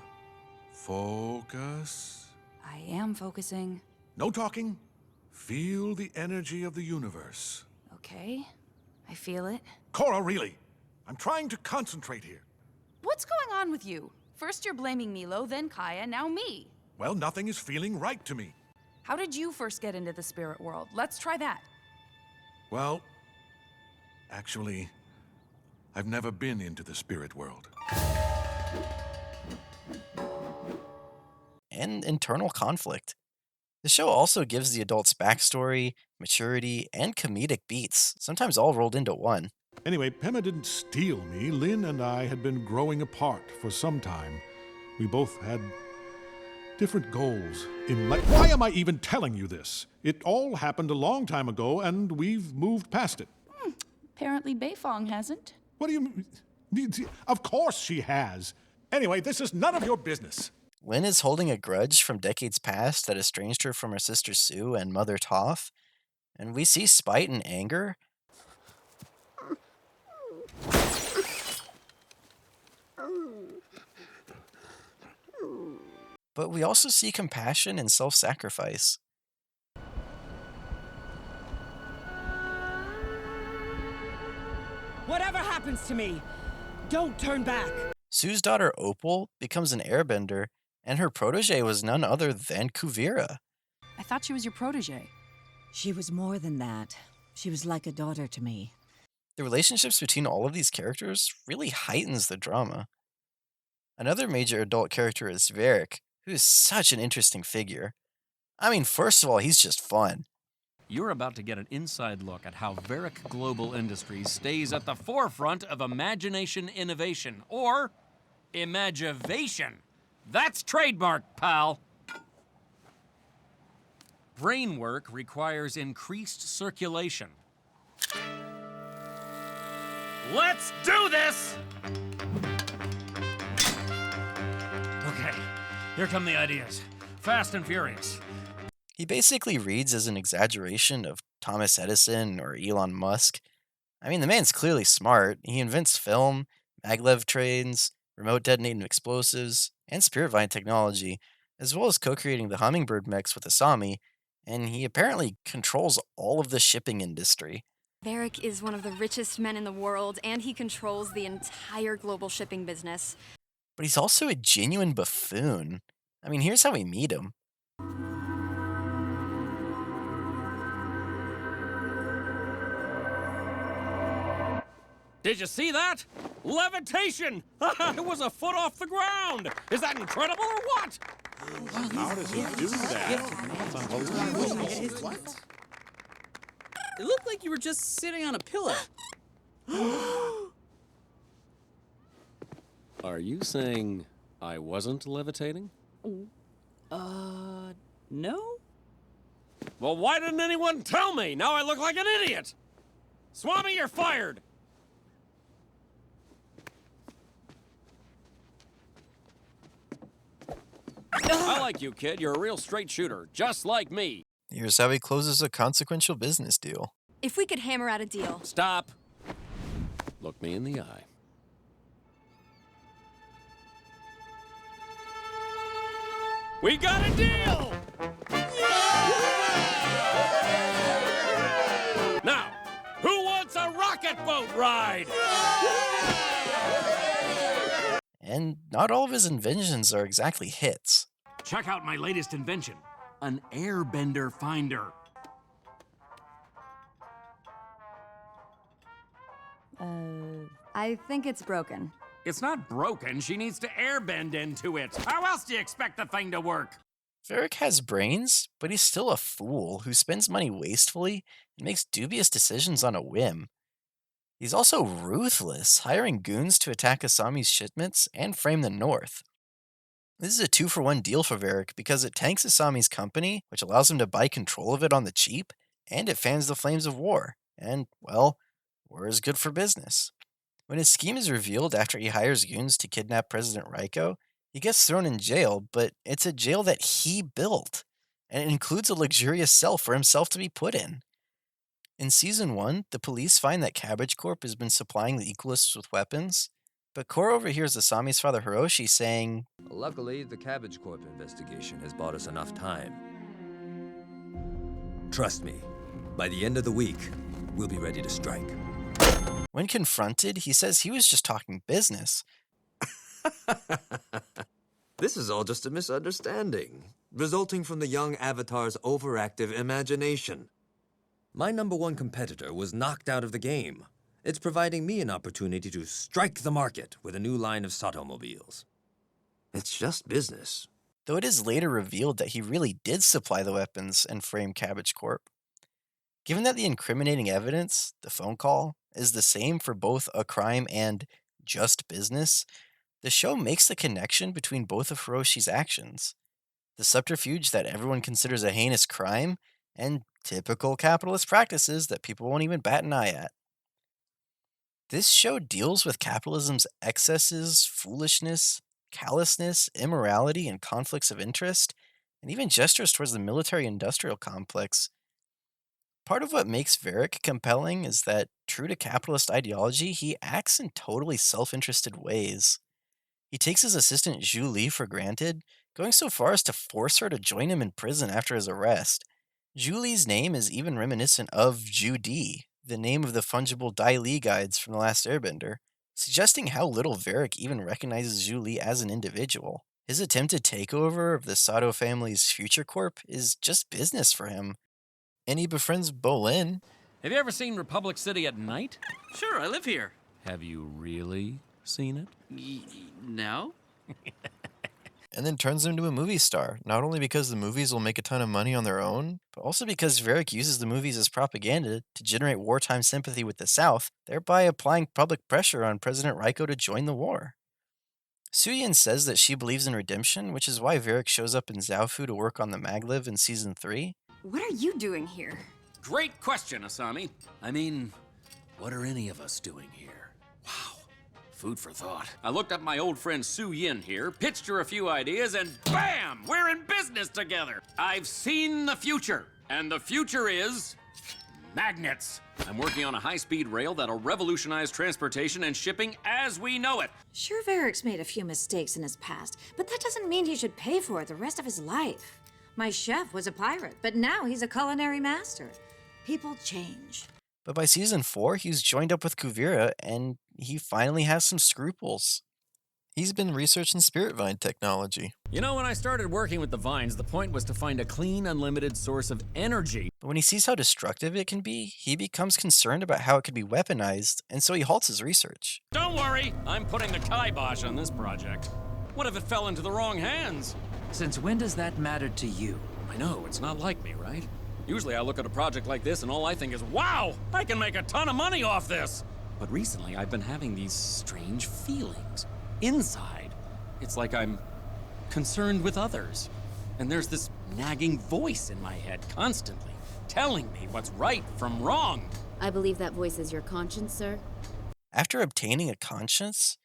Focus. I am focusing. No talking. Feel the energy of the universe. Okay, I feel it. Korra, really? I'm trying to concentrate here. What's going on with you? First you're blaming Milo, then Kaya, now me. Well, nothing is feeling right to me. How did you first get into the spirit world? Let's try that. Well, actually, I've never been into the spirit world. And internal conflict. The show also gives the adults backstory, maturity, and comedic beats, sometimes all rolled into one. Anyway, Pema didn't steal me. Lin and I had been growing apart for some time. We both had different goals in life. Why am I even telling you this? It all happened a long time ago, and we've moved past it. Apparently Beifong hasn't. What do you mean? Of course she has. Anyway, this is none of your business. Lin is holding a grudge from decades past that estranged her from her sister Sue and mother Toph, and we see spite and anger. But we also see compassion and self-sacrifice. Whatever happens to me, don't turn back. Sue's daughter Opal becomes an airbender, and her protege was none other than Kuvira. I thought she was your protege. She was more than that. She was like a daughter to me. The relationships between all of these characters really heightens the drama. Another major adult character is Varric, who is such an interesting figure. I mean, first of all, he's just fun. You're about to get an inside look at how Varric Global Industries stays at the forefront of imagination innovation, or imagivation. That's trademark, pal. Brain work requires increased circulation. Let's do this! Okay, here come the ideas. Fast and furious. He basically reads as an exaggeration of Thomas Edison or Elon Musk. I mean, the man's clearly smart. He invents film, maglev trains, remote detonating explosives, and Spirit Vine technology, as well as co-creating the Hummingbird mechs with Asami, and he apparently controls all of the shipping industry. Varric is one of the richest men in the world, and he controls the entire global shipping business. But he's also a genuine buffoon. I mean, here's how we meet him. Did you see that? Levitation! It was a foot off the ground! Is that incredible or what? How does he do that? That's unbelievable. It looked like you were just sitting on a pillow. Are you saying I wasn't levitating? No? Well, why didn't anyone tell me? Now I look like an idiot! Swami, you're fired! I like you, kid. You're a real straight shooter, just like me. Here's how he closes a consequential business deal. If we could hammer out a deal. Stop. Look me in the eye. We got a deal! Now, who wants a rocket boat ride? And not all of his inventions are exactly hits. Check out my latest invention, an airbender finder. I think it's broken. It's not broken. She needs to airbend into it. How else do you expect the thing to work? Varric has brains, but he's still a fool who spends money wastefully and makes dubious decisions on a whim. He's also ruthless, hiring goons to attack Asami's shipments and frame the North. This is a 2-for-1 deal for Varric because it tanks Asami's company, which allows him to buy control of it on the cheap, and it fans the flames of war. And, well, war is good for business. When his scheme is revealed after he hires goons to kidnap President Raiko, he gets thrown in jail, but it's a jail that he built, and it includes a luxurious cell for himself to be put in. In Season 1, the police find that Cabbage Corp has been supplying the Equalists with weapons, but Korra overhears Asami's father Hiroshi saying, "Luckily, the Cabbage Corp investigation has bought us enough time. Trust me, by the end of the week, we'll be ready to strike." When confronted, he says he was just talking business. This is all just a misunderstanding, resulting from the young Avatar's overactive imagination. My #1 competitor was knocked out of the game. It's providing me an opportunity to strike the market with a new line of Sotomobiles. It's just business. Though it is later revealed that he really did supply the weapons and frame Cabbage Corp. Given that the incriminating evidence, the phone call, is the same for both a crime and just business, the show makes the connection between both of Hiroshi's actions. The subterfuge that everyone considers a heinous crime, and typical capitalist practices that people won't even bat an eye at. This show deals with capitalism's excesses, foolishness, callousness, immorality, and conflicts of interest, and even gestures towards the military-industrial complex. Part of what makes Varric compelling is that, true to capitalist ideology, he acts in totally self-interested ways. He takes his assistant Zhu Li for granted, going so far as to force her to join him in prison after his arrest. Zhu Li's name is even reminiscent of Zhu Di, the name of the fungible Dai Li guides from The Last Airbender, suggesting how little Varric even recognizes Zhu Li as an individual. His attempted takeover of the Sato family's future corp is just business for him. And he befriends Bolin. Have you ever seen Republic City at night? Sure, I live here. Have you really seen it? No? And then turns him into a movie star, not only because the movies will make a ton of money on their own, but also because Varric uses the movies as propaganda to generate wartime sympathy with the South, thereby applying public pressure on President Raiko to join the war. Suyin says that she believes in redemption, which is why Varric shows up in Zaofu to work on the Maglev in Season 3. What are you doing here? Great question, Asami. I mean, what are any of us doing here? Wow, food for thought. I looked up my old friend Su Yin here, pitched her a few ideas, and bam! We're in business together! I've seen the future, and the future is magnets. I'm working on a high-speed rail that'll revolutionize transportation and shipping as we know it. Sure, Varric's made a few mistakes in his past, but that doesn't mean he should pay for it the rest of his life. My chef was a pirate, but now he's a culinary master. People change. But by Season 4, he's joined up with Kuvira, and he finally has some scruples. He's been researching Spirit Vine technology. You know, when I started working with the vines, the point was to find a clean, unlimited source of energy. But when he sees how destructive it can be, he becomes concerned about how it could be weaponized, and so he halts his research. Don't worry, I'm putting the kibosh on this project. What if it fell into the wrong hands? Since when does that matter to you? I know, it's not like me, right? Usually I look at a project like this and all I think is, wow, I can make a ton of money off this. But recently I've been having these strange feelings. Inside, it's like I'm concerned with others. And there's this nagging voice in my head constantly telling me what's right from wrong. I believe that voice is your conscience, sir. After obtaining a conscience,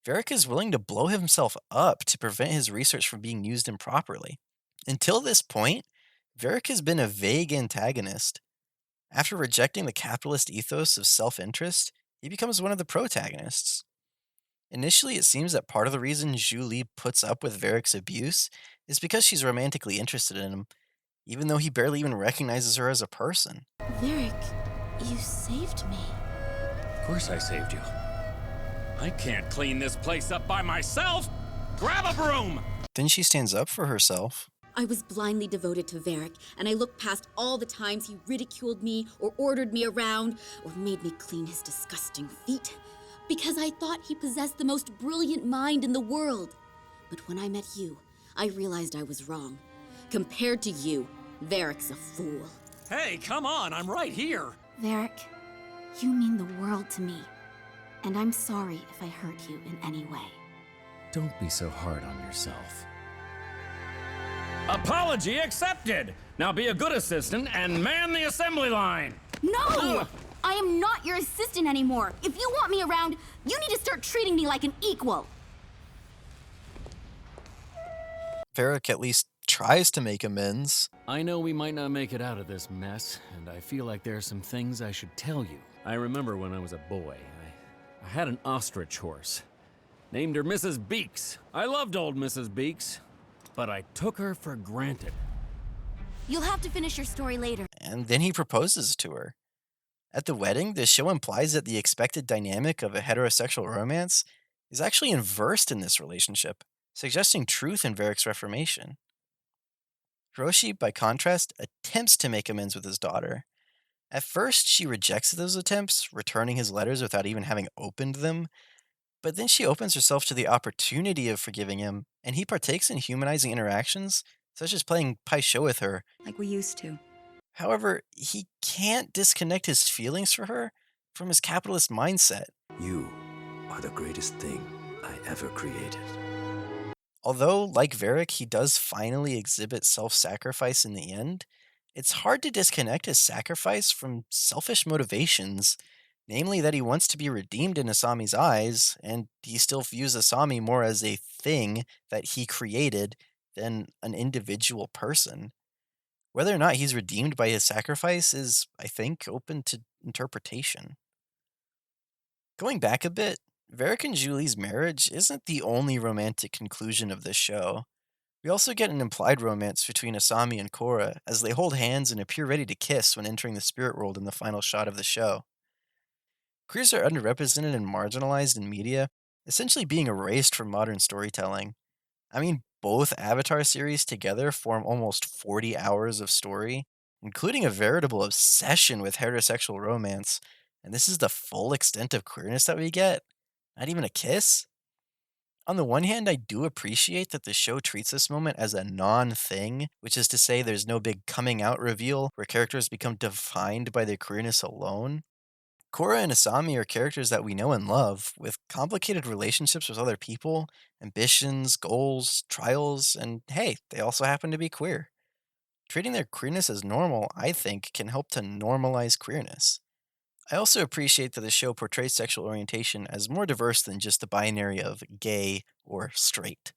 Varric is willing to blow himself up to prevent his research from being used improperly. Until this point, Varric has been a vague antagonist. After rejecting the capitalist ethos of self-interest, he becomes one of the protagonists. Initially, it seems that part of the reason Zhu Li puts up with Varric's abuse is because she's romantically interested in him, even though he barely even recognizes her as a person. Varric, you saved me. Of course I saved you. I can't clean this place up by myself! Grab a broom! Then she stands up for herself. I was blindly devoted to Varric, and I looked past all the times he ridiculed me or ordered me around or made me clean his disgusting feet, because I thought he possessed the most brilliant mind in the world. But when I met you, I realized I was wrong. Compared to you, Varric's a fool. Hey, come on, I'm right here. Varric, you mean the world to me, and I'm sorry if I hurt you in any way. Don't be so hard on yourself. Apology accepted. Now be a good assistant and man the assembly line. No! I am not your assistant anymore. If you want me around, you need to start treating me like an equal. Varric at least tries to make amends. I know we might not make it out of this mess, and I feel like there are some things I should tell you. I remember when I was a boy, I had an ostrich horse. Named her Mrs. Beaks. I loved old Mrs. Beaks, but I took her for granted. You'll have to finish your story later. And then he proposes to her. At the wedding, the show implies that the expected dynamic of a heterosexual romance is actually inversed in this relationship, suggesting truth in Varric's reformation. Hiroshi, by contrast, attempts to make amends with his daughter. At first, she rejects those attempts, returning his letters without even having opened them, but then she opens herself to the opportunity of forgiving him, and he partakes in humanizing interactions, such as playing pai sho with her. Like we used to. However, he can't disconnect his feelings for her from his capitalist mindset. You are the greatest thing I ever created. Although, like Varric, he does finally exhibit self-sacrifice in the end, it's hard to disconnect his sacrifice from selfish motivations, namely that he wants to be redeemed in Asami's eyes, and he still views Asami more as a thing that he created than an individual person. Whether or not he's redeemed by his sacrifice is, I think, open to interpretation. Going back a bit, Varric and Julie's marriage isn't the only romantic conclusion of this show. We also get an implied romance between Asami and Korra as they hold hands and appear ready to kiss when entering the spirit world in the final shot of the show. Queers are underrepresented and marginalized in media, essentially being erased from modern storytelling. I mean, both Avatar series together form almost 40 hours of story, including a veritable obsession with heterosexual romance, and this is the full extent of queerness that we get? Not even a kiss? On the one hand, I do appreciate that the show treats this moment as a non-thing, which is to say there's no big coming out reveal where characters become defined by their queerness alone. Korra and Asami are characters that we know and love, with complicated relationships with other people, ambitions, goals, trials, and hey, they also happen to be queer. Treating their queerness as normal, I think, can help to normalize queerness. I also appreciate that the show portrays sexual orientation as more diverse than just the binary of gay or straight.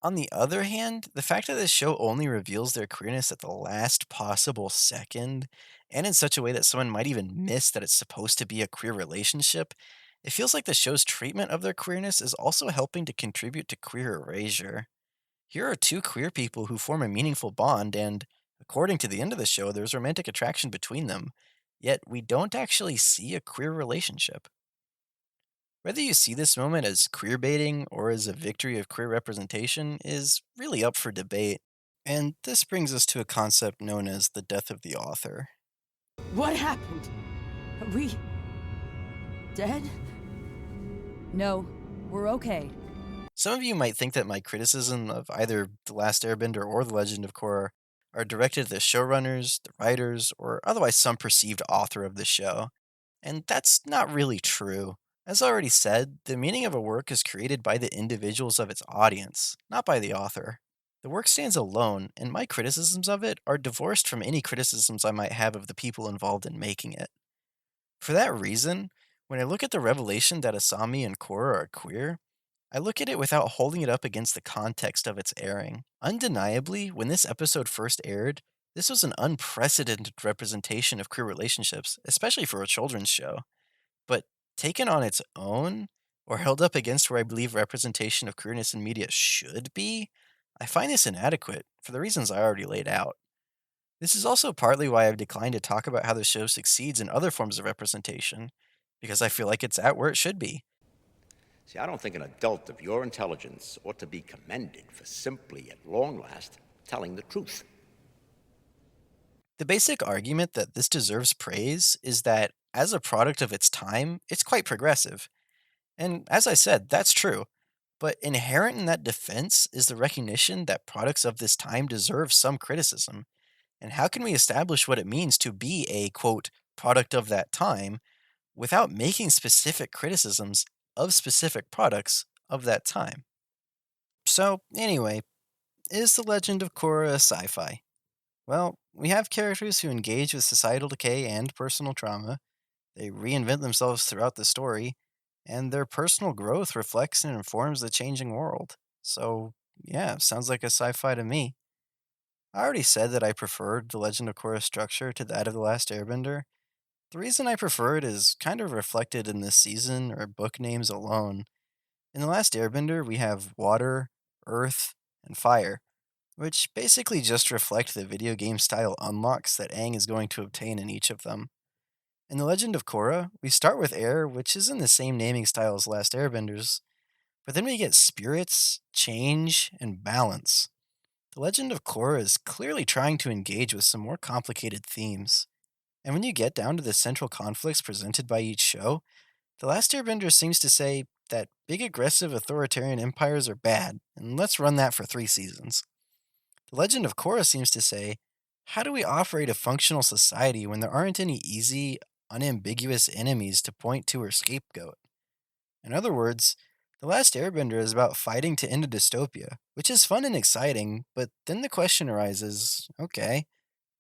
On the other hand, the fact that this show only reveals their queerness at the last possible second, and in such a way that someone might even miss that it's supposed to be a queer relationship, it feels like the show's treatment of their queerness is also helping to contribute to queer erasure. Here are two queer people who form a meaningful bond, and, according to the end of the show, there's romantic attraction between them, yet we don't actually see a queer relationship. Whether you see this moment as queer baiting or as a victory of queer representation is really up for debate, and this brings us to a concept known as the death of the author. What happened? Are we dead? No, we're okay. Some of you might think that my criticism of either The Last Airbender or The Legend of Korra are directed at the showrunners, the writers, or otherwise some perceived author of the show, and that's not really true. As already said, the meaning of a work is created by the individuals of its audience, not by the author. The work stands alone, and my criticisms of it are divorced from any criticisms I might have of the people involved in making it. For that reason, when I look at the revelation that Asami and Korra are queer, I look at it without holding it up against the context of its airing. Undeniably, when this episode first aired, this was an unprecedented representation of queer relationships, especially for a children's show. But taken on its own, or held up against where I believe representation of queerness in media should be, I find this inadequate, for the reasons I already laid out. This is also partly why I've declined to talk about how the show succeeds in other forms of representation, because I feel like it's at where it should be. See, I don't think an adult of your intelligence ought to be commended for simply, at long last, telling the truth. The basic argument that this deserves praise is that, as a product of its time, it's quite progressive. And as I said, that's true. But inherent in that defense is the recognition that products of this time deserve some criticism. And how can we establish what it means to be a, quote, product of that time without making specific criticisms of specific products of that time? So, anyway, Is The Legend of Korra a sci-fi? Well, we have characters who engage with societal decay and personal trauma. They reinvent themselves throughout the story, and their personal growth reflects and informs the changing world. So, yeah, sounds like a sci-fi to me. I already said that I preferred The Legend of Korra's structure to that of The Last Airbender. The reason I prefer it is kind of reflected in this season or book names alone. In The Last Airbender, we have water, earth, and fire, which basically just reflect the video game style unlocks that Aang is going to obtain in each of them. In The Legend of Korra, we start with air, which is in the same naming style as Last Airbenders, but then we get spirits, change, and balance. The Legend of Korra is clearly trying to engage with some more complicated themes. And when you get down to the central conflicts presented by each show, The Last Airbender seems to say that big aggressive authoritarian empires are bad, and let's run that for 3 seasons. The Legend of Korra seems to say, how do we operate a functional society when there aren't any easy, unambiguous enemies to point to or scapegoat? In other words, The Last Airbender is about fighting to end a dystopia, which is fun and exciting, but then the question arises, okay,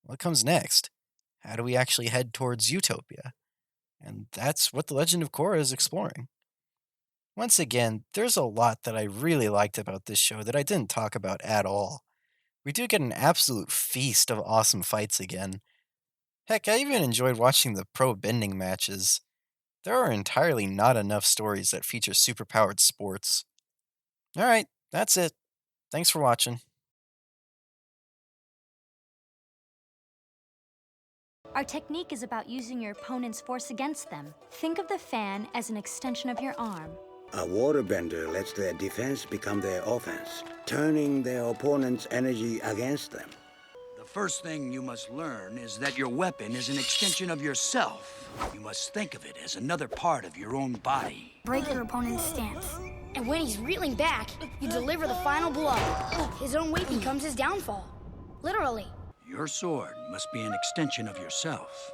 what comes next? How do we actually head towards utopia? And that's what The Legend of Korra is exploring. Once again, there's a lot that I really liked about this show that I didn't talk about at all. We do get an absolute feast of awesome fights again. Heck, I even enjoyed watching the pro bending matches. There are entirely not enough stories that feature superpowered sports. Alright, that's it. Thanks for watching. Our technique is about using your opponent's force against them. Think of the fan as an extension of your arm. A waterbender lets their defense become their offense, turning their opponent's energy against them. The first thing you must learn is that your weapon is an extension of yourself. You must think of it as another part of your own body. Break your opponent's stance. And when he's reeling back, you deliver the final blow. His own weight becomes his downfall. Literally. Your sword must be an extension of yourself.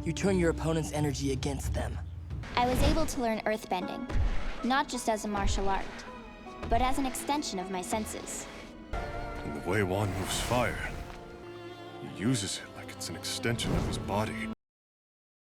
You turn your opponent's energy against them. I was able to learn earthbending, not just as a martial art, but as an extension of my senses. And the way Wan moves fire, he uses it like it's an extension of his body.